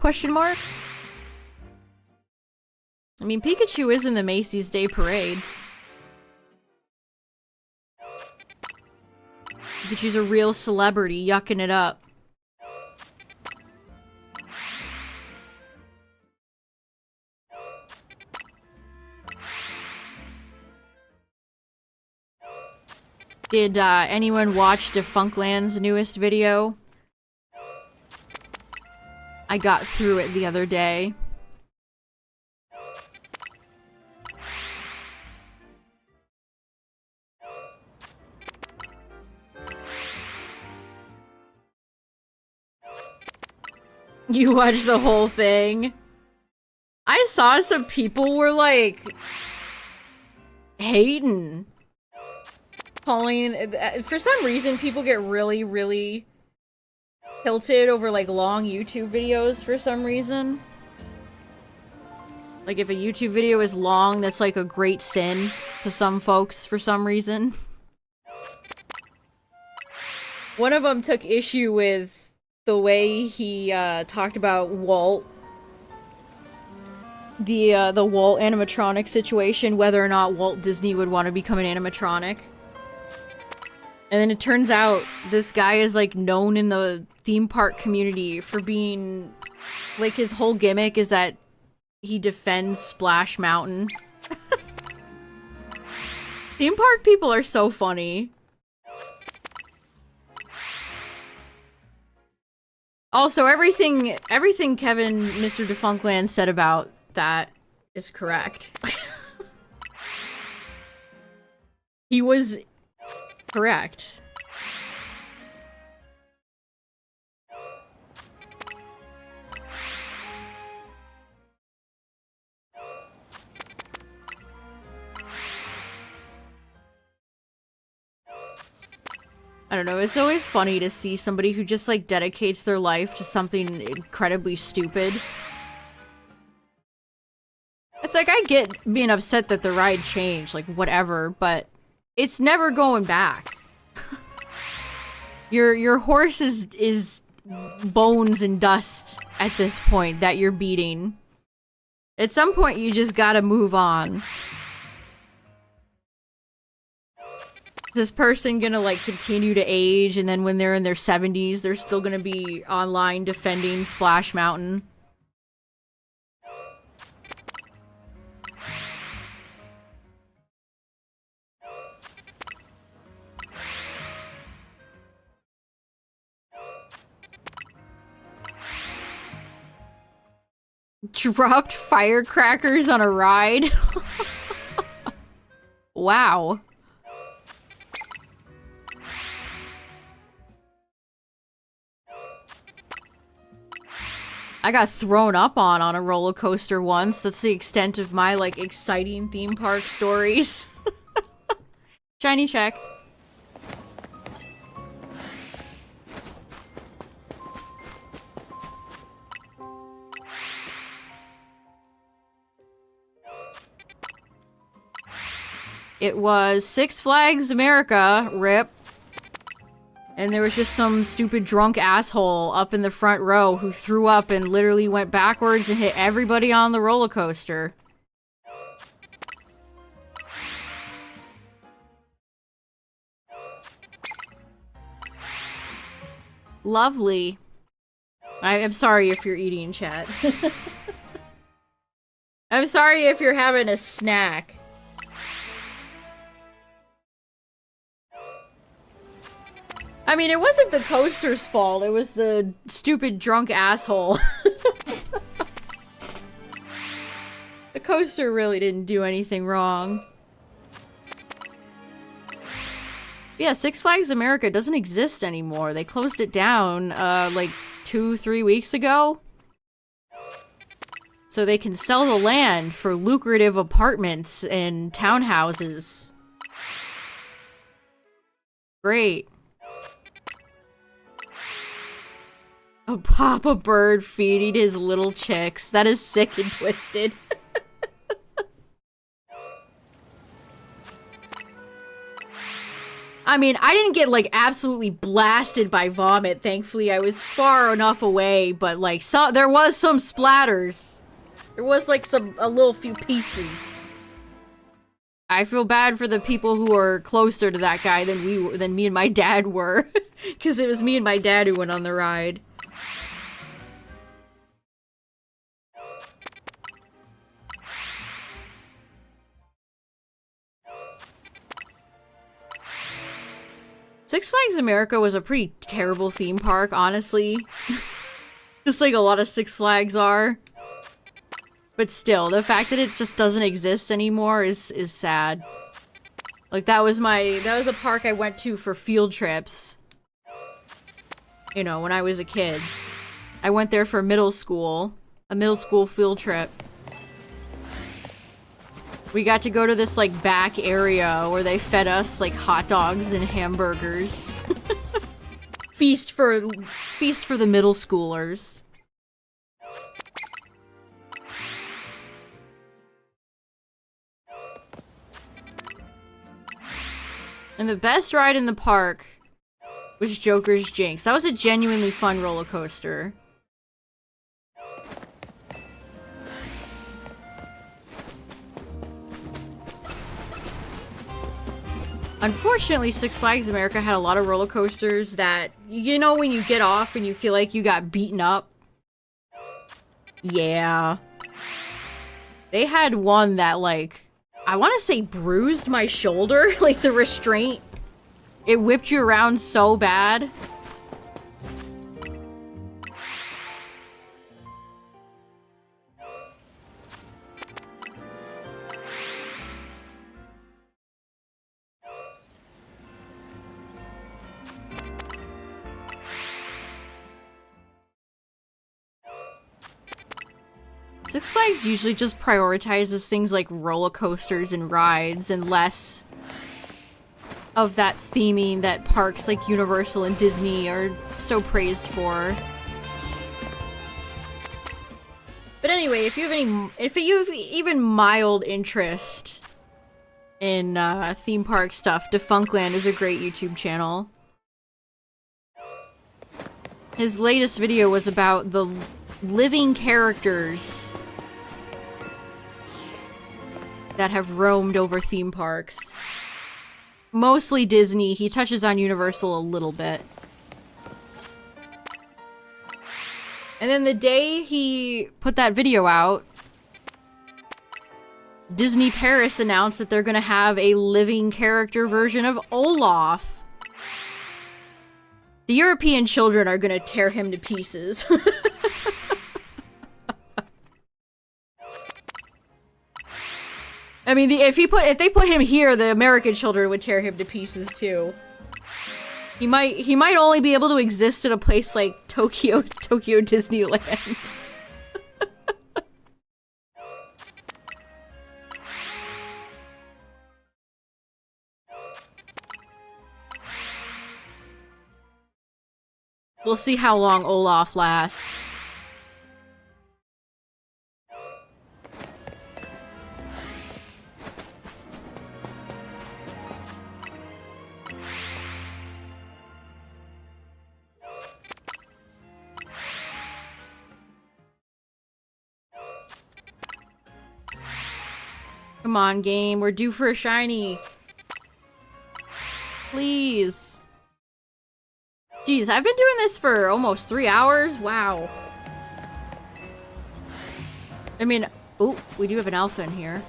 Question mark? I mean, Pikachu is in the Macy's Day Parade. Pikachu's a real celebrity, yucking it up. Did anyone watch Defunctland's newest video? I got through it the other day. You watched the whole thing? I saw some people were like hating. Calling, for some reason, people get really tilted over, like, long YouTube videos for some reason. Like, if a YouTube video is long, that's, like, a great sin to some folks for some reason. One of them took issue with the way he, talked about Walt. The Walt animatronic situation, whether or not Walt Disney would want to become an animatronic. And then it turns out this guy is, like, known in the theme park community for being... Like, his whole gimmick is that he defends Splash Mountain. Theme park people are so funny. Also, everything Kevin, Mr. Defunctland said about that is correct. He was... correct. I don't know, it's always funny to see somebody who just, like, dedicates their life to something incredibly stupid. It's like, I get being upset that the ride changed, like, whatever, but it's never going back. Your horse is bones and dust at this point that you're beating. At some point, you just gotta move on. This person gonna, like, continue to age, and then when they're in their 70s, they're still gonna be online defending Splash Mountain. Dropped firecrackers on a ride? Wow. I got thrown up on a roller coaster once. That's the extent of my, like, exciting theme park stories. Shiny check. It was Six Flags America, RIP. And there was just some stupid drunk asshole up in the front row who threw up and literally went backwards and hit everybody on the roller coaster. Lovely. I'm sorry if you're eating, chat. I'm sorry if you're having a snack. I mean, it wasn't the coaster's fault, it was the stupid drunk asshole. The coaster really didn't do anything wrong. Yeah, Six Flags America doesn't exist anymore. They closed it down, like 2-3 weeks ago. So they can sell the land for lucrative apartments and townhouses. Great. A Papa Bird feeding his little chicks. That is sick and twisted. I mean, I didn't get, like, absolutely blasted by vomit, thankfully. I was far enough away, but, like, there was some splatters. There was, like, a little few pieces. I feel bad for the people who are closer to that guy than me and my dad were. Because it was me and my dad who went on the ride. Six Flags America was a pretty terrible theme park, honestly. Just like a lot of Six Flags are. But still, the fact that it just doesn't exist anymore is sad. Like, that was a park I went to for field trips. You know, when I was a kid. I went there for middle school. A middle school field trip. We got to go to this, like, back area where they fed us, like, hot dogs and hamburgers. Feast for the middle schoolers. And the best ride in the park was Joker's Jinx. That was a genuinely fun roller coaster. Unfortunately, Six Flags America had a lot of roller coasters that, you know, when you get off and you feel like you got beaten up? Yeah. They had one that, like, I want to say bruised my shoulder. Like, the restraint. It whipped you around so bad. Six Flags usually just prioritizes things like roller coasters and rides and less of that theming that parks like Universal and Disney are so praised for. But anyway, if you have even mild interest in theme park stuff, Defunctland is a great YouTube channel. His latest video was about the living characters that have roamed over theme parks. Mostly Disney. He touches on Universal a little bit. And then the day he put that video out, Disney Paris announced that they're gonna have a living character version of Olaf. The European children are gonna tear him to pieces. I mean, if they put him here, the American children would tear him to pieces too. He might only be able to exist in a place like Tokyo Disneyland. We'll see how long Olaf lasts. Come on, game. We're due for a shiny. Please. Jeez, I've been doing this for almost 3 hours? Wow. I mean, oh, we do have an alpha in here.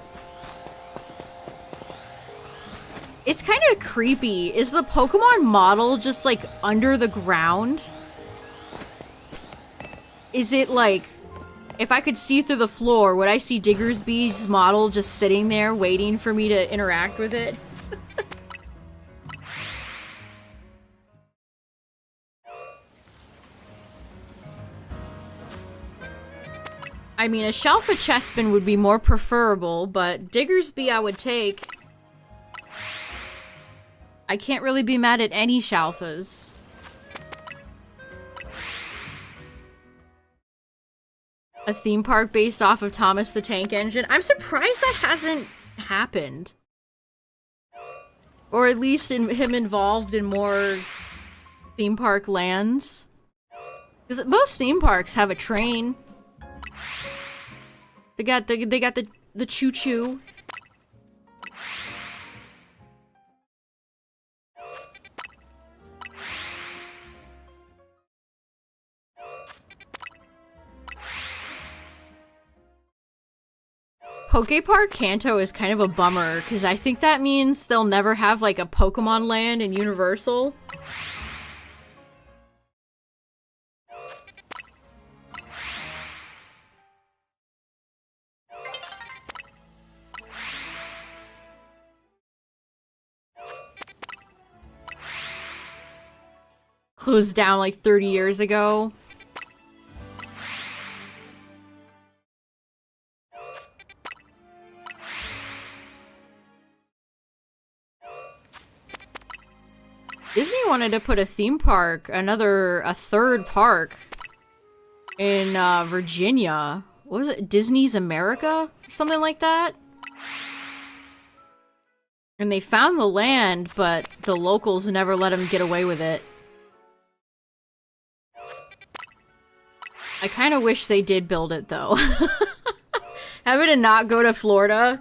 It's kind of creepy. Is the Pokemon model just, like, under the ground? Is it, like... If I could see through the floor, would I see Diggersby's model just sitting there waiting for me to interact with it? I mean, a shelf of Chespin would be more preferable, but Diggersby I would take. I can't really be mad at any Shalfas. A theme park based off of Thomas the Tank Engine. I'm surprised that hasn't happened. Or at least him involved in more theme park lands. Because most theme parks have a train. They got the choo-choo. Poke Park Kanto is kind of a bummer, because I think that means they'll never have, like, a Pokemon land in Universal. Closed down, like, 30 years ago. Disney wanted to put a theme park, a third park in Virginia. What was it? Disney's America? Something like that? And they found the land, but the locals never let them get away with it. I kind of wish they did build it, though. Having to not go to Florida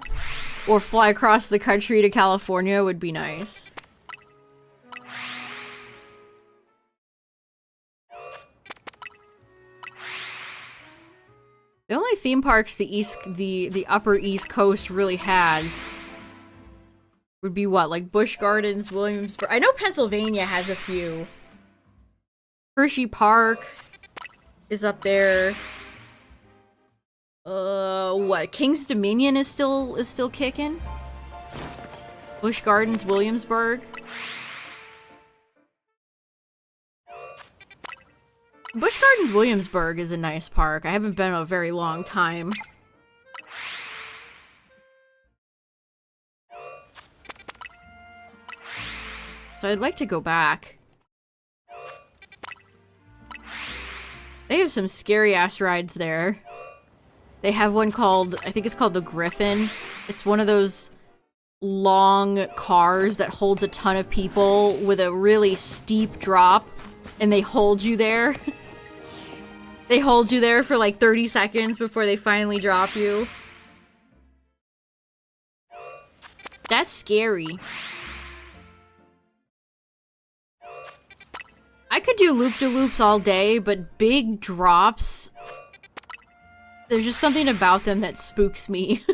or fly across the country to California would be nice. The only theme parks the upper East Coast really has would be what, like Busch Gardens, Williamsburg. I know Pennsylvania has a few. Hershey Park is up there. What? King's Dominion is still kicking. Busch Gardens, Williamsburg. Busch Gardens Williamsburg is a nice park. I haven't been in a very long time. So I'd like to go back. They have some scary-ass rides there. They have one called, I think it's called the Griffin. It's one of those long cars that holds a ton of people with a really steep drop, and they hold you there. They hold you there for like 30 seconds before they finally drop you. That's scary. I could do loop-de-loops all day, but big drops... There's just something about them that spooks me.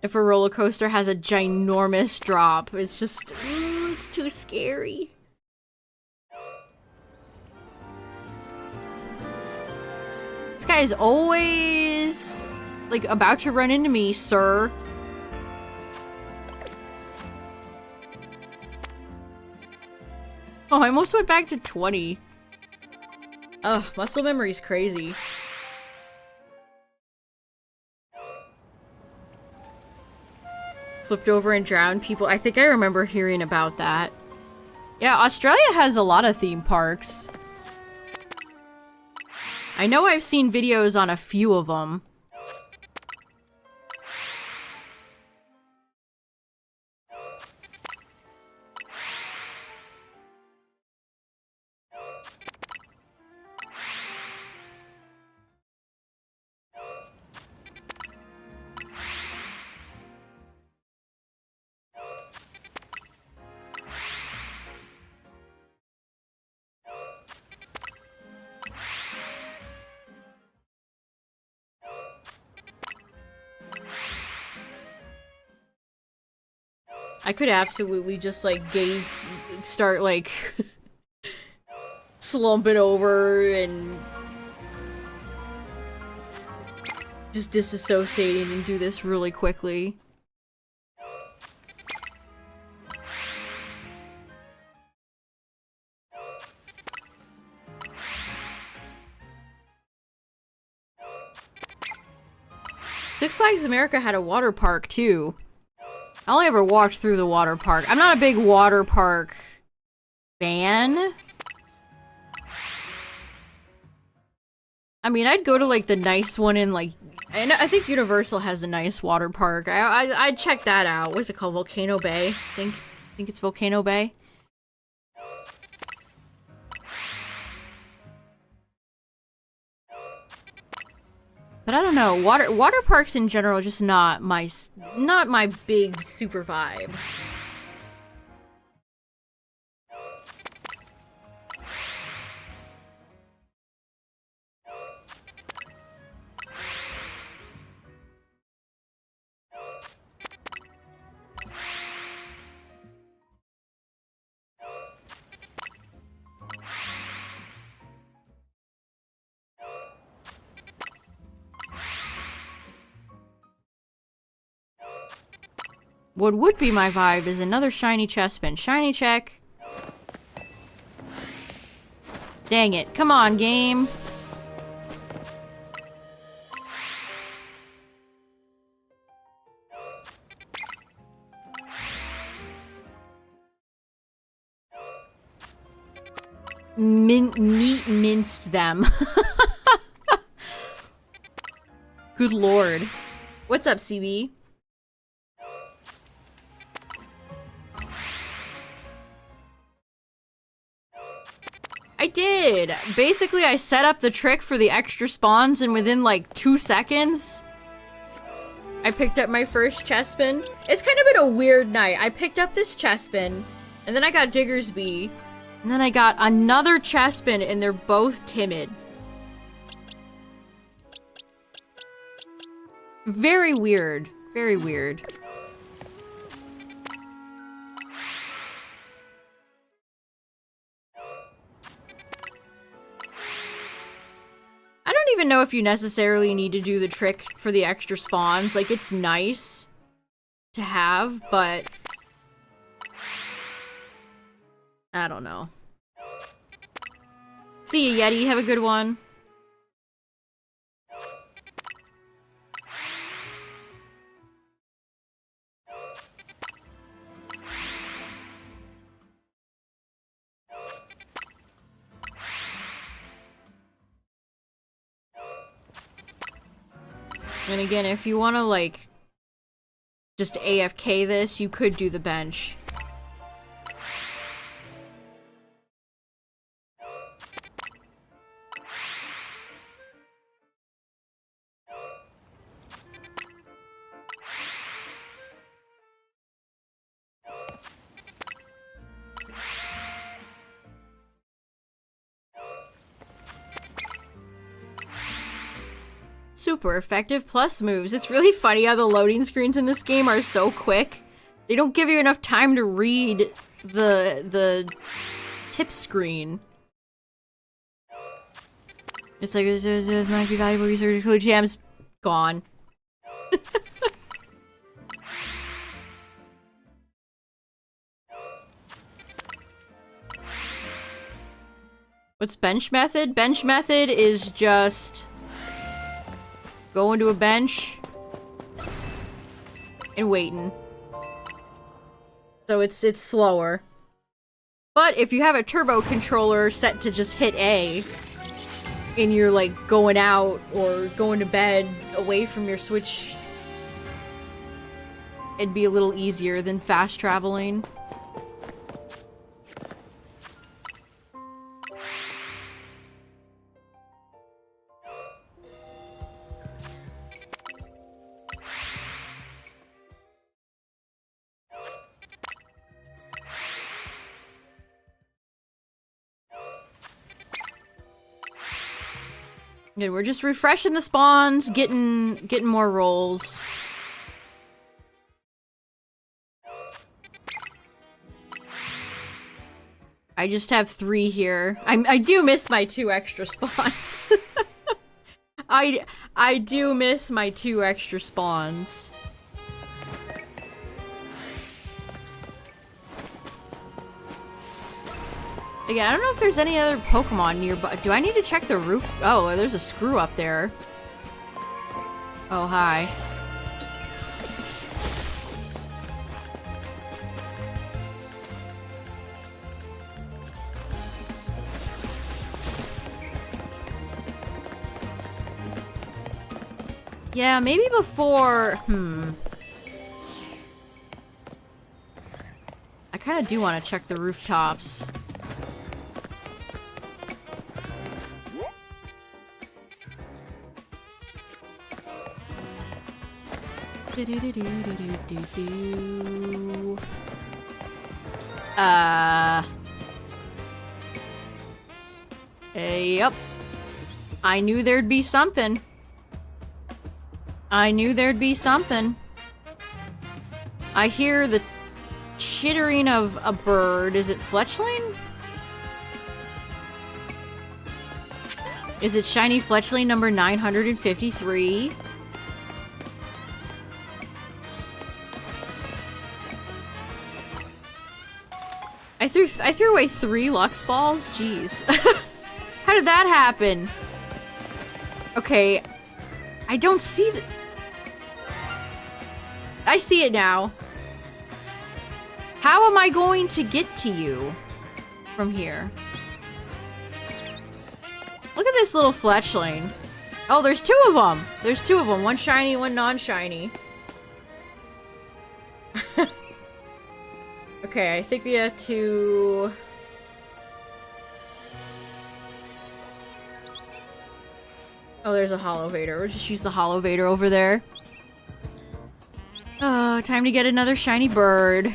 If a roller coaster has a ginormous drop, it's just... it's too scary. This guy is always, like, about to run into me, sir. Oh, I almost went back to 20. Ugh, muscle memory's crazy. Flipped over and drowned people. I think I remember hearing about that. Yeah, Australia has a lot of theme parks. I know I've seen videos on a few of them. I could absolutely just, like, start, like, slumping over and just disassociating and do this really quickly. Six Flags America had a water park too. I only ever walked through the water park. I'm not a big water park fan. I mean, I'd go to like the nice one in like, I think Universal has a nice water park. I'd check that out. What's it called? Volcano Bay. I think it's Volcano Bay. But I don't know. Water parks in general are just not my big super vibe. What would be my vibe is another shiny Chespin. Shiny check. Dang it. Come on, game. Minced them. Good lord. What's up, CB? I did! Basically, I set up the trick for the extra spawns, and within like 2 seconds, I picked up my first Chespin. It's kind of been a weird night. I picked up this Chespin, and then I got Diggersby, and then I got another Chespin, and they're both timid. Very weird. Very weird. I don't even know if you necessarily need to do the trick for the extra spawns. Like, it's nice to have, but I don't know. See ya, Yeti. Have a good one. And again, if you want to, like, just AFK this, you could do the bench. Super effective plus moves. It's really funny how the loading screens in this game are so quick. They don't give you enough time to read the tip screen. It's like, this might be valuable research. GM's gone. What's bench method? Bench method is just going to a bench and waiting. So it's slower. But if you have a turbo controller set to just hit A, and you're like going out or going to bed away from your Switch, it'd be a little easier than fast traveling. Again, we're just refreshing the spawns, getting more rolls. I just have 3 here. I do miss my 2 extra spawns. I do miss my 2 extra spawns. Again, I don't know if there's any other Pokemon nearby. Do I need to check the roof? Oh, there's a screw up there. Oh, hi. Yeah, maybe before... I kind of do want to check the rooftops. Yep. I knew there'd be something. I knew there'd be something. I hear the chittering of a bird. Is it fletchling? Is it shiny fletchling number 953? I threw away 3 Lux balls? Jeez. How did that happen? Okay. I don't see the... I see it now. How am I going to get to you from here? Look at this little fletchling. Oh, there's 2 of them. There's 2 of them. One shiny, one non-shiny. Okay, I think we have to... Oh, there's a Hollow Vader. We'll just use the Hollow Vader over there. Oh, time to get another shiny bird.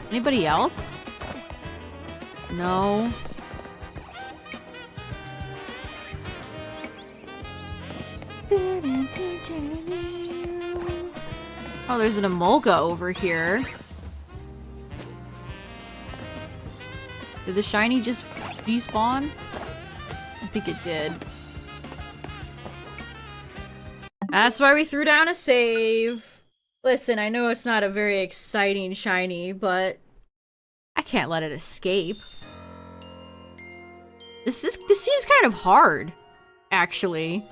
Anybody else? No. Oh, there's an Emolga over here. Did the shiny just despawn? I think it did. That's why we threw down a save. Listen, I know it's not a very exciting shiny, but I can't let it escape. This seems kind of hard, actually.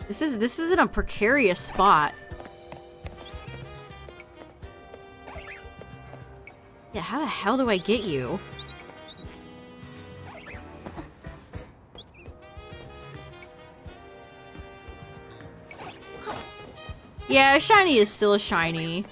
This isn't a precarious spot. Yeah, how the hell do I get you? Yeah, a shiny is still a shiny.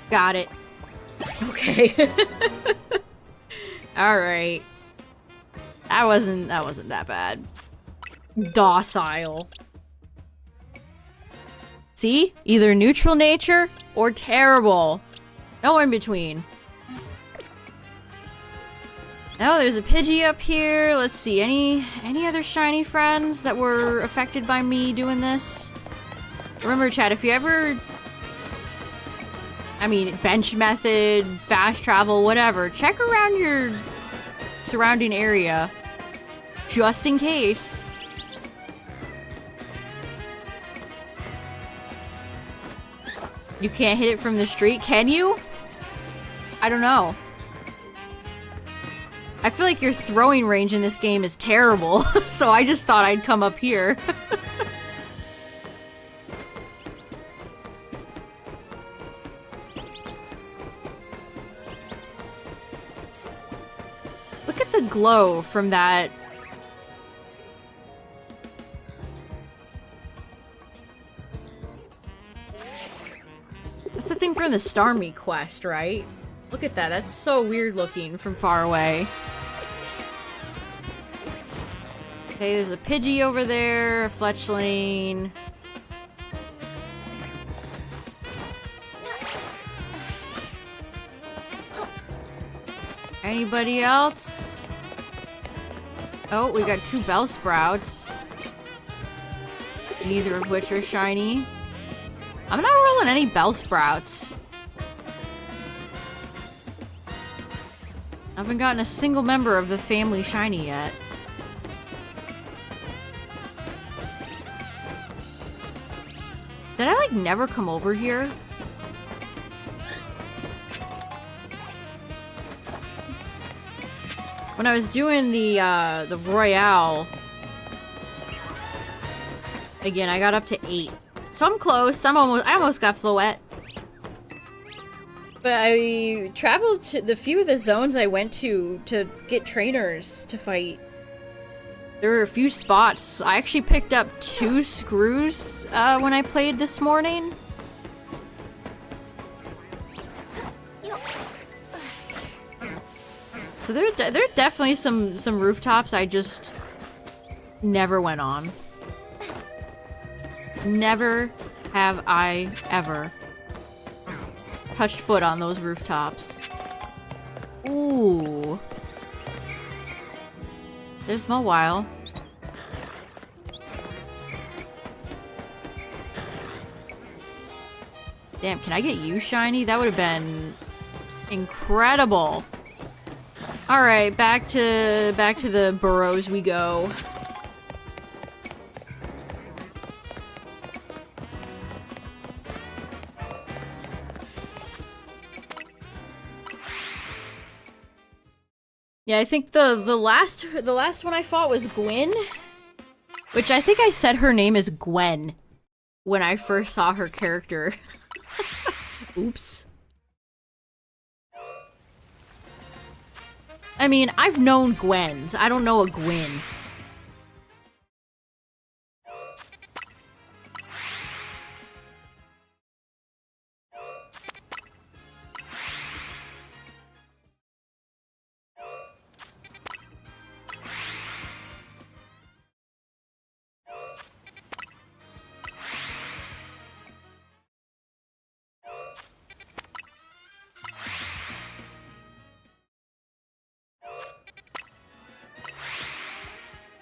Got it. Okay. Alright. That wasn't that bad. Docile. See? Either neutral nature or terrible. No in between. Oh, there's a Pidgey up here. Let's see. Any other shiny friends that were affected by me doing this? Remember, chat, if you ever... I mean, bench method, fast travel, whatever. Check around your surrounding area. Just in case. You can't hit it from the street, can you? I don't know. I feel like your throwing range in this game is terrible, so I just thought I'd come up here. Look at the glow from that. That's the thing from the Starmie quest, right? Look at that. That's so weird looking from far away. Okay, there's a Pidgey over there, a Fletchling. Anybody else? Oh, we got 2 bell sprouts. Neither of which are shiny. I'm not rolling any bell sprouts. I haven't gotten a single member of the family shiny yet. Did I, like, never come over here? When I was doing the Royale, again, I got up to 8. So I'm close. I almost got Floette. But I traveled to the few of the zones I went to get trainers to fight. There were a few spots. I actually picked up 2 screws when I played this morning. So there are definitely some rooftops I just never went on. Never have I ever touched foot on those rooftops. Ooh. There's Mawile. Damn, can I get you shiny? That would have been incredible. All right, back to the burrows we go. Yeah, I think the last one I fought was Gwen, which I think I said her name is Gwen when I first saw her character. Oops. I mean, I've known Gwens. I don't know a Gwen.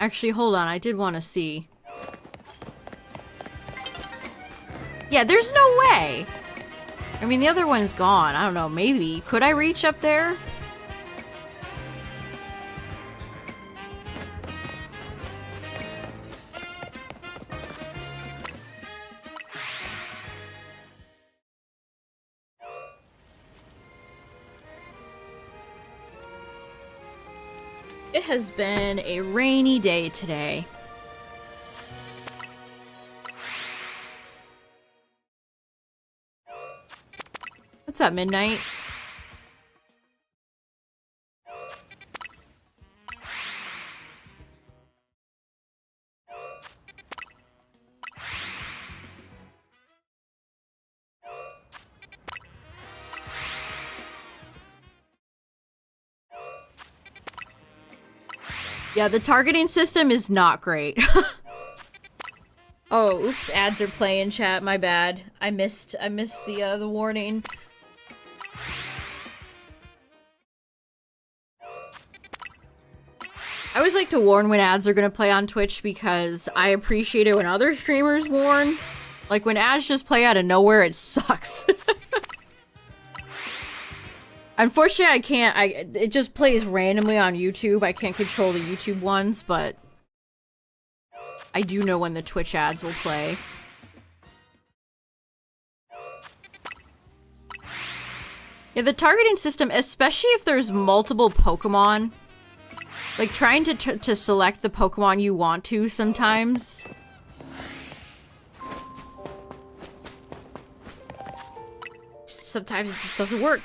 Actually, hold on. I did want to see. Yeah, there's no way. I mean, the other one's gone. I don't know. Maybe. Could I reach up there? It has been a rainy day today. What's up, Midnight? Yeah, the targeting system is not great. Oh, oops, ads are playing, chat. My bad. I missed the warning. I always like to warn when ads are gonna play on Twitch because I appreciate it when other streamers warn. Like when ads just play out of nowhere, it sucks. Unfortunately, I can't. It just plays randomly on YouTube. I can't control the YouTube ones, but I do know when the Twitch ads will play. Yeah, the targeting system, especially if there's multiple Pokemon, like trying to select the Pokemon you want to sometimes. Sometimes it just doesn't work.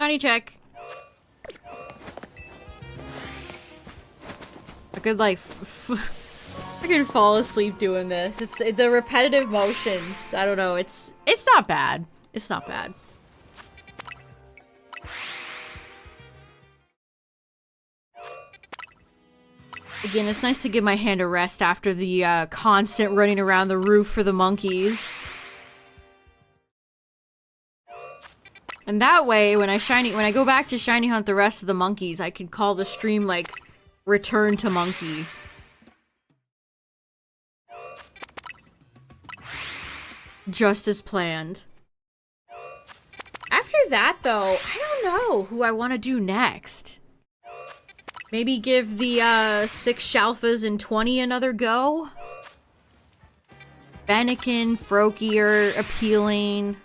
Shiny check. I could like I could fall asleep doing this. It's the repetitive motions. I don't know. It's not bad. It's not bad. Again, it's nice to give my hand a rest after the constant running around the roof for the monkeys. And that way, when I go back to shiny hunt the rest of the monkeys, I can call the stream like Return to Monkey. Just as planned. After that, though, I don't know who I want to do next. Maybe give the 6 Shalfas and 20 another go? Fennekin, Froakie are appealing.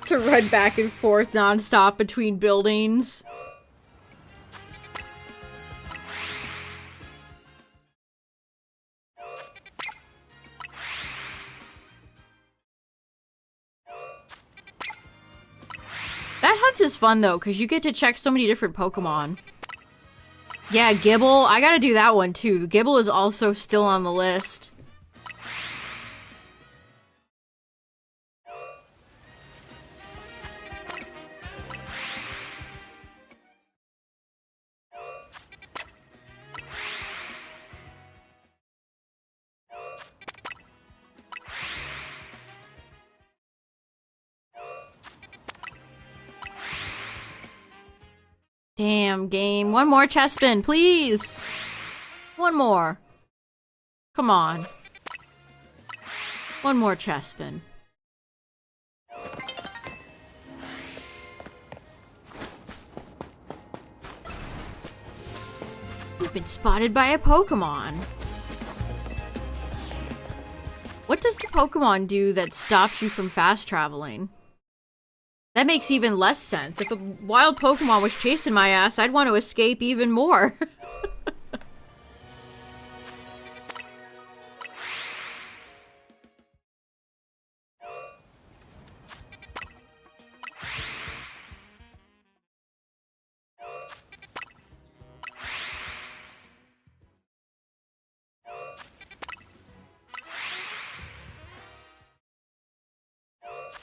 To run back and forth non-stop between buildings. That hunt is fun though, because you get to check so many different Pokemon. Yeah, Gibble. I gotta do that one too. Gibble is also still on the list. Damn, game. One more Chespin, please! One more. Come on. One more Chespin. You've been spotted by a Pokemon. What does the Pokemon do that stops you from fast traveling? That makes even less sense. If a wild Pokemon was chasing my ass, I'd want to escape even more.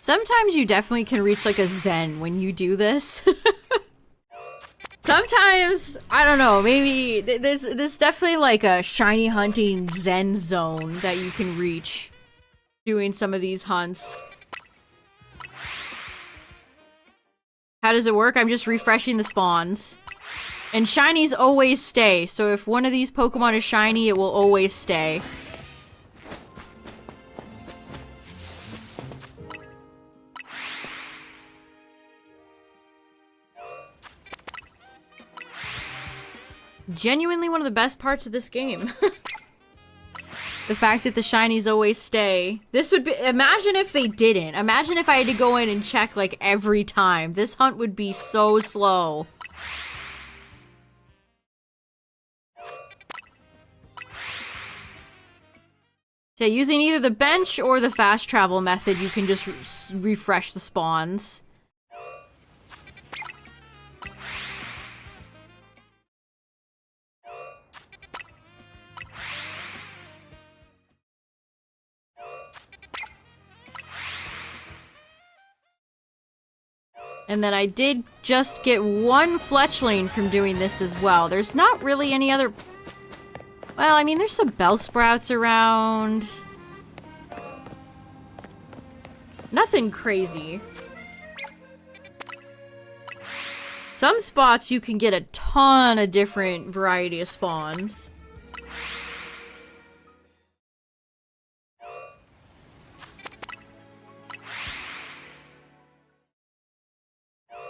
Sometimes you definitely can reach like a zen when you do this. Sometimes, I don't know, maybe there's definitely like a shiny hunting zen zone that you can reach doing some of these hunts. How does it work? I'm just refreshing the spawns. And shinies always stay, so if one of these Pokemon is shiny, it will always stay. Genuinely one of the best parts of this game. The fact that the shinies always stay. This would be- imagine if they didn't. Imagine if I had to go in and check like every time. This hunt would be so slow. So using either the bench or the fast travel method, you can just refresh the spawns. And then I did just get one fletchling from doing this as well. There's not really any other... Well, I mean, there's some Bellsprouts around. Nothing crazy. Some spots you can get a ton of different variety of spawns.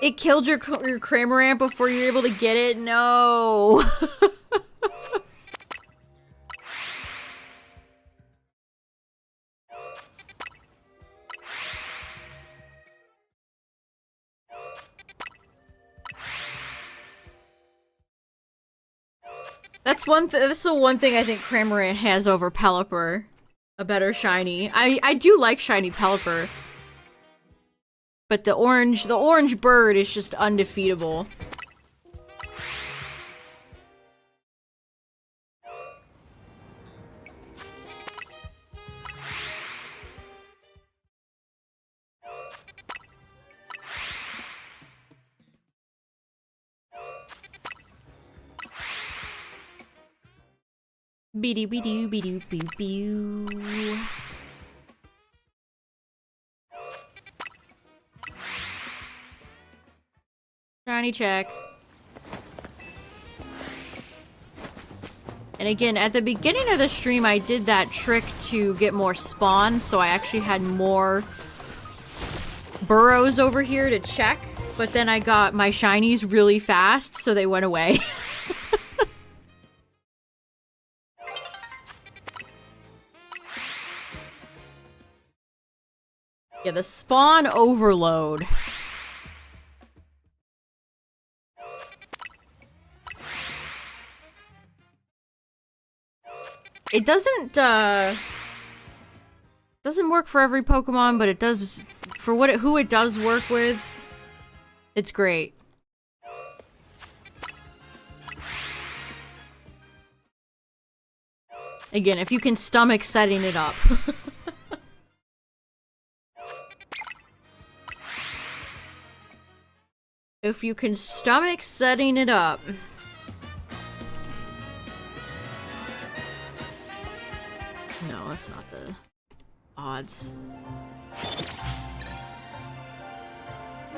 It killed your Cramorant before you were able to get it? No! That's the one thing I think Cramorant has over Pelipper. A better shiny. I do like shiny Pelipper. But the orange bird is just undefeatable. Beady beady beady beady beady. Shiny check. And again, at the beginning of the stream, I did that trick to get more spawn, so I actually had more burrows over here to check. But then I got my shinies really fast, so they went away. Yeah, the spawn overload. It doesn't work for every Pokemon, but it does for who it does work with. It's great. Again, if you can stomach setting it up. If you can stomach setting it up. No, that's not the odds.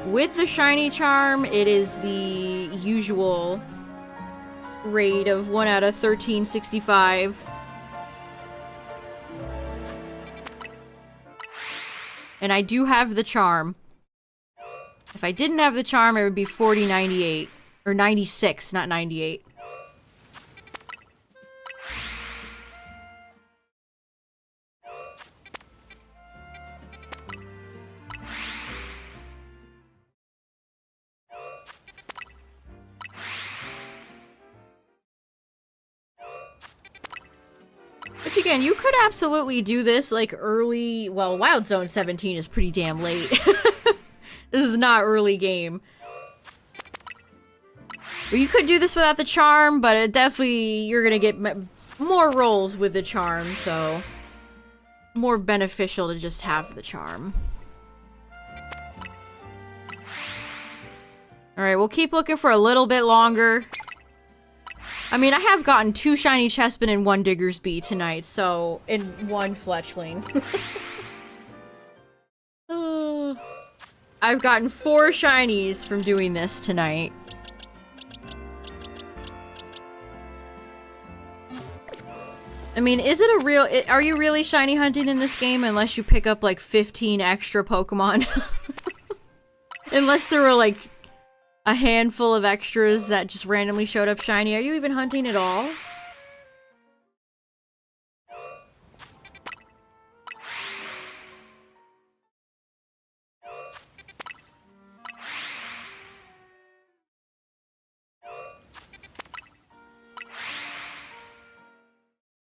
With the shiny charm, it is the usual rate of 1 out of 1365. And I do have the charm. If I didn't have the charm, it would be 4098. Or 96, not 98. Which again, you could absolutely do this like early. Well, Wild Zone 17 is pretty damn late. This is not early game. Well, you could do this without the charm, but it definitely you're gonna get more rolls with the charm, so more beneficial to just have the charm. Alright, we'll keep looking for a little bit longer. I mean, I have gotten 2 shiny Chespin and 1 Diggersby tonight, so... in 1 Fletchling. I've gotten 4 shinies from doing this tonight. I mean, is it a real... are you really shiny hunting in this game unless you pick up, like, 15 extra Pokemon? Unless there were, like, a handful of extras that just randomly showed up shiny. Are you even hunting at all?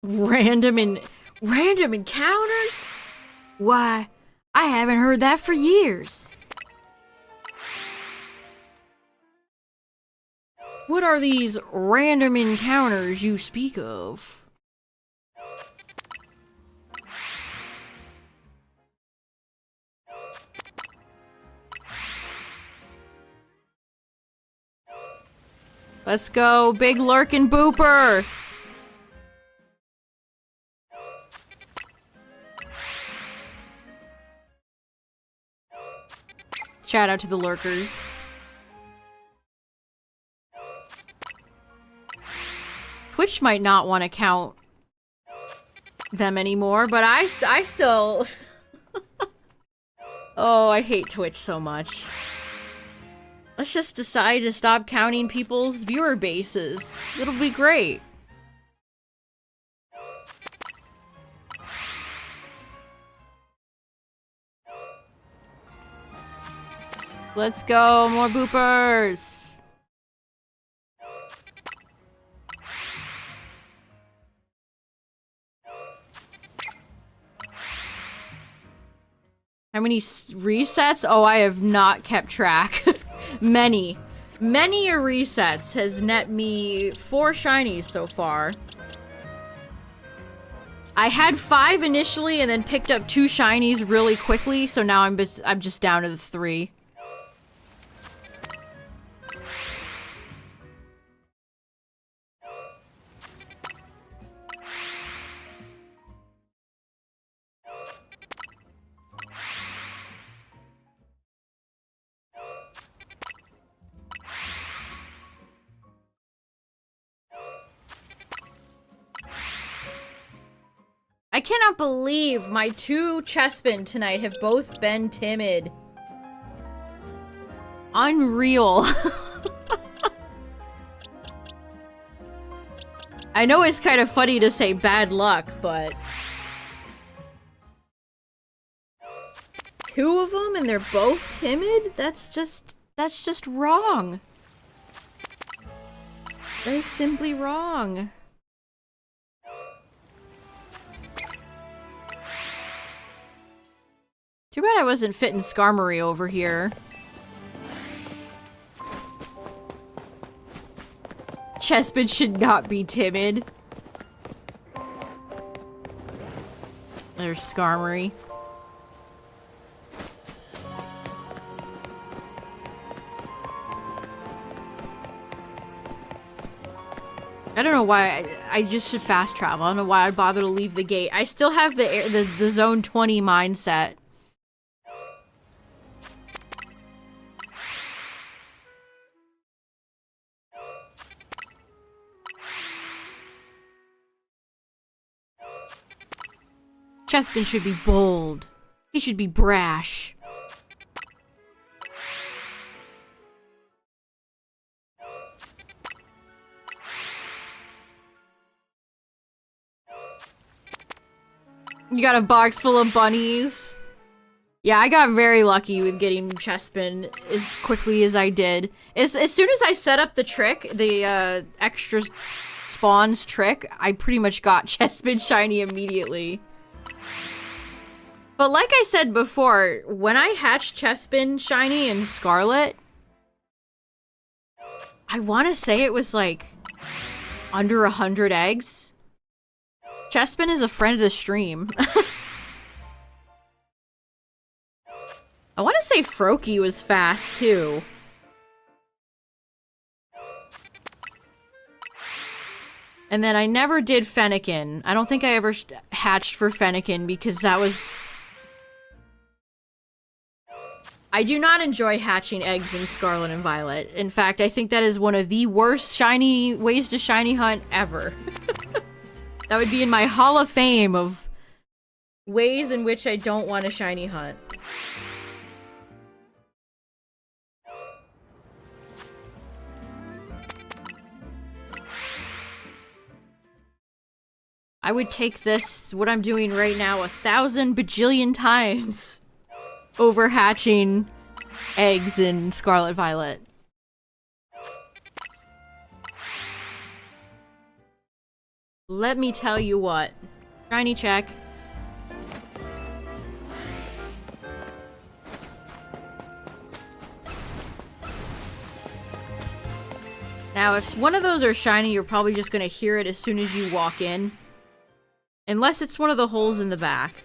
Random encounters? Why, I haven't heard that for years. What are these random encounters you speak of? Let's go, big lurkin' booper! Shout out to the lurkers. Twitch might not want to count them anymore, but I still... Oh, I hate Twitch so much. Let's just decide to stop counting people's viewer bases. It'll be great. Let's go, more boopers! How many resets? Oh, I have not kept track. Many. Many a resets has net me 4 shinies so far. I had 5 initially and then picked up 2 shinies really quickly, so now I'm just down to the 3. I cannot believe my 2 Chespin tonight have both been timid. Unreal. I know it's kind of funny to say bad luck, but... 2 of them and they're both timid? That's just wrong. That is simply wrong. Too bad I wasn't fitting Skarmory over here. Chespin should not be timid. There's Skarmory. I don't know why I just should fast travel. I don't know why I'd bother to leave the gate. I still have the zone 20 mindset. Chespin should be bold. He should be brash. You got a box full of bunnies. Yeah, I got very lucky with getting Chespin as quickly as I did. As soon as I set up the trick, the extra spawns trick, I pretty much got Chespin shiny immediately. But like I said before, when I hatched Chespin shiny in Scarlet, I want to say it was like under 100 eggs. Chespin is a friend of the stream. I want to say Froakie was fast too. And then I never did Fennekin. I don't think I ever hatched for Fennekin because that was... I do not enjoy hatching eggs in Scarlet and Violet. In fact, I think that is one of the worst shiny ways to shiny hunt ever. That would be in my Hall of Fame of ways in which I don't want to shiny hunt. I would take this, what I'm doing right now, 1,000 bajillion times over hatching eggs in Scarlet Violet. Let me tell you what. Shiny check. Now, if one of those are shiny, you're probably just gonna hear it as soon as you walk in. Unless it's one of the holes in the back.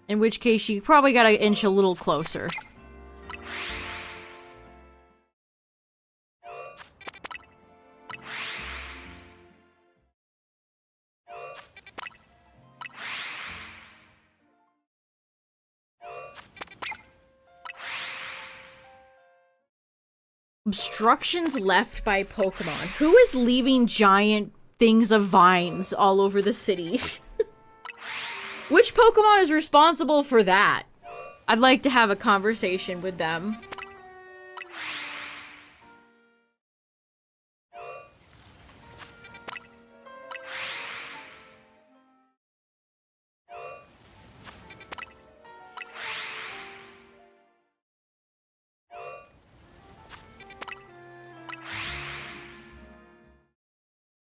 In which case, you probably gotta inch a little closer. Obstructions left by Pokemon. Who is leaving giant things of vines all over the city? Which Pokemon is responsible for that? I'd like to have a conversation with them.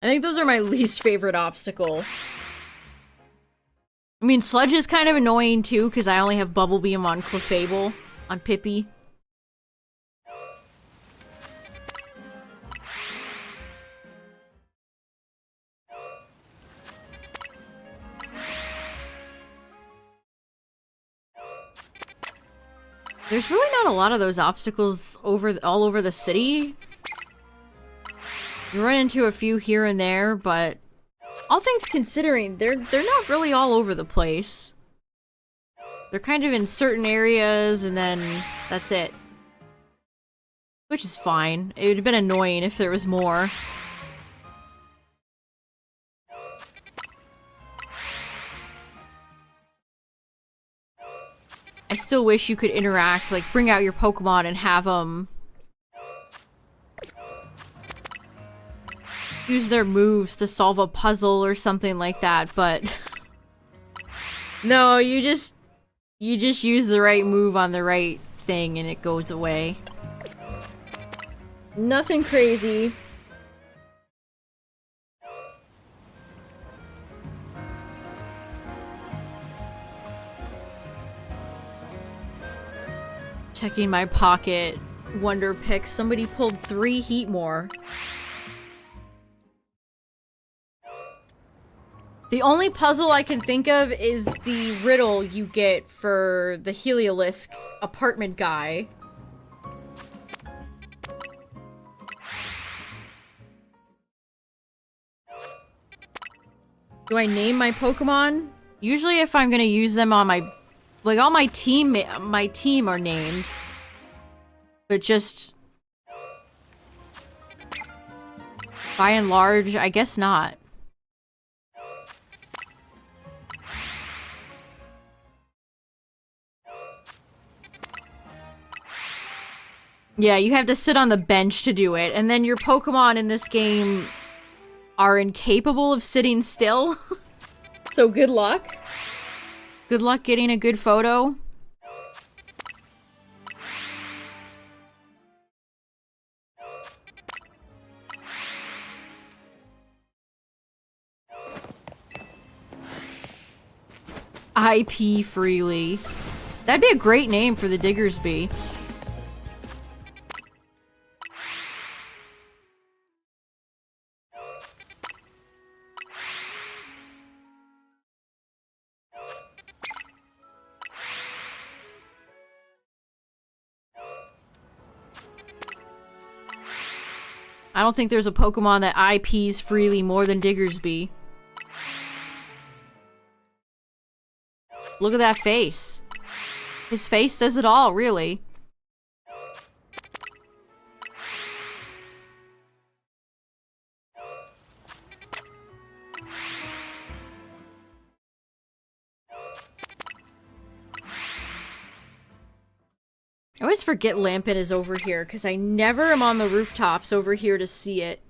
I think those are my least favorite obstacle. I mean, Sludge is kind of annoying too, because I only have Bubble Beam on Clefable, on Pippi. There's really not a lot of those obstacles all over the city. You run into a few here and there, but all things considering, they're not really all over the place. They're kind of in certain areas, and then that's it. Which is fine. It would have been annoying if there was more. I still wish you could interact, like bring out your Pokemon and have them use their moves to solve a puzzle or something like that, but no, you just use the right move on the right thing and it goes away. Nothing crazy. Checking my pocket. Wonder pick. Somebody pulled 3 Heatmore. The only puzzle I can think of is the riddle you get for the Heliolisk apartment guy. Do I name my Pokemon? Usually if I'm gonna use them on my... Like, all my team are named. But just... by and large, I guess not. Yeah, you have to sit on the bench to do it, and then your Pokemon in this game are incapable of sitting still. So good luck. Good luck getting a good photo. IP freely. That'd be a great name for the Diggersby. I don't think there's a Pokemon that IPs freely more than Diggersby. Look at that face. His face says it all, really. I always forget Lampent is over here, because I never am on the rooftops over here to see it.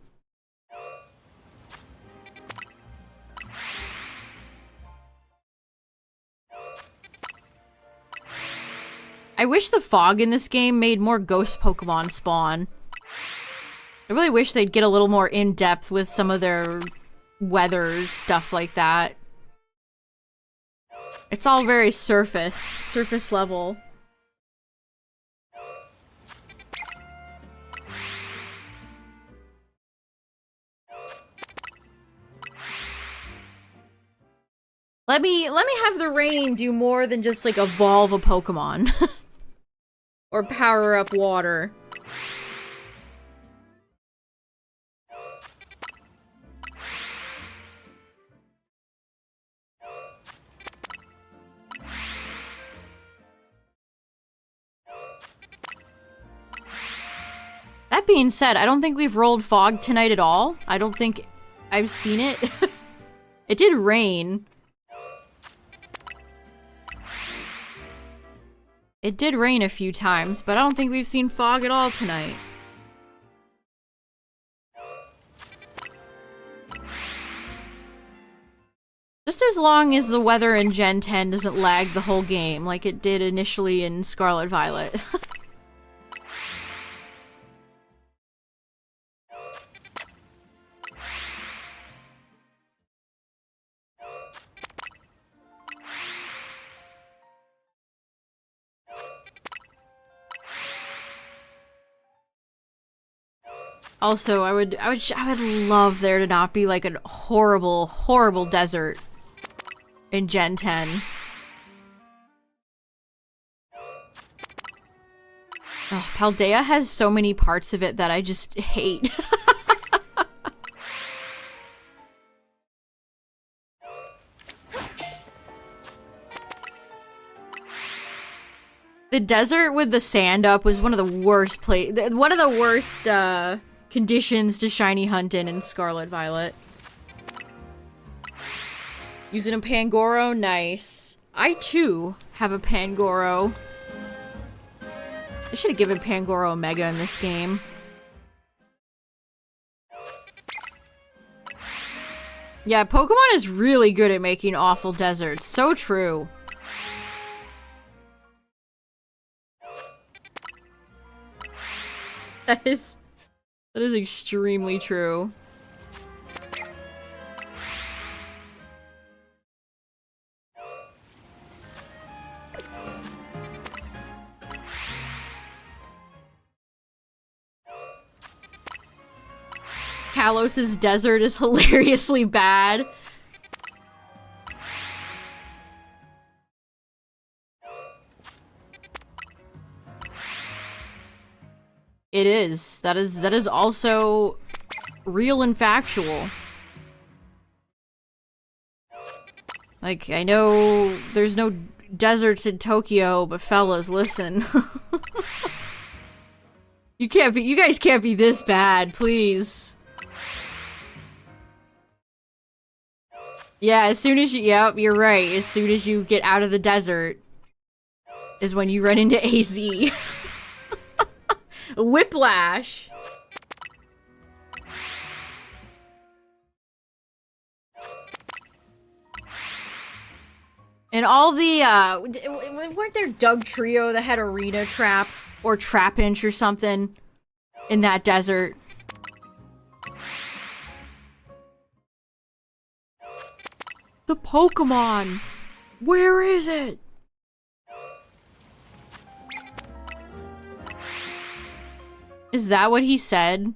I wish the fog in this game made more ghost Pokemon spawn. I really wish they'd get a little more in-depth with some of their weather stuff like that. It's all very surface level. Let me have the rain do more than just, like, evolve a Pokemon. Or power up water. That being said, I don't think we've rolled fog tonight at all. I don't think I've seen it. It did rain. It did rain a few times, but I don't think we've seen fog at all tonight. Just as long as the weather in Gen 10 doesn't lag the whole game, like it did initially in Scarlet Violet. Also, I would love there to not be like a horrible, horrible desert in Gen 10. Oh, Paldea has so many parts of it that I just hate. The desert with the sand up was one of the worst conditions to shiny hunt in Scarlet Violet. Using a Pangoro, nice. I too have a Pangoro. I should have given Pangoro a Mega in this game. Yeah, Pokemon is really good at making awful deserts. So true. That is extremely true. Kalos's desert is hilariously bad. It is. That is also real and factual. Like, I know there's no deserts in Tokyo, but fellas, listen. You guys can't be this bad, please. Yeah, as soon as yep, you're right. As soon as you get out of the desert is when you run into AZ. Whiplash. And all the, weren't there Doug Trio that had Arena Trap or Trapinch or something in that desert? The Pokemon! Where is it? Is that what he said?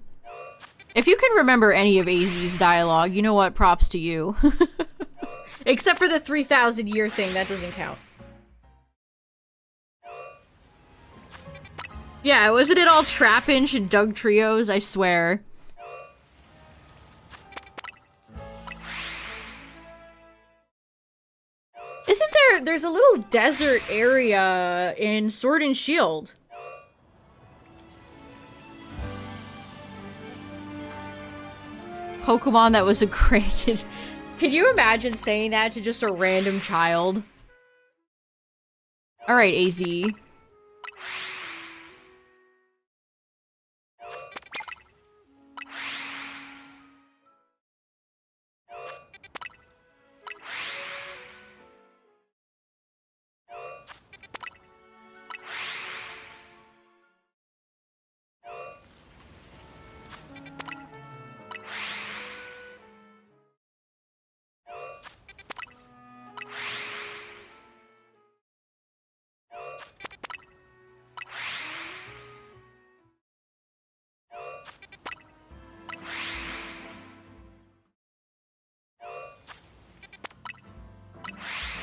If you can remember any of AZ's dialogue, you know what? Props to you. Except for the 3,000 year thing, that doesn't count. Yeah, wasn't it all Trapinch and Doug Trios? I swear. Isn't there's a little desert area in Sword and Shield? Pokemon that was granted. Can you imagine saying that to just a random child? Alright, AZ.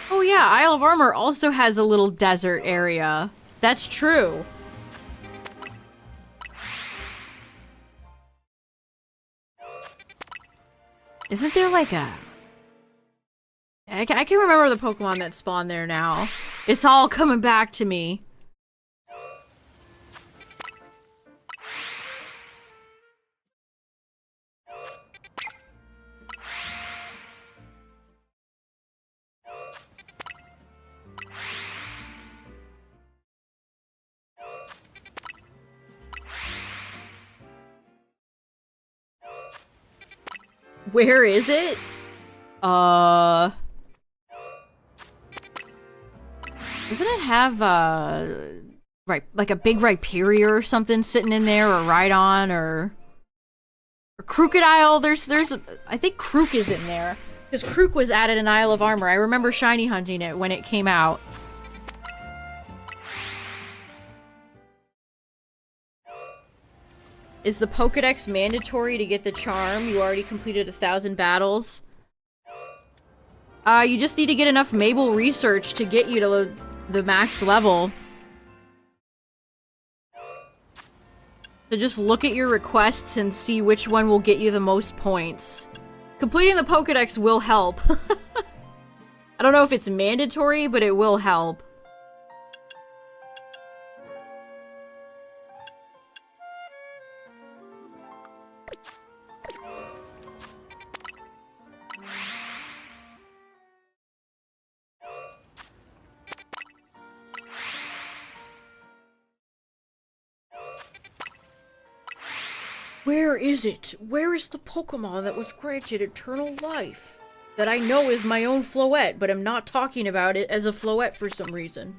Oh yeah, Isle of Armor also has a little desert area. That's true. Isn't there like a... I can remember the Pokemon that spawned there now. It's all coming back to me. Where is it? Doesn't it have, right, like a big Rhyperior or something sitting in there, or Rhydon, or Crocodile? I think Krook is in there. Because Krook was added in Isle of Armor. I remember shiny hunting it when it came out. Is the Pokedex mandatory to get the charm? You already completed 1,000 battles. You just need to get enough Mabel research to get you to the max level. So just look at your requests and see which one will get you the most points. Completing the Pokedex will help. I don't know if it's mandatory, but it will help. Where is it? Where is the Pokemon that was granted eternal life? That I know is my own Floette, but I'm not talking about it as a Floette for some reason.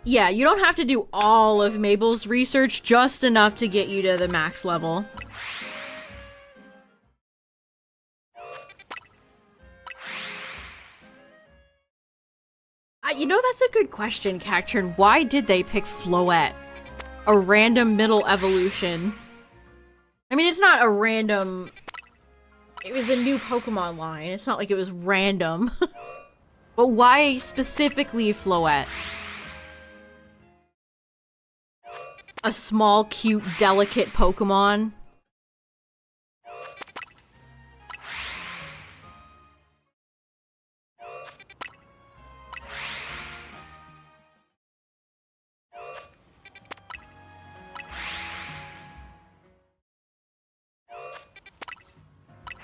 Yeah, you don't have to do all of Mabel's research, just enough to get you to the max level. You know, that's a good question, Cacturn. Why did they pick Floette? A random middle evolution. I mean, it's not a random... It was a new Pokemon line. It's not like it was random. But why specifically Floette? A small, cute, delicate Pokemon?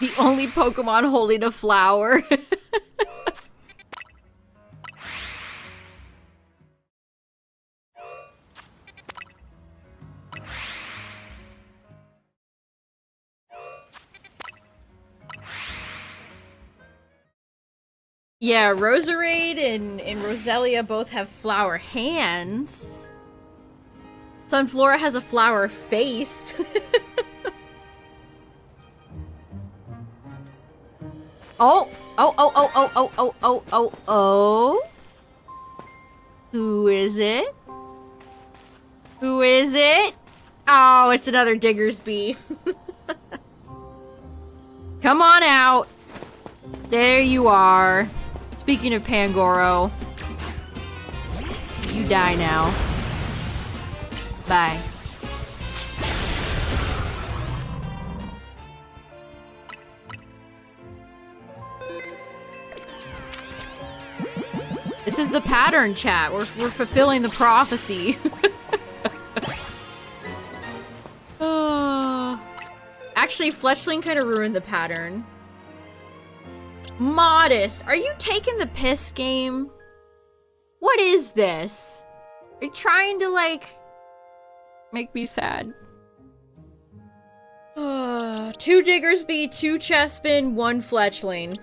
The only Pokemon holding a flower. Yeah, Roserade and Roselia both have flower hands. Sunflora has a flower face. Oh! Oh, oh, oh, oh, oh, oh, oh, oh, oh. Who is it? Who is it? Oh, it's another Diggersby. Come on out. There you are. Speaking of Pangoro, you die now. Bye. This is the pattern, chat. We're fulfilling the prophecy. Actually, Fletchling kind of ruined the pattern. Modest. Are you taking the piss, game? What is this? Are you trying to, like, make me sad? 2 Diggersby, 2 Chespin, 1 Fletchling.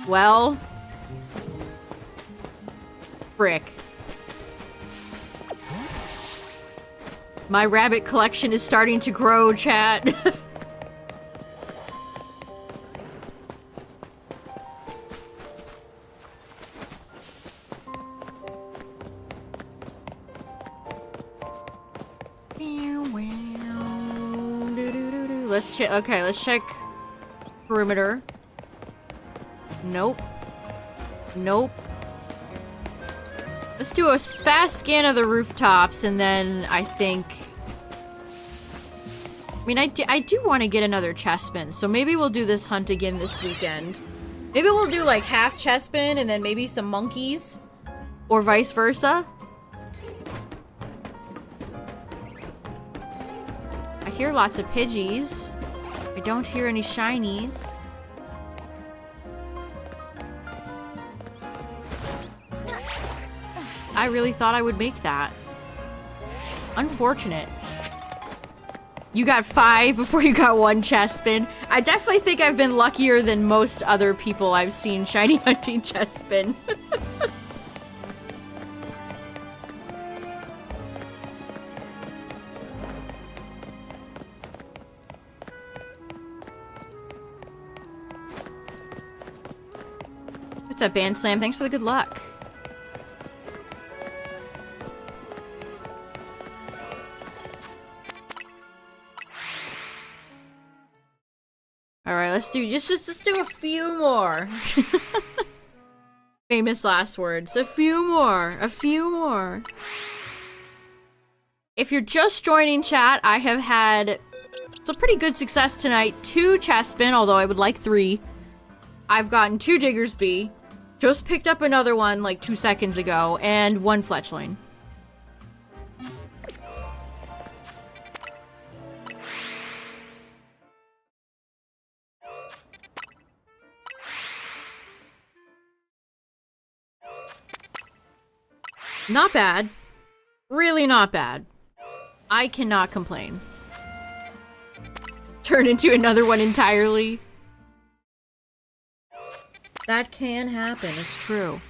Well, frick. My rabbit collection is starting to grow, chat. Let's check. Okay, let's check perimeter. Nope. Nope. Let's do a fast scan of the rooftops, and then I think... I mean, I do want to get another Chespin, so maybe we'll do this hunt again this weekend. Maybe we'll do, like, half Chespin, and then maybe some monkeys. Or vice versa. I hear lots of Pidgeys. I don't hear any shinies. I really thought I would make that. Unfortunate. You got 5 before you got 1 Chespin. I definitely think I've been luckier than most other people I've seen shiny hunting Chespin. What's up, Band Slam? Thanks for the good luck. Alright, let's do just do a few more. Famous last words. A few more. A few more. If you're just joining chat, I have had some pretty good success tonight. 2 Chespin, although I would like 3. I've gotten 2 Diggersby. Just picked up another one like 2 seconds ago, and 1 Fletchling. Not bad. Really not bad. I cannot complain. Turn into another one entirely. That can happen, it's true.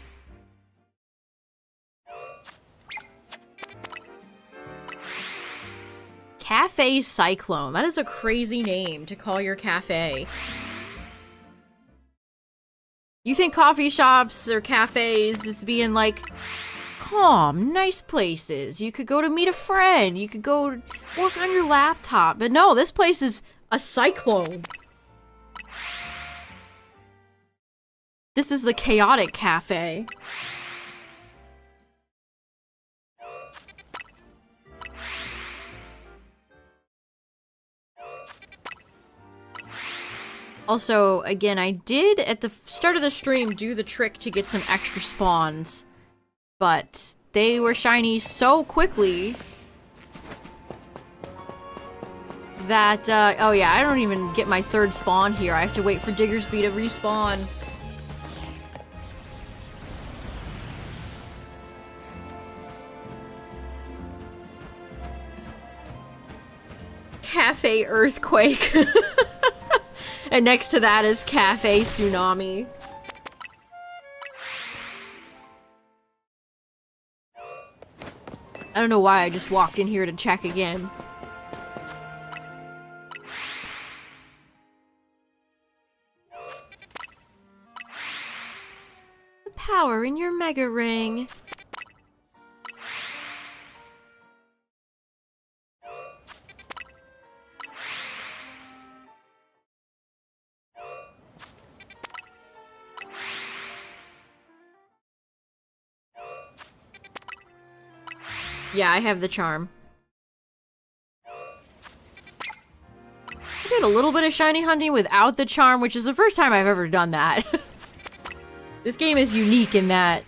Cafe Cyclone. That is a crazy name to call your cafe. You think coffee shops or cafes just being like calm, nice places. You could go to meet a friend. You could go work on your laptop. But no, this place is a cyclone. This is the chaotic cafe. Also, again, I did at the start of the stream do the trick to get some extra spawns, but they were shiny so quickly that, oh yeah, I don't even get my 3rd spawn here. I have to wait for Diggersby to respawn. Cafe Earthquake. And next to that is Cafe Tsunami. I don't know why I just walked in here to check again. The power in your Mega Ring. Yeah, I have the charm. I did a little bit of shiny hunting without the charm, which is the first time I've ever done that. This game is unique in that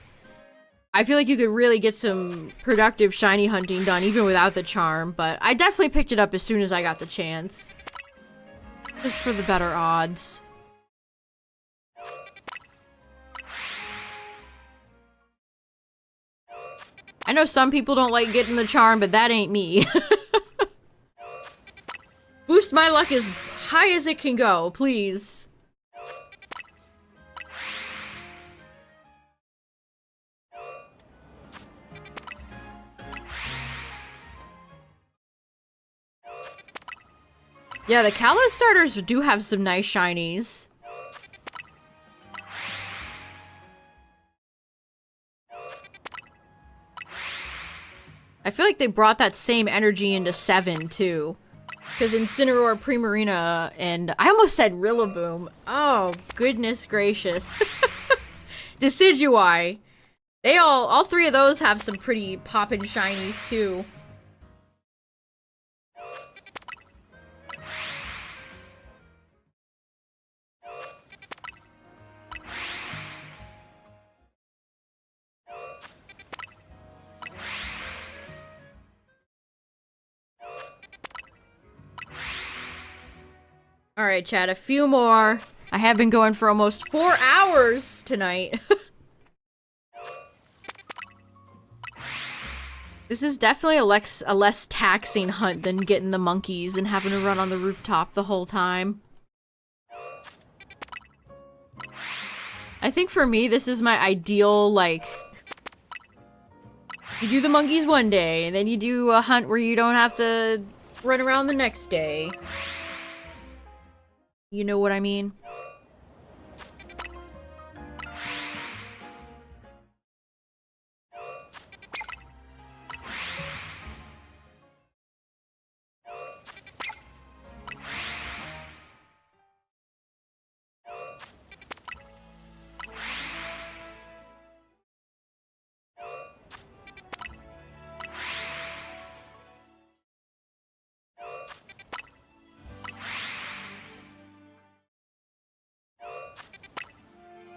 I feel like you could really get some productive shiny hunting done even without the charm, but I definitely picked it up as soon as I got the chance. Just for the better odds. I know some people don't like getting the charm, but that ain't me. Boost my luck as high as it can go, please. Yeah, the Kalos starters do have some nice shinies. I feel like they brought that same energy into 7, too. Because Incineroar, Primarina, and I almost said Rillaboom. Oh, goodness gracious. Decidueye. They all 3 of those have some pretty poppin' shinies, too. Alright, chat, a few more. I have been going for almost 4 hours tonight. This is definitely a less taxing hunt than getting the monkeys and having to run on the rooftop the whole time. I think for me, this is my ideal, like... You do the monkeys one day, and then you do a hunt where you don't have to run around the next day. You know what I mean?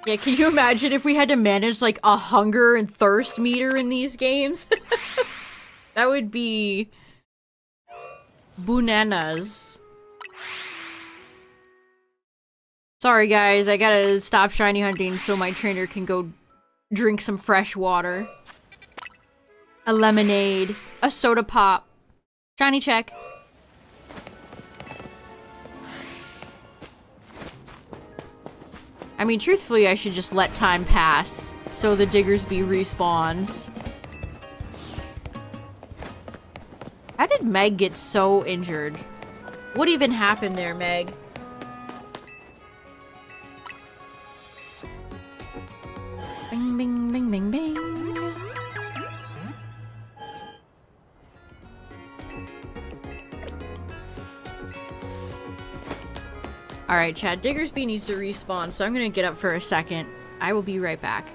Yeah, can you imagine if we had to manage, like, a hunger and thirst meter in these games? That would be... bananas. Sorry, guys, I gotta stop shiny hunting so my trainer can go drink some fresh water. A lemonade. A soda pop. Shiny check. I mean, truthfully, I should just let time pass so the Diggersby respawns. How did Meg get so injured? What even happened there, Meg? Bing, bing, bing, bing, bing. Alright, Chad, Diggersby needs to respawn, so I'm gonna get up for a second. I will be right back.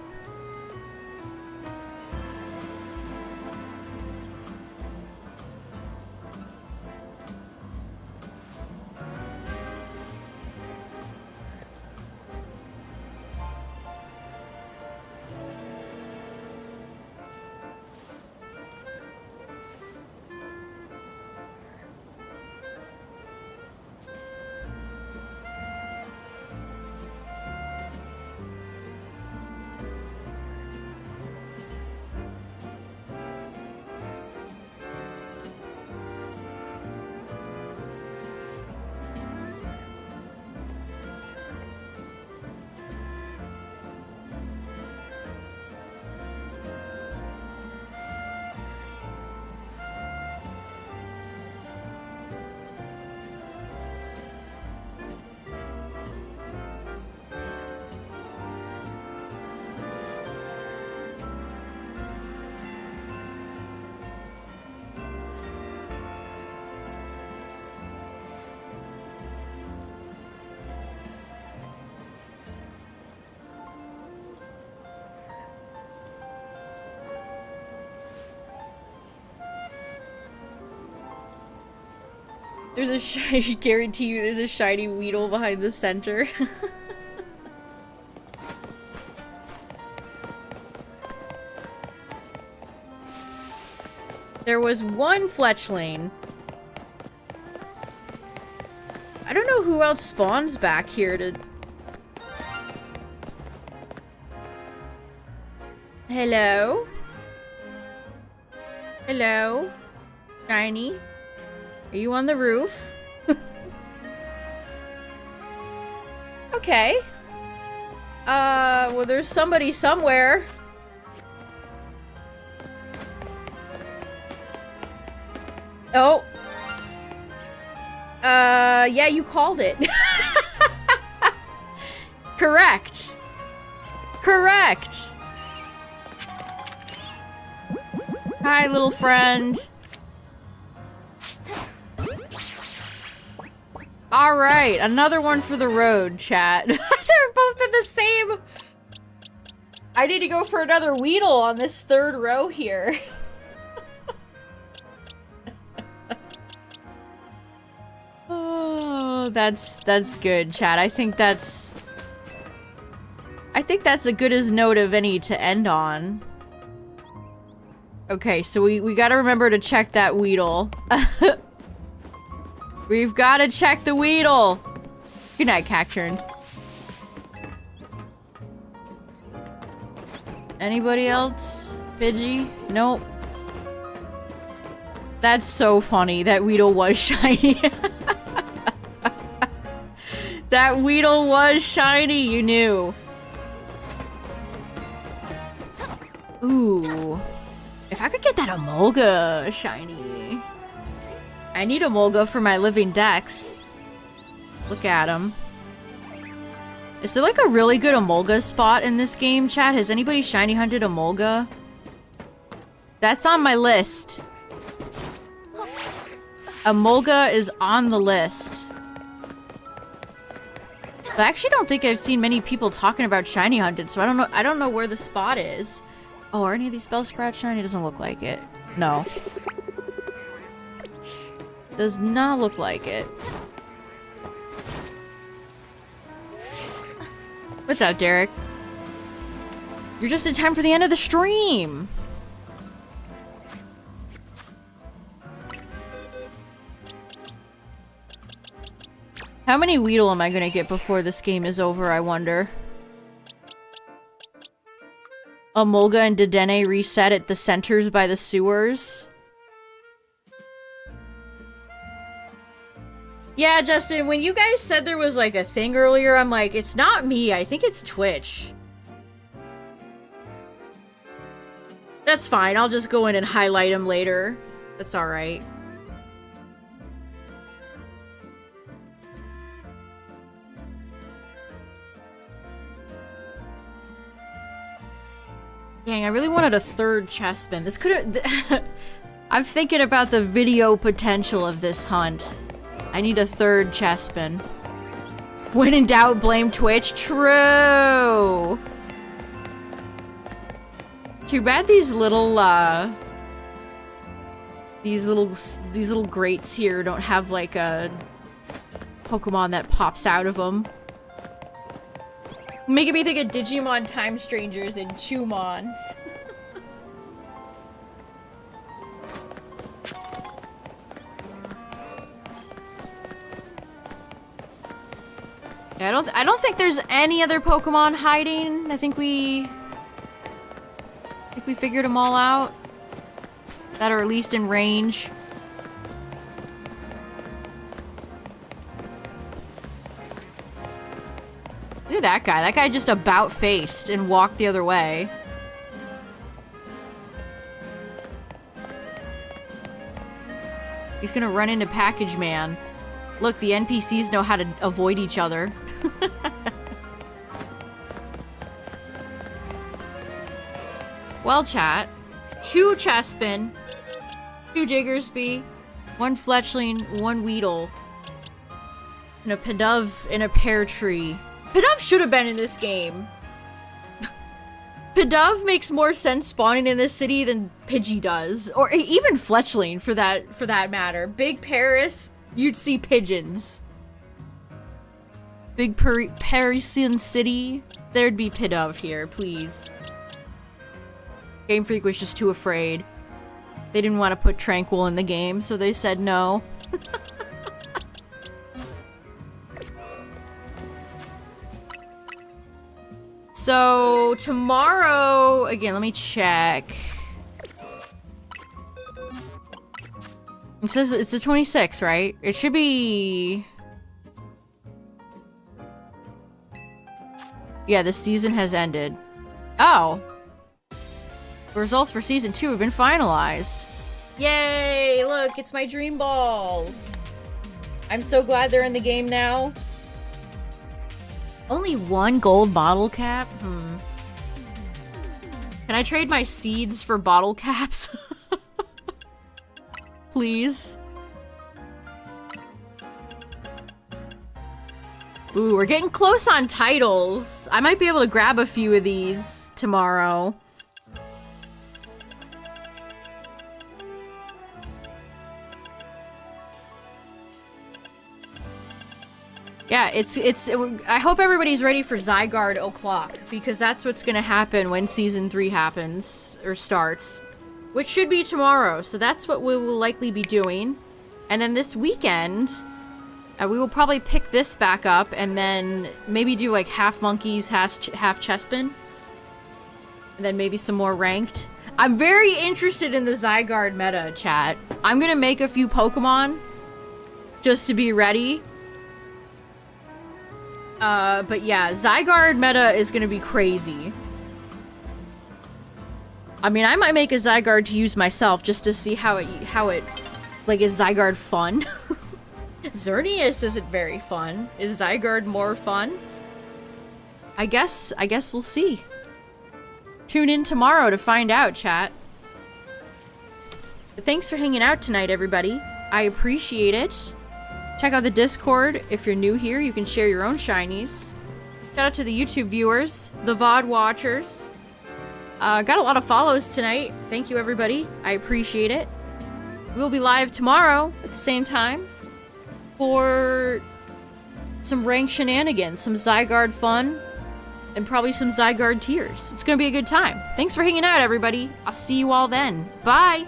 There's a shiny, guarantee you there's a shiny Weedle behind the center. There was one fletchling. I don't know who else spawns back here to... Hello? Hello? Shiny? Are you on the roof? Okay. Well, there's somebody somewhere. Oh. Yeah, you called it. Correct. Correct. Hi, little friend. Alright, another one for the road, chat. They're both in the same... I need to go for another Weedle on this third row here. Oh, that's good, chat. I think that's as good as note of any to end on. Okay, so we gotta remember to check that Weedle. We've gotta check the Weedle! Good night, Cacturn. Anybody else? Pidgey? Nope. That's so funny. That Weedle was shiny. That Weedle was shiny, you knew. Ooh. If I could get that Emolga shiny. I need Emolga for my living dex. Look at him. Is there like a really good Emolga spot in this game, chat? Has anybody shiny hunted Emolga? That's on my list. Emolga is on the list. But I actually don't think I've seen many people talking about shiny hunted, so I don't know where the spot is. Oh, are any of these Bellsprout shiny? Doesn't look like it. No. Does not look like it. What's up, Derek? You're just in time for the end of the stream. How many Weedle am I gonna get before this game is over, I wonder? Emolga and Dedenne reset at the centers by the sewers. Yeah, Justin, when you guys said there was like a thing earlier, I'm like, it's not me, I think it's Twitch. That's fine, I'll just go in and highlight him later. That's alright. Dang, I really wanted a third Chespin. This could've... I'm thinking about the video potential of this hunt. I need a third Chespin. When in doubt, blame Twitch. True! Too bad these little, these little grates here don't have, like, a Pokemon that pops out of them. Making me think of Digimon Time Strangers and Chumon. Yeah, I don't think there's any other Pokemon hiding. I think we figured them all out. That are at least in range. Look at that guy. That guy just about-faced and walked the other way. He's gonna run into Package Man. Look, the NPCs know how to avoid each other. Well, chat. 2 Chespin, 2 Diggersby, 1 Fletchling, 1 Weedle, and a Pidove in a pear tree. Pidove should have been in this game. Pidove makes more sense spawning in this city than Pidgey does. Or even Fletchling, for that matter. Big Paris, you'd see pigeons. Big Parisian city, there'd be Pidove here, please. Game Freak was just too afraid. They didn't want to put Tranquil in the game, so they said no. So, tomorrow... Again, let me check. It says it's the 26th, right? It should be... Yeah, the season has ended. Oh! The results for Season 2 have been finalized. Yay! Look, it's my dream balls! I'm so glad they're in the game now. Only 1 gold bottle cap? Can I trade my seeds for bottle caps? Please? Ooh, we're getting close on titles. I might be able to grab a few of these tomorrow. Yeah, I hope everybody's ready for Zygarde O'Clock, because that's what's gonna happen when Season 3 happens, or starts. Which should be tomorrow, so that's what we will likely be doing. And then this weekend, we will probably pick this back up, and then maybe do like half Monkeys, half Chespin. And then maybe some more ranked. I'm very interested in the Zygarde meta, chat. I'm gonna make a few Pokemon just to be ready. But yeah, Zygarde meta is gonna be crazy. I mean, I might make a Zygarde to use myself just to see how it, like, is Zygarde fun? Xerneas isn't very fun. Is Zygarde more fun? I guess we'll see. Tune in tomorrow to find out, chat. But thanks for hanging out tonight, everybody. I appreciate it. Check out the Discord. If you're new here, you can share your own shinies. Shout out to the YouTube viewers, the VOD watchers. Got a lot of follows tonight. Thank you, everybody. I appreciate it. We'll be live tomorrow at the same time for some ranked shenanigans, some Zygarde fun, and probably some Zygarde tears. It's gonna be a good time. Thanks for hanging out, everybody. I'll see you all then. Bye!